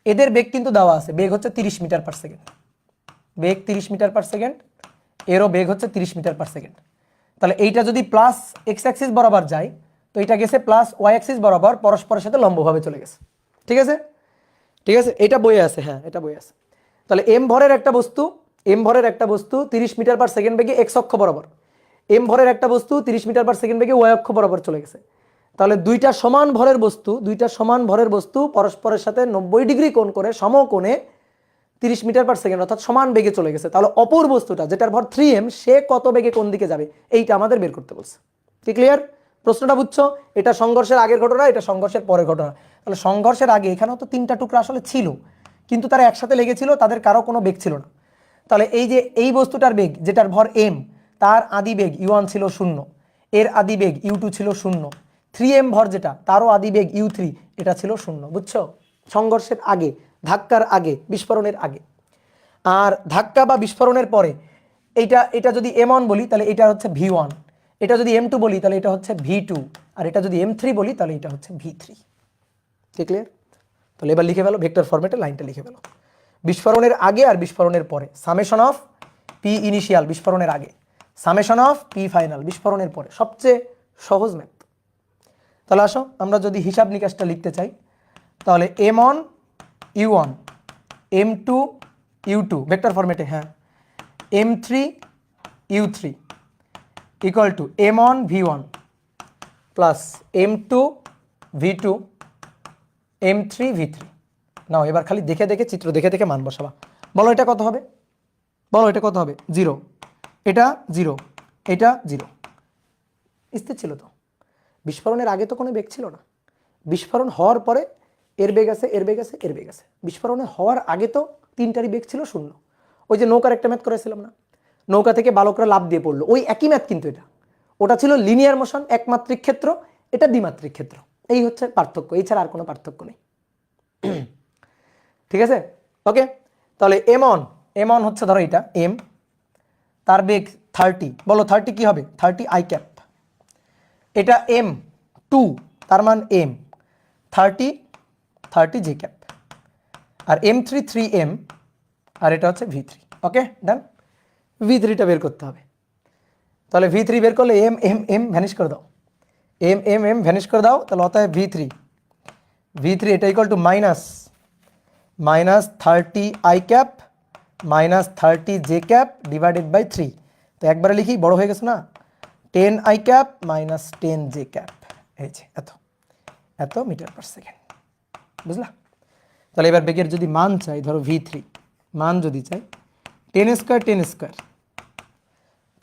এদের বেগ কিন্তু দেওয়া আছে, বেগ হচ্ছে 30 মিটার পার সেকেন্ড, বেগ 30 মিটার পার সেকেন্ড, এরও বেগ হচ্ছে 30 মিটার পার সেকেন্ড। তাহলে এইটা যদি প্লাস এক্স অ্যাক্সিস বরাবর যায়, তো এটা গেছে প্লাস ওয়াই অ্যাক্সিস বরাবর, পরস্পরের সাথে লম্বভাবে চলে গেছে, ঠিক আছে? ঠিক আছে, এটা বইয়ে আছে, হ্যাঁ এটা বইয়ে আছে। তাহলে এম ভরের একটা বস্তু, এম ভরের একটা বস্তু 30 মিটার পার সেকেন্ড বেগে এক্স অক্ষ বরাবর, এম ভরের একটা বস্তু 30 মিটার পার সেকেন্ড বেগে ওয়াই অক্ষ বরাবর চলে গেছে। তাহলে দুইটা সমান ভরের বস্তু, দুইটা সমান ভরের বস্তু পরস্পরের সাথে 90 ডিগ্রি কোণ করে সমকোণে 30 মিটার পার সেকেন্ড অর্থাৎ সমান বেগে চলে গেছে। তাহলে অপর বস্তুটা যেটার ভর 3m, সে কত বেগে কোন দিকে যাবে এইটা আমাদের বের করতে বলছে। কি ক্লিয়ার? প্রশ্নটা বুঝছো? এটা সংঘর্ষের আগের ঘটনা, এটা সংঘর্ষের পরের ঘটনা। তাহলে সংঘর্ষের আগে এখানেও তো তিনটা টুকরা আসলে ছিল, কিন্তু তারা একসাথে লেগেছিল, তাদের কারো কোনো বেগ ছিল না। তাহলে এই যে এই বস্তুটার বেগ যেটার ভর m, তার আদি বেগ u1 ছিল 0, এর আদি বেগ u2 ছিল 0, 3m ভর যেটা তারও আদি বেগ u3 এটা ছিল 0, বুঝছো? সংঘর্ষের আগে, ধাক্কার আগে, বিস্ফোরণের আগে। আর ধাক্কা বা বিস্ফোরণের পরে এটা এটা যদি m1 বলি তাহলে এটা হচ্ছে v1, এটা যদি m2 বলি তাহলে এটা হচ্ছে v2, আর এটা যদি m3 বলি তাহলে এটা হচ্ছে v3। ঠিক ক্লিয়ার? তাহলে এবার লিখে ফেলো, ভেক্টর ফরম্যাটে লাইনটা লিখে ফেলো। বিস্ফোরণের আগে আর বিস্ফোরণের পরে, সামেশন অফ পি ইনিশিয়াল বিস্ফোরণের আগে, সামেশন অফ পি ফাইনাল বিস্ফোরণের পরে, সবচেয়ে সহজ ম্যাথ। তাহলে আসো আমরা যদি হিসাব নিকাশটা লিখতে চাই, তাহলে m1 u1, m2 u2 vector ফরম্যাটে, হ্যাঁ, m3 u3 equal to m1 v1 plus m2 v2 m3 v3। নাও এবার খালি দেখে দেখে, চিত্র দেখে দেখে মান বসাবা। বলো এটা কত হবে? বলো এটা কত হবে? 0, এটা 0, এটা 0। স্থির ছিল তো, বিস্ফোরণের আগে তো কোনো বেগ ছিল না, বিস্ফোরণ হওয়ার পরে এর বেগ আছে, এর বেগ আছে, এর বেগ আছে। বিস্ফোরণে হওয়ার আগে তো তিনটারই বেগ ছিল 0। ওই যে নৌকার একটা ম্যাথ করেছিলাম না, নৌকা থেকে বালকরা লাফ দিয়ে পড়লো, ওই একই ম্যাথ কিন্তু এটা। ওটা ছিল লিনিয়ার মোশন, একমাত্রিক ক্ষেত্র, এটা দ্বিমাত্রিক ক্ষেত্র। এই হচ্ছে পার্থক্য, এই ছাড়া আর কোনো পার্থক্য নেই। ঠিক আছে, ওকে। তাহলে m1 হচ্ছে ধরো এটা m, তার বেগ 30, বলো 30 কি হবে? 30 i ক্যাপ। এটা m2, তার মান m, 30 j ক্যাপ। আর m3 3m, আর এটা হচ্ছে v3। ওকে ডান, v3টা বের করতে হবে। তাহলে v3 বের করলে m m m ভ্যানিশ করে দাও, m m m ভ্যানিশ করে দাও। তাহলে অতএব v3 এটা equal to minus 30 i cap minus 30 j cap divided by 3। তো একবারে লিখি, বড় হয়ে গেছে না, 10 i cap minus 10 j cap, এই যে এত মিটার পার সেকেন্ড, বুঝলা? তাহলে এবার বেগের যদি মান চাই, ধরো v3 মান যদি চাই 10 স্কয়ার,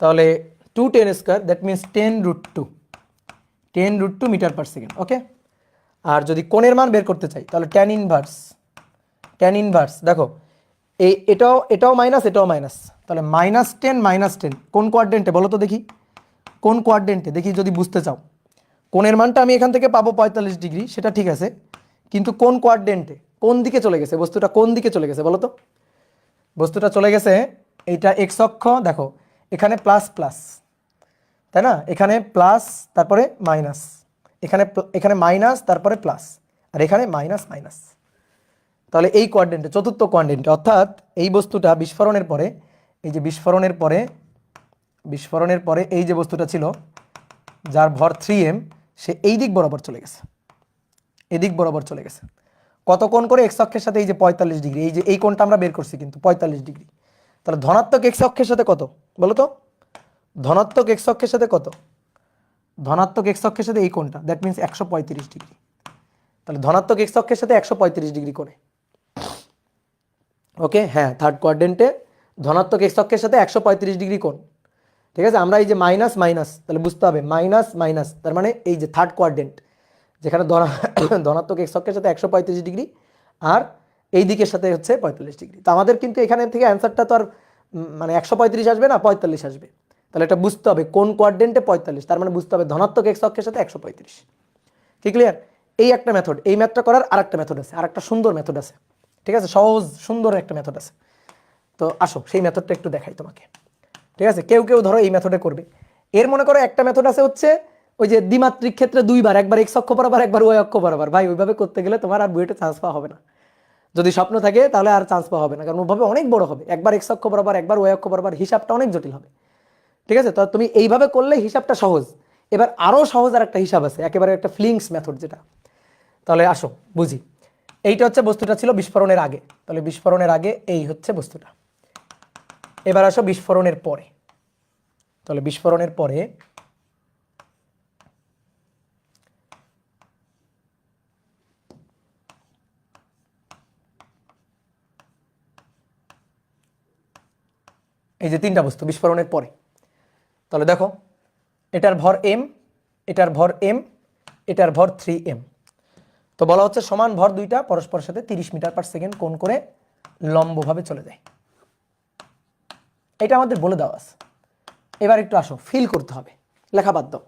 তাহলে 2 10 square, that means 10√2 metre per second. Okay. আর যদি কোণের মান বের করতে চাই তাহলে tan ইনভার্স, দেখো এটাও মাইনাস, এটাও মাইনাস, তাহলে -10 কোন কোয়াড্রেন্টে বলো তো দেখি, কোন কোয়াড্রেন্টে দেখি যদি বুঝতে চাও। কোণের মানটা আমি এখান থেকে পাবো 45 ডিগ্রি, সেটা ঠিক আছে, কিন্তু কোন কোয়াড্রেন্টে, কোন দিকে চলে গেছে বস্তুটা, কোন দিকে চলে গেছে বলো তো? বস্তুটা চলে গেছে, এইটা এক্স অক্ষ, দেখো এখানে প্লাস প্লাস, তাই না? এখানে প্লাস তারপরে মাইনাস, এখানে এখানে মাইনাস তারপরে প্লাস, আর এখানে মাইনাস মাইনাস। তাহলে এই কোয়াড্রেন্টে, চতুর্থ কোয়াড্রেন্টে, অর্থাৎ এই বস্তুটা বিস্ফোরণের পরে, এই যে বিস্ফোরণের পরে এই যে বস্তুটা ছিল যার ভর 3m, সে এই দিক বরাবর চলে গেছে, এদিক বরাবর চলে গেছে। কত কোণ করে? এক্স অক্ষের সাথে এই যে 45 ডিগ্রি, এই যে এই কোণটা আমরা বের করছি কিন্তু 45 ডিগ্রি। তাহলে ধনাত্মক এক্স অক্ষের সাথে কত বলো তো? ধনাত্মক এক্স অক্ষের সাথে কত? ধনাত্মক এক্স অক্ষের সাথে এই কোণটা, দ্যাট মিনস 135 ডিগ্রি। তাহলে ধনাত্মক এক্স অক্ষের সাথে 135 ডিগ্রি কোণে। ওকে, হ্যাঁ, থার্ড কোয়াড্রেন্টে ধনাত্মক এক্স অক্ষের সাথে 135 ডিগ্রি কোণ। ঠিক আছে, আমরা এই যে মাইনাস মাইনাস, তাহলে বুঝতে হবে মাইনাস মাইনাস, তার মানে এই যে থার্ড কোয়াড্রেন্ট যেখানে ধনাত্মক এক্স অক্ষের সাথে 135 ডিগ্রি আর এই দিকের সাথে হচ্ছে 45 ডিগ্রি। তো আমাদের কিন্তু এখানে থেকে অ্যান্সারটা তো আর মানে 135 আসবে না, 45 আসবে। তাহলে এটা বুঝতে হবে কোন কোয়াড্রেন্টে 45, তার মানে বুঝতে হবে ধনাত্মক এক্স অক্ষের সাথে 135। কি ক্লিয়ার? এই একটা মেথড, এই ম্যাথটা করার আরেকটা মেথড আছে, আরেকটা সুন্দর মেথড আছে। ঠিক আছে, সহজ সুন্দর একটা মেথড আছে। তো আসো সেই মেথডটা একটু দেখাই তোমাকে। ঠিক আছে, কেউ কেউ ধরো এই মেথডে করবে। এর মনে করো একটা মেথড আছে হচ্ছে ওই যে দ্বিমাত্রিক ক্ষেত্রে দুইবার, একবার এক্স অক্ষ বরাবর একবার ওয়াই অক্ষ বরাবর। ভাই ওইভাবে করতে গেলে তোমার আর বুয়েটে চান্স পাওয়া হবে না। যদি স্বপ্ন থাকে তাহলে আর চান্স পাওয়া হবে না, কারণ ওইভাবে অনেক বড় হবে। একবার এক্স অক্ষ বরাবর একবার ওয়াই অক্ষ বরাবর, হিসাবটা অনেক জটিল হবে। ঠিক আছে, তো তুমি এইভাবে করলে হিসাবটা সহজ। এবার আরও সহজ আর একটা হিসাব আছে, একেবারে একটা ফ্লিংস মেথড যেটা। তাহলে আসো বুঝি। এইটা হচ্ছে বস্তুটা ছিল বিস্ফোরণের আগে, তাহলে বিস্ফোরণের আগে এই হচ্ছে বস্তুটা। এবার আসো বিস্ফোরণের পরে। তাহলে বিস্ফোরণের পরে এই যে তিনটা বস্তু বিস্ফোরণের পরে, তাহলে দেখো এটার ভর m, এটার ভর m, এটার ভর 3m। তো বলা হচ্ছে সমান ভর দুইটা পরস্পরের সাথে 30 মিটার পার সেকেন্ড কোণ করে লম্বভাবে চলে যায়। এটা আমাদের বলে দেওয়া আছে। এবার একটু আসো, ফিল করতে হবে, লেখা বাদ দাও।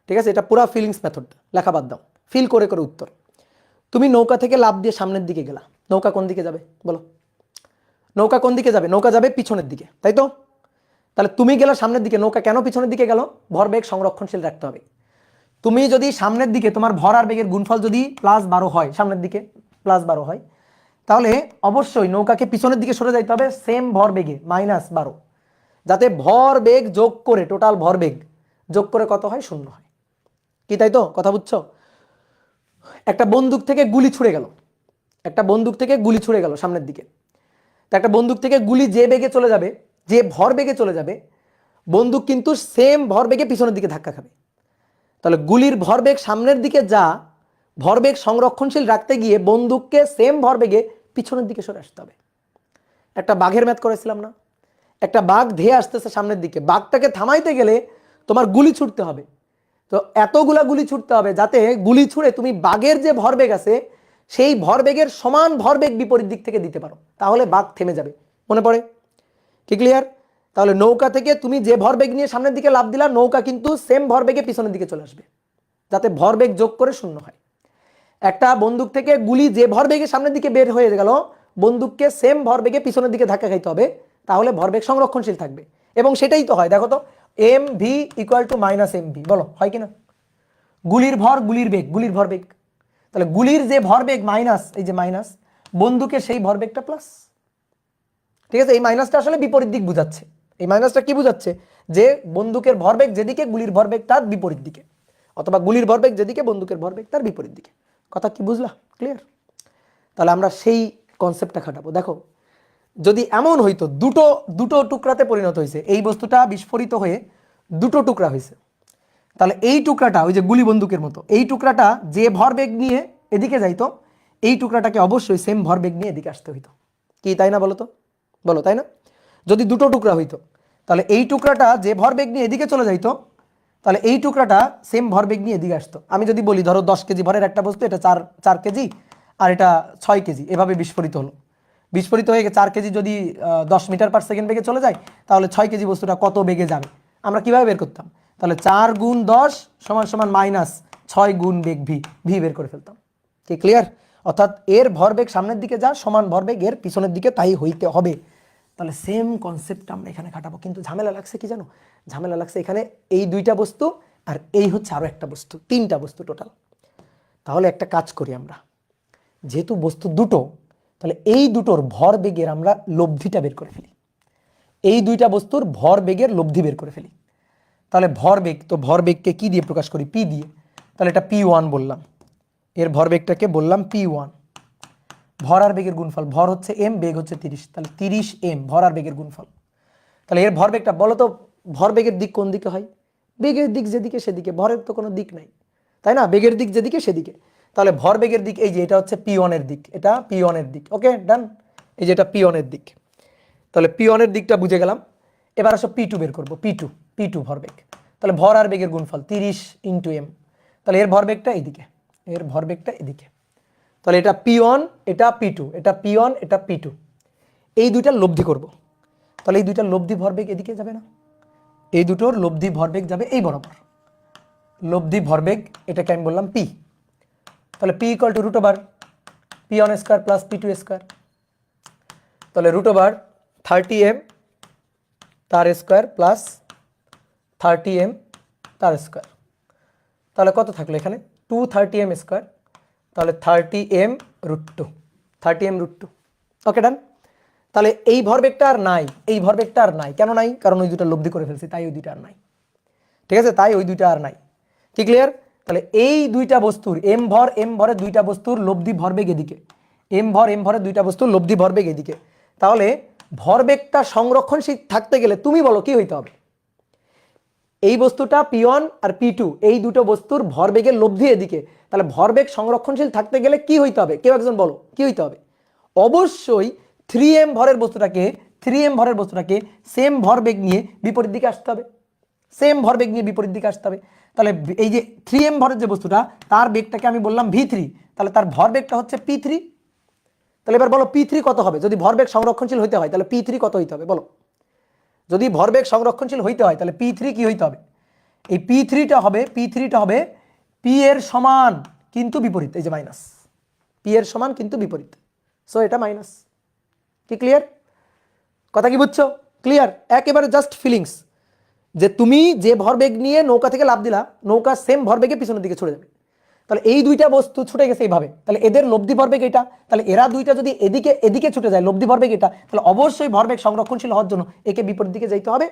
ঠিক আছে, এটা পুরো ফিলিংস মেথড, লেখা বাদ দাও, ফিল করে করে উত্তর। তুমি নৌকা থেকে লাফ দিয়ে সামনের দিকে গেলা, নৌকা কোন দিকে যাবে বলো? নৌকা কোন দিকে যাবে? নৌকা যাবে পিছনের দিকে, তাই তো? তাহলে তুমি গেলা সামনের দিকে, নৌকা কেন পিছনের দিকে গেল? ভরবেগ সংরক্ষণশীল রাখতে হবে। তুমি যদি সামনের দিকে তোমার ভর আর বেগের গুণফল যদি +12 হয়, সামনের দিকে +12 হয়, তাহলে অবশ্যই নৌকাকে পিছনের দিকে সরে যাইতে হবে সেম ভর বেগে -12, যাতে ভর বেগ যোগ করে টোটাল ভর বেগ যোগ করে কত হয়? 0 হয়। কি তাই তো? কথা বুঝছো? একটা বন্দুক থেকে গুলি ছুড়ে গেল, একটা বন্দুক থেকে গুলি ছুড়ে গেল সামনের দিকে। তো একটা বন্দুক থেকে গুলি যে বেগে চলে যাবে, যে ভর বেগে চলে যাবে, বন্দুক কিন্তু সেম ভর বেগে পিছনের দিকে ধাক্কা খাবে। তাহলে গুলির ভরবেগ সামনের দিকে যা, ভরবেগ সংরক্ষণশীল রাখতে গিয়ে বন্দুককে সেম ভরবেগে পিছনের দিকে সরে আসতে হবে। একটা বাঘের ম্যাথ করেছিলাম না? একটা বাঘ ধেয়ে আসতেছে সামনের দিকে, বাঘটাকে থামাইতে গেলে তোমার গুলি ছুটতে হবে। তো এতগুলা গুলি ছুটতে হবে যাতে গুলি ছুড়ে তুমি বাঘের যে ভরবেগ আছে সেই ভরবেগের সমান ভরবেগ বিপরীত দিক থেকে দিতে পারো, তাহলে বাঘ থেমে যাবে। মনে পড়ে? কি ক্লিয়ার? তাহলে নৌকা থেকে তুমি যে ভরবেগ নিয়ে সামনের দিকে লাফ দিলা, নৌকা কিন্তু সেম ভরবেগে পিছনের দিকে চলে আসবে, যাতে ভরবেগ যোগ করে 0 হয়। একটা বন্দুক থেকে গুলি যে ভরবেগে সামনের দিকে বের হয়ে গেল, বন্দুককে সেম ভরবেগে পিছনের দিকে ধাক্কা খাইতে হবে, তাহলে ভরবেগ সংরক্ষণশীল থাকবে। এবং সেটাই তো হয়, দেখো তো, mv = -mv, বলো হয় কিনা? গুলির ভর, গুলির বেগ, গুলির ভরবেগ। তাহলে গুলির যে ভরবেগ মাইনাস, এই যে মাইনাস, বন্দুকের সেই ভরবেগটা প্লাস। ঠিক আছে, এই মাইনাসটা আসলে বিপরীত দিক বুঝাচ্ছে। এই মাইনাসটা কি বুঝাচ্ছে? যে বন্দুকের ভরবেগ যেদিকে, গুলির ভরবেগ তার বিপরীত দিকে, অথবা গুলির ভরবেগ যেদিকে, বন্দুকের ভরবেগ তার বিপরীত দিকে। কথা কি বুঝলা? ক্লিয়ার? তাহলে আমরা সেই কনসেপ্টটা খাটাবো। দেখো, যদি এমন হইতো দুটো দুটো টুকরাতে পরিণত হয়েছে, এই বস্তুটা বিস্ফোরিত হয়ে দুটো টুকরা হয়েছে, তাহলে এই টুকরাটা ওই যে গুলি বন্দুকের মতো, এই টুকরাটা যে ভরবেগ নিয়ে এদিকে যাইতো, এই টুকরাটাকে অবশ্যই সেম ভরবেগ নিয়ে এদিকে আসতে হইতো। কি তাই না? বলো তো, বলো তাই না? যদি দুটো টুকরা হইতো, তাহলে এই টুকরাটা যে ভরবেগ নিয়ে এদিকে চলে যাইতো, তাহলে এই টুকরাটা সেম ভরবেগ নিয়ে এদিকে আসতো। আমি যদি বলি ধরো 10 কেজি ভরের একটা বস্তু, এটা 4 কেজি আর এটা 6 কেজি, এভাবে বিস্ফোরিত হলো। বিস্ফোরিত হয়ে 4 কেজি যদি 10 মিটার পার সেকেন্ড বেগে চলে যায়, তাহলে 6 কেজি বস্তুটা কত বেগে যাবে আমরা কিভাবে বের করতাম? তাহলে 4 × 10 = -6 গুণ বেগ ভি, ভি বের করে ফেলতাম। কি ক্লিয়ার? অর্থাৎ এর ভরবেগ সামনের দিকে যা, সমান ভরবেগ এর পিছনের দিকে তাই হইতে হবে। তাহলে সেম কনসেপ্ট আমরা এখানে খাটাবো, কিন্তু ঝামেলা লাগছে কি জানো, ঝামেলা লাগছে এখানে এই দুইটা বস্তু আর এই হচ্ছে আরও একটা বস্তু, তিনটা বস্তু টোটাল। তাহলে একটা কাজ করি আমরা, যেহেতু বস্তু দুটো, তাহলে এই দুটোর ভর বেগের আমরা লব্ধিটা বের করে ফেলি, এই দুইটা বস্তুর ভর বেগের লব্ধি বের করে ফেলি। তাহলে ভরবেগ, তো ভরবেগকে কি দিয়ে প্রকাশ করি, পি দিয়ে। তাহলে এটা P1 বললাম, এর ভরবেগটাকে বললাম P1। ভর আর বেগের গুণফল, ভর হচ্ছে m, বেগ হচ্ছে 30, তাহলে 30m ভর আর বেগের গুণফল। তাহলে এর ভরবেগটা বলো তো, ভরবেগের দিক কোন দিকে হয়, বেগের দিক যেদিকে সেদিকে, ভরের তো কোনো দিক নাই, তাই না, বেগের দিক যেদিকে সেদিকে। তাহলে ভরবেগের দিক এই যে এটা হচ্ছে P1 এর দিক, এটা P1 এর দিক, ওকে ডান, এই যে এটা P1 এর দিক। তাহলে P1 এর দিকটা বুঝে গেলাম। এবার আসো P2 বের করবো, P2 ভরবেগ। তাহলে ভর আর বেগের গুণফল 30 × m, তাহলে এর ভরবেগটা এদিকে, এর ভরবেগটা এদিকে। তাহলে এটা P1, এটা P2, এটা P1, এটা P2, এই দুইটার লব্ধি করব। তাহলে এই দুইটার লব্ধি ভরবেগ এদিকে যাবে না, এই দুটোর লব্ধি ভরবেগ যাবে এই বরাবর, লব্ধি ভরবেগ এটাকে আমি বললাম P। তাহলে P = √P1² + P2²। তাহলে √30m তার স্কোয়ার প্লাস 30m তার স্কোয়ার। তাহলে কত থাকলো এখানে 230m², তাহলে 30m√2, 30m√2, ওকে ডান। তাহলে এই ভরবেগটা আর নাই, এই ভরবেগটা আর নাই, কেন নাই, কারণ ওই দুটো লব্ধি করে ফেলছি, তাই ওই দুইটা আর নাই, ঠিক আছে, তাই ওই দুইটা আর নাই, কি ক্লিয়ার। তাহলে এই দুইটা বস্তুর m ভরের দুইটা বস্তুর লব্ধি ভরবেগ এদিকে, m ভরের দুইটা বস্তুর লব্ধি ভরবেগ এদিকে। তাহলে ভরবেগটা সংরক্ষণশীল থাকতে গেলে তুমি বলো কি হইতে হবে, এই বস্তুটা P1 আর P2 এই দুটো বস্তুর ভরবেগের লব্ধি এদিকে, তাহলে ভরবেগ সংরক্ষণশীল থাকতে গেলে কি হইতে হবে, কেউ একজন বলো কি হইতে হবে। অবশ্যই 3m ভরের বস্তুটাকে সেম ভরবেগ নিয়ে বিপরীত দিকে আসতে হবে, সেম ভরবেগ নিয়ে বিপরীত দিকে আসতে হবে। তাহলে এই যে 3m ভরের যে বস্তুটা, তার বেগটাকে আমি বললাম V3, তাহলে তার ভরবেগটা হচ্ছে P3। তাহলে এবার বলো P3 কত হবে, যদি ভরবেগ সংরক্ষণশীল হইতে হয় তাহলে P3 কত হইতে হবে বলো, যদি ভরবেগ সংরক্ষণশীল হইতে হয় তাহলে P3 কি হইতে হবে, এই P3টা হবে P এর সমান কিন্তু বিপরীত, এই যে মাইনাস, P এর সমান কিন্তু বিপরীত, সো এটা মাইনাস, কি ক্লিয়ার, কথা কি বুঝছো, ক্লিয়ার, একেবারে জাস্ট ফিলিংস, যে তুমি যে ভরবেগ নিয়ে নৌকা থেকে লাফ দিলা, নৌকা সেম ভরবেগে পিছনের দিকে ছুটে যাবে। তাহলে এই দুইটা বস্তু ছুটে গেছে এইভাবে, তাহলে এদের লব্ধি ভরবেগ এটা, তাহলে এরা দুইটা যদি এদিকে ছুটে যায়, লব্ধি ভরবেগ এটা, তাহলে অবশ্যই ভরবেগ সংরক্ষণশীল হওয়ার জন্য একে বিপরীত দিকে যাইতে হবে,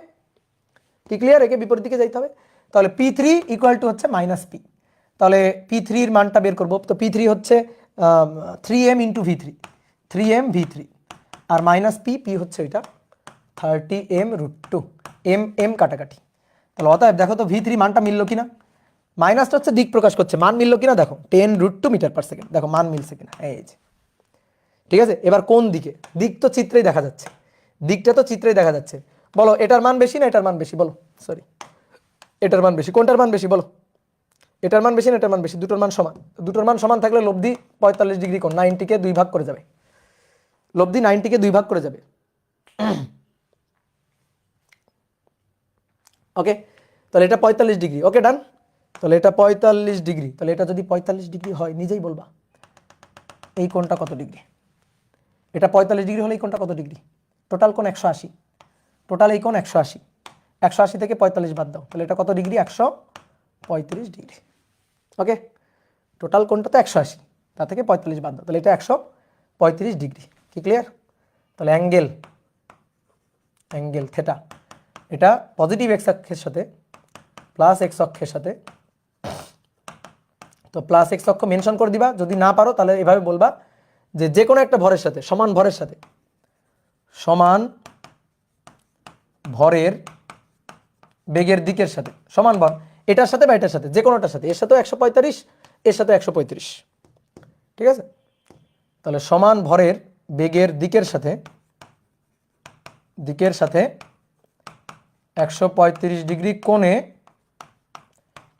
কি ক্লিয়ার, একে বিপরীত দিকে যাইতে হবে। তাহলে P3 = হচ্ছে -P, তাহলে P3 এর মানটা বের করব, তো P3 হচ্ছে 3m × V3, 3m V3 আর -P হচ্ছে এটা 30m√2, m কাটাকাটি। তাহলে অতএব দেখো তো V3 মানটা মিললো কিনা, মাইনাসটা হচ্ছে দিক প্রকাশ করছে, মান মিললো কিনা দেখো 10√2 m/s, দেখো মান মিলছে কিনা, এই যে ঠিক আছে। এবার কোন দিকে, দিক তো চিত্রেই দেখা যাচ্ছে, দিকটা তো চিত্রেই দেখা যাচ্ছে, বলো এটার মান বেশি না এটার মান বেশি, বলো সরি এটার মান বেশি, কোনটার মান বেশি বলো, এটার মান বেশি না এটার মান বেশি, দুটোর মান সমান, দুটোর মান সমান থাকলে লব্ধি 45 ডিগ্রি কোণ, 90-কে 2 ভাগ করে যাবে, লব্ধি 90-কে 2 ভাগ করে যাবে, ওকে। তাহলে এটা 45 ডিগ্রি, ওকে ডান। তাহলে এটা 45 ডিগ্রি, তাহলে এটা যদি 45 ডিগ্রি হয় নিজেই বলবা এই কোণটা কত ডিগ্রি, এটা 45 ডিগ্রি হলে এই কোণটা কত ডিগ্রি, টোটাল কোণ 180, টোটাল এই কোণ 180, 180 থেকে 45 বাদ দাও, তাহলে এটা কত ডিগ্রি, 135 ডিগ্রি, ওকে। টোটাল কোণটা তো 180, তা থেকে 45 বাদ দাও, তাহলে এটা 135 ডিগ্রি, কি ক্লিয়ার। তাহলে অ্যাঙ্গেল থেটা, এটা পজিটিভ x অক্ষের সাথে প্লাস x অক্ষের সাথে, তো প্লাস x অক্ষ মেনশন করে দিবা, যদি না পারো তাহলে এভাবে বলবা যে কোনো একটা ভরের সাথে, সমান ভরের সাথে, সমান ভরের বেগের দিকের সাথে, সমান ভর এটার সাথে বা এটার সাথে, যে কোনোটার সাথে, এর সাথেও 135, এর সাথে 135, ঠিক আছে। তাহলে সমান ভরের বেগের দিকের সাথে 135 ডিগ্রি কোণে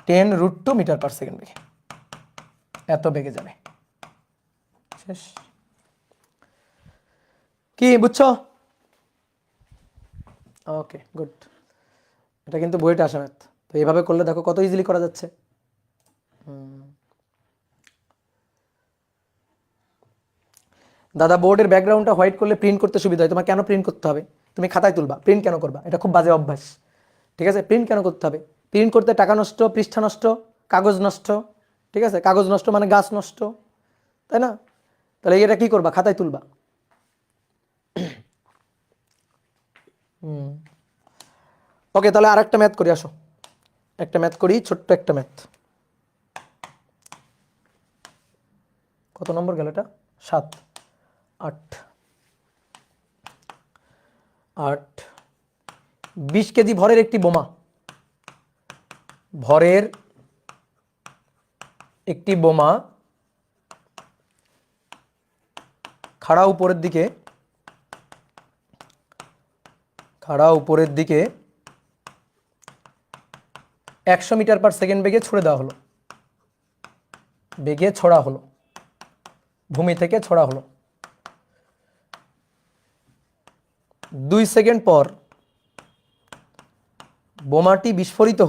10√2 m/s বেগে, এত বেগে যাবে, শেষ, কি বুঝছো, ওকে গুড। এটা কিন্তু বইটা আসে ম্যাথ, তো এইভাবে করলে দেখো কত ইজিলি করা যাচ্ছে। দাদা বোর্ডের ব্যাকগ্রাউন্ডটা হোয়াইট করলে প্রিন্ট করতে সুবিধা হয়। তোমার কেন প্রিন্ট করতে হবে? তুমি খাতায় তুলবা, প্রিন্ট কেন করবা? এটা খুব বাজে অভ্যাস, ঠিক আছে? প্রিন্ট কেন করতে হবে? প্রিন্ট করতে টাকা নষ্ট, পৃষ্ঠা নষ্ট, কাগজ নষ্ট, ঠিক আছে? কাগজ নষ্ট মানে গাছ নষ্ট, তাই না? তাহলে এটা কি করবা? খাতায় তুলবা। ওকে, তাহলে আরেকটা ম্যাথ করি, আসো একটা ম্যাথ করি, ছোট্ট একটা ম্যাথ। কত নম্বর গেল এটা? 7, 8, 8। 20 কেজি ভরের একটি বোমা, ভরের একটি বোমা খাড়া উপরের দিকে 100 মিটার পার সেকেন্ড বেগে ছুড়ে দেওয়া হলো, বেগে ছড়া হলো, ভূমি থেকে ছড়া হলো। 2 সেকেন্ড পর বোমাটি বিস্ফোরিত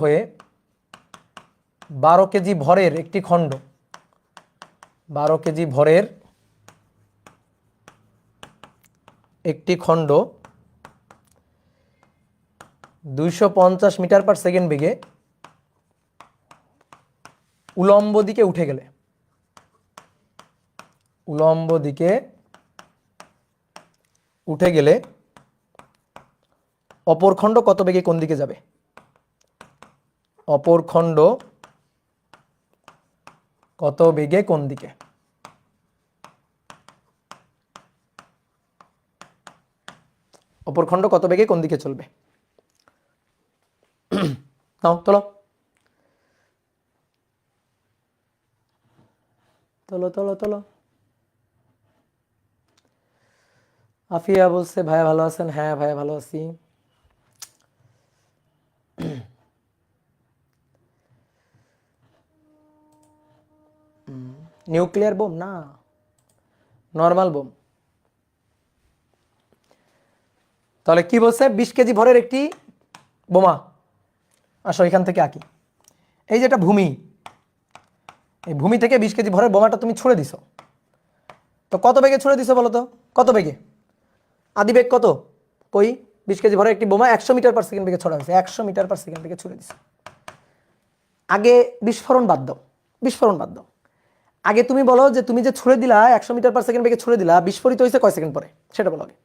হয়ে 12 কেজি ভরের একটি খণ্ড, 12 কেজি ভরের একটি খণ্ড 250 মিটার পার সেকেন্ড বেগে উলম্ব দিকে উঠে গেলে, অপর খণ্ড কত বেগে কোন দিকে যাবে? অপর খণ্ড কত বেগে কোন দিকে? অপর খণ্ড কত বেগে কোন দিকে চলবে? নাও চলো চলো চলো চলো। আফিয়া বলছে ভাইয়া ভালো আছেন? হ্যাঁ ভাইয়া ভালো আছি। নিউক্লিয়ার বোম না, নর্মাল বোম। তাহলে কি বলছে? 20 কেজি ভরের একটি বোমা। আসো এখান থেকে আঁকি। এই যেটা ভূমি, এই ভূমি থেকে 20 কেজি ভরের বোমাটা তুমি ছুড়ে দিছো। তো কত বেগে ছুড়ে দিছো বলো তো? কত বেগে? আদি বেগ কত? কই? 20 কেজি ভরের একটি বোমা 100 মিটার পার সেকেন্ড বেগে ছড়া হয়েছে, 100 মিটার পার সেকেন্ড বেগে ছুড়ে দিছো। আগে বিস্ফোরণ বাদ দাও, আগে তুমি বলো যে তুমি যে ছুড়ে দিলা 100 মিটার পার সেকেন্ড বেগে ছুড়ে দিলা, বিস্ফোরিত হয়েছে কয় সেকেন্ড পরে? সেটা বলো আগে।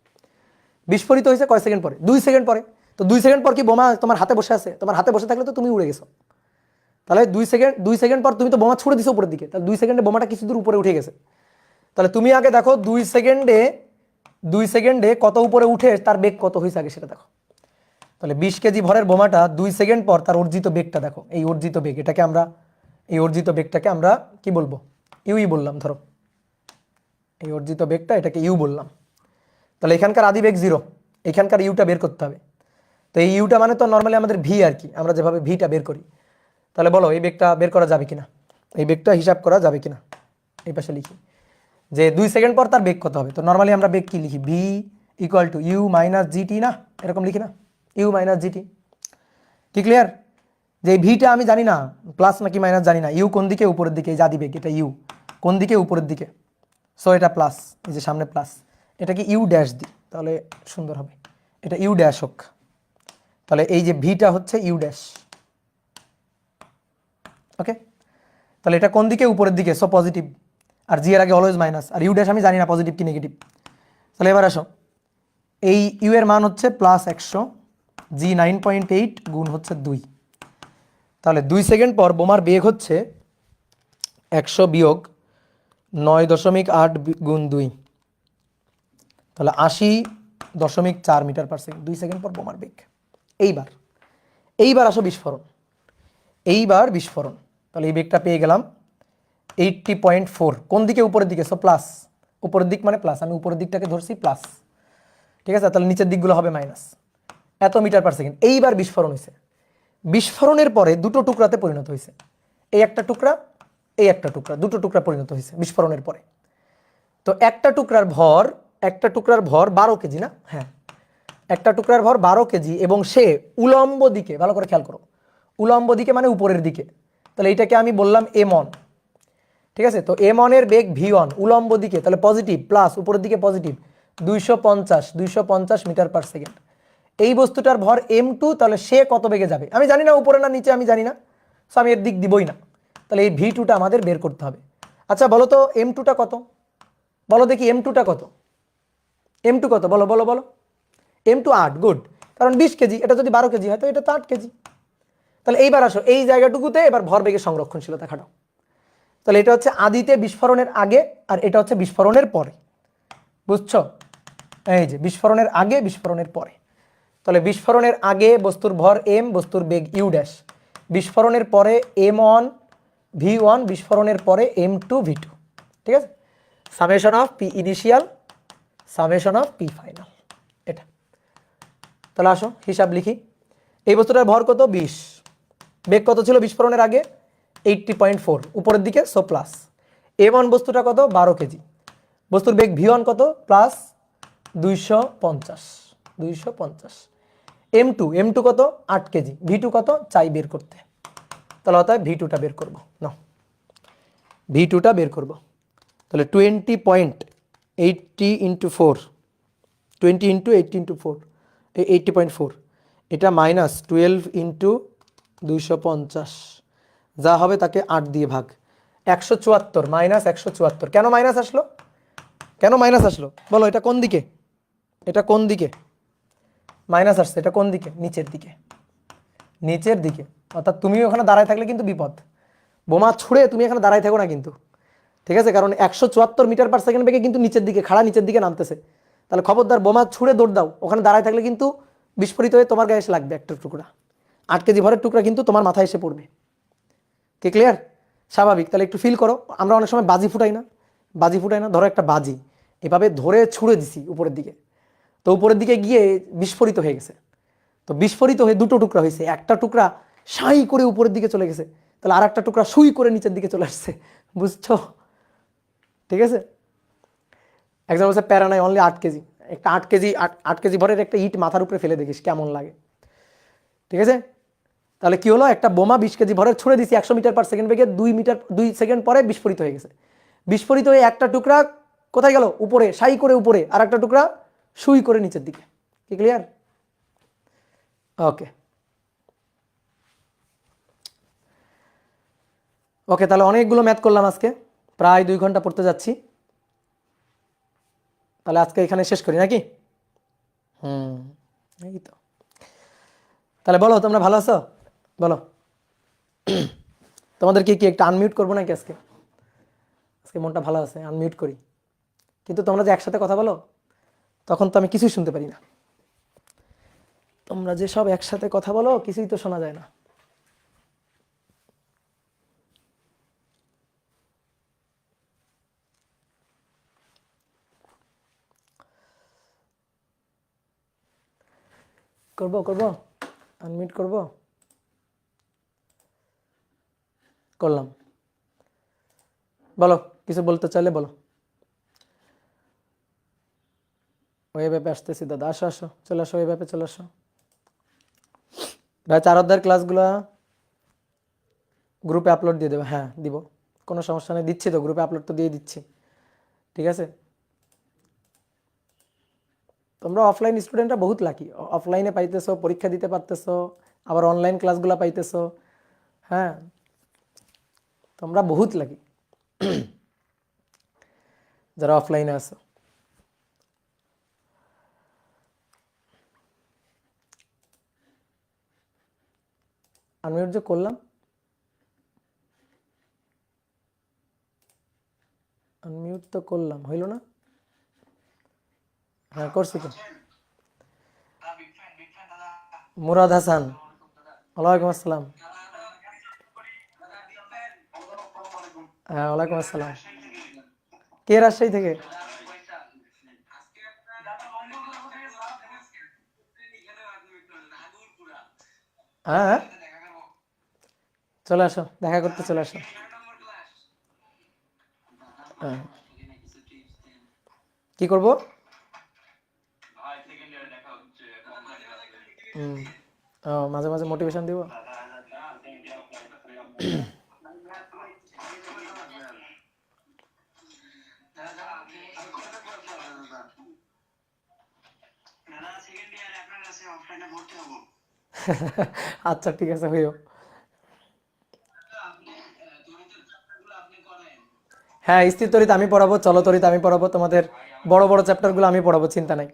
বিস্ফোরিত হয়েছে কয় সেকেন্ড পরে? 2 সেকেন্ড পরে। তো 2 সেকেন্ড পর কি বোমা তোমার হাতে বসে আছে? তোমার হাতে বসে থাকলে তো তুমি উড়ে গেছো। তাহলে 2 সেকেন্ড পর তুমি তো বোমা ছুড়ে দিছো উপরের দিকে, তাহলে 2 সেকেন্ডে বোমাটা কিছু দূর উপরে উঠে গেছে। তাহলে তুমি আগে দেখো 2 সেকেন্ডে কত উপরে উঠে তার বেগ কত হয়েছে আগে সেটা দেখো। তাহলে 20 কেজি ভরের বোমাটা 2 সেকেন্ড পর তার অর্জিত বেগটা দেখো। এই অর্জিত বেগ, এই অর্জিত বেগটাকে আমরা কি বলবো? ইউই বললাম। ধরো এই অর্জিত বেগটা, এটাকে ইউ বললাম। তাহলে এখানকার আদি বেগ 0, এখানকার ইউটা বের করতে হবে। তো এই ইউটা মানে তো নর্মালি আমাদের ভি আর কি, আমরা যেভাবে ভিটা বের করি। তাহলে বলো এই বেগটা বের করা যাবে কিনা, এই বেগটা হিসাব করা যাবে কিনা? এই পাশে লিখি যে 2 সেকেন্ড পর তার বেগ কত হবে। তো নর্মালি আমরা বেগ কি লিখি? V equal to U minus GT, না এরকম লিখি না? U minus GT. কি ক্লিয়ার? যে এই ভিটা আমি জানি না প্লাস নাকি মাইনাস জানি না, ইউ কোন দিকে? উপরের দিকে। এই যে আদি বেগ, এটা ইউ কোন দিকে? উপরের দিকে। সো এটা প্লাস, এই যে সামনে প্লাস, এটাকে ইউ ড্যাশ দিই তাহলে সুন্দর হবে। এটা ইউ ড্যাশ হোক, তাহলে এই যে ভিটা হচ্ছে ইউ ড্যাশ। ওকে, তাহলে এটা কোন দিকে? উপরের দিকে, সো পজিটিভ। আর জি এর আগে অলওয়েজ মাইনাস, আর ইউ ড্যাশ আমি জানি না পজিটিভ কি নেগেটিভ। তাহলে এবার আসো, এই ইউ এর মান হচ্ছে প্লাস 100, জি 9.8 গুণ হচ্ছে 2। তাহলে 2 সেকেন্ড পর বোমার বেগ হচ্ছে 100 বিয়োগ 9.8 গুণ 2, তাহলে 80.4 মিটার পার সেকেন্ড। 2 সেকেন্ড পর বোমার বেগ। এইবার আসো বিস্ফোরণ। তাহলে এই বেগটা পেয়ে গেলাম 80.4। কোন দিকে? উপরের দিকে, সো প্লাস। উপরের দিক মানে প্লাস, আমি উপরের দিকটাকে ধরছি প্লাস, ঠিক আছে? তাহলে নিচের দিকগুলো হবে মাইনাস। এত মিটার পার সেকেন্ড। এইবার বিস্ফোরণ হয়েছে। বিস্ফোরণের পরে দুটো টুকরাতে পরিণত হয়েছে। এই একটা টুকরা, এই একটা টুকরা, দুটো টুকরা পরিণত হয়েছে বিস্ফোরণের পরে। তো একটা টুকরার ভর 12 কেজি, না? হ্যাঁ, একটা টুকরার ভর 12 কেজি এবং সে উলম্ব দিকে, ভালো করে খেয়াল করো, উলম্ব দিকে মানে উপরের দিকে, তাহলে এইটাকে আমি বললাম m1, ঠিক আছে। তো m1 এর বেগ v1 উলম্ব দিকে, তাহলে পজিটিভ প্লাস উপরের দিকে পজিটিভ 250 মিটার পার সেকেন্ড। এই বস্তুটার ভর m2, তাহলে সে কত বেগে যাবে আমি জানি না, উপরে না নিচে আমি জানি না, সো আমি এর দিক দিবই না। তাহলে এই v2টা আমাদের বের করতে হবে। আচ্ছা বলো তো m2টা কত, বলো দেখি m2টা কত, m2 কত বলো বলো বলো। m2 8, গুড, কারণ 20 কেজি, এটা যদি 12 কেজি হয় তো এটা তো 8 কেজি। তাহলে এইবার আসো এই জায়গাটুকুতে এবার ভরবেগের সংরক্ষণশীলতা খাটাও। তাহলে এটা হচ্ছে আদিতে বিস্ফোরণের আগে আর এটা হচ্ছে বিস্ফোরণের পরে, বুঝছো? এই যে বিস্ফোরণের আগে বিস্ফোরণের পরে, তাহলে বিস্ফোরণের আগে বস্তুর ভর m, বস্তুর বেগ u ড্যাশ, বিস্ফোরণের পরে m1 v1, বিস্ফোরণের পরে m2 v2, ঠিক আছে। Summation of P initial summation of P final, এটা। তাহলে আসো হিসাব লিখি। এই বস্তুটার ভর কত 20, বেগ কত ছিল বিস্ফোরণের আগে 80.4 উপরের দিকে, সো প্লাস। m1 বস্তুটা কত 12 কেজি, বস্তুর বেগ v1 কত প্লাস 250, m2 কত 8 কেজি, v2 কত চাই বের করতে, তাহলে অতএব v2টা বের করব না, v2টা বের করব। তাহলে 20.80 ইন্টু 4, 20 ইন্টু 80 ইন্টু 4, 80.4, এটা মাইনাস 12 ইন্টু 250, যা হবে তাকে 8 দিয়ে ভাগ, 174 মাইনাস 174। কেন মাইনাস আসলো, কেন মাইনাস আসলো বলো, এটা কোন দিকে, এটা কোন দিকে মাইনাস আসছে, এটা কোন দিকে, নিচের দিকে, নিচের দিকে। অর্থাৎ তুমি ওখানে দাঁড়ায় থাকলে কিন্তু বিপদ, বোমা ছুঁড়ে তুমি এখানে দাঁড়ায় থাকো না কিন্তু, ঠিক আছে, কারণ 174 মিটার পার সেকেন্ড বেগে কিন্তু নিচের দিকে খাড়া, নিচের দিকে নামতেছে। তাহলে খবরদার বোমা ছুঁড়ে দৌড় দাও, ওখানে দাঁড়ায় থাকলে কিন্তু বিস্ফোরিত হয়ে তোমার গায়ে এসে লাগবে একটা টুকরা, 8 কেজি ভরের টুকরা কিন্তু তোমার মাথায় এসে পড়বে। কি ক্লিয়ার? স্বাভাবিক। তাহলে একটু ফিল করো, আমরা অনেক সময় বাজি ফুটাই না, বাজি ফুটাই না, ধরো একটা বাজি এভাবে ধরে ছুঁড়ে দিছি উপরের দিকে, তো উপরের দিকে গিয়ে বিস্ফোরিত হয়ে গেছে, তো বিস্ফোরিত হয়ে দুটো টুকরা হয়েছে, একটা টুকরা সাই করে উপরের দিকে চলে গেছে, তাহলে আর একটা টুকরা সুই করে নিচের দিকে চলে আসছে, বুঝছো? ঠিক আছে। একজন বলছে প্যারা নাই, অনলি 8 কেজি, একটা 8 কেজি 8 কেজি ভরের একটা ইট মাথার উপরে ফেলে দেখিস কেমন লাগে, ঠিক আছে। তাহলে কি হলো, একটা বোমা 20 কেজি ভরের ছুড়ে দিছি 100 মিটার পার সেকেন্ড বেগে, 2 সেকেন্ড পরে বিস্ফোরিত হয়ে গেছে, বিস্ফোরিত হয়ে একটা টুকরা কোথায় গেল, উপরে সাই করে উপরে, আর একটা টুকরা সুই করে নিচের দিকে। কি ক্লিয়ার? ওকে ওকে, তাহলে অনেকগুলো ম্যাথ করলাম আজকে, প্রায় 2 ঘন্টা পড়তে যাচ্ছি, তাহলে আজকে এখানে শেষ করি নাকি? এই তো, তাহলে বলো তোমরা ভালো আছো, বলো তোমাদের কি কি একটা আনমিউট করবো নাকি আজকে? আজকে মনটা ভালো আছে, আনমিউট করি, কিন্তু তোমরা যে একসাথে কথা বলো তখন তো আমি কিছুই শুনতে পারি না, তোমরা যে সব একসাথে কথা বলো কিছুই তো শোনা যায় না। করবো করবো, আনমিউট করবো, করলাম, বলো কিছু বলতে চাইলে বলো। ওই ব্যাপে আসতেছি দাদা, আসো আসো, চলে আসো, ওই ব্যাপে চলে আসো ভাই। 4 অধ্যায়ের ক্লাসগুলো গ্রুপে আপলোড দিয়ে দেবো, হ্যাঁ দিব, কোনো সমস্যা নেই, দিচ্ছি তো গ্রুপে আপলোড তো দিয়ে দিচ্ছি, ঠিক আছে। তোমরা অফলাইন স্টুডেন্টরা বহুত লাকি, অফলাইনে পাইতেছো, পরীক্ষা দিতে পারতেছো, আবার অনলাইন ক্লাসগুলো পাইতেছো, হ্যাঁ তোমরা বহুত লাকি যারা অফলাইনে আছো। আনমিউট যে করলাম, আনমিউট তো করলাম, হইল না? হ্যাঁ করছি তো। মুরাদ হাসান, ওয়ালাইকুম আসসালাম। হ্যাঁ ওয়ালাইকুম আসসালাম। কে রাজশাহী থেকে? হ্যাঁ হ্যাঁ, চলে আসো, দেখা করতে চলে আসো। হ্যাঁ কি করবো? হুম। ও, মাঝে মাঝে মোটিভেশন দিব। আচ্ছা ঠিক আছে, হইও। হ্যাঁ, স্থির তরিত আমি পড়াবো, চলো তরিত আমি পড়াবো, তোমাদের বড় বড় চ্যাপ্টারগুলো আমি পড়াবো, চিন্তা নাই।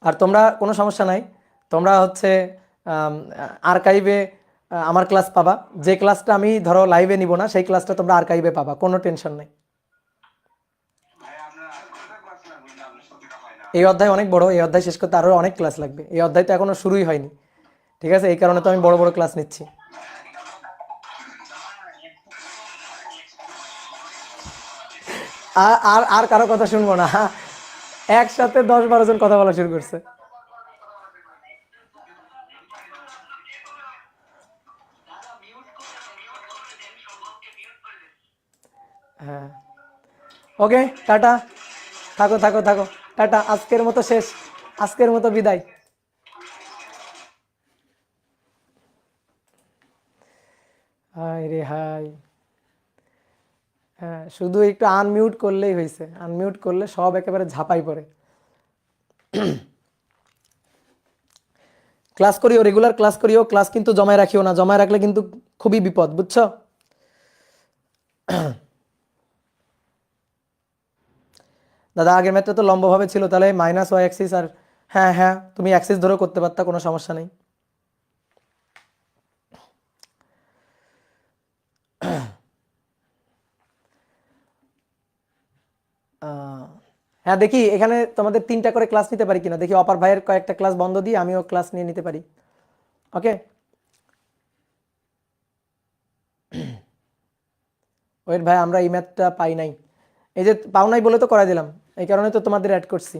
আর তোমরা কোনো সমস্যা নাই, তোমরা হচ্ছে আর্কাইভে আমার ক্লাস পাবা। যে ক্লাসটা আমি ধরো লাইভে নিব না, সেই ক্লাসটা তোমরা আর্কাইভে পাবা, কোনো টেনশন নেই। এই অধ্যায় অনেক বড়, এই অধ্যায় শেষ করতে আরও অনেক ক্লাস লাগবে, এই অধ্যায় তো এখনো শুরুই হয়নি। ঠিক আছে, এই কারণে তো আমি বড় বড় ক্লাস নিচ্ছি। আর আর আর কারো কথা শুনবো না। একসাথে 10-12 জন কথা বলা শুরু করছে। হ্যাঁ, ওকে, টাটা। থাকো থাকো থাকো, টাটা, আজকের মতো শেষ, আজকের মতো বিদায়। হাই রে হাই। হ্যাঁ, শুধু একটু আনমিউট করলেই হয়েছে, আনমিউট করলে সব একেবারে ঝাঁপাই পড়ে। ক্লাস করিও, রেগুলার ক্লাস করিও, ক্লাস কিন্তু জমায় রাখিও না, জমায় রাখলে কিন্তু খুবই বিপদ, বুঝছো? দাদা আগের ম্যাথটা তো লম্বভাবে ছিল, তাহলে মাইনাস ওয়াই অ্যাক্সিস আর, হ্যাঁ হ্যাঁ তুমি অ্যাক্সিস ধরেও করতে পারতা, কোনো সমস্যা নেই। হ্যাঁ, দেখি এখানে তোমাদের 3টা করে ক্লাস নিতে পারি কিনা, দেখি অপার ভাইয়ের কয়েকটা ক্লাস বন্ধ দিয়ে আমিও ক্লাস নিয়ে নিতে পারি। ওকে, ওয়েট ভাই, আমরা এই ম্যাথটা পাই নাই, এই যে পাও নাই বলে তো করাই দিলাম, এই কারণে তো তোমাদের অ্যাড করছি।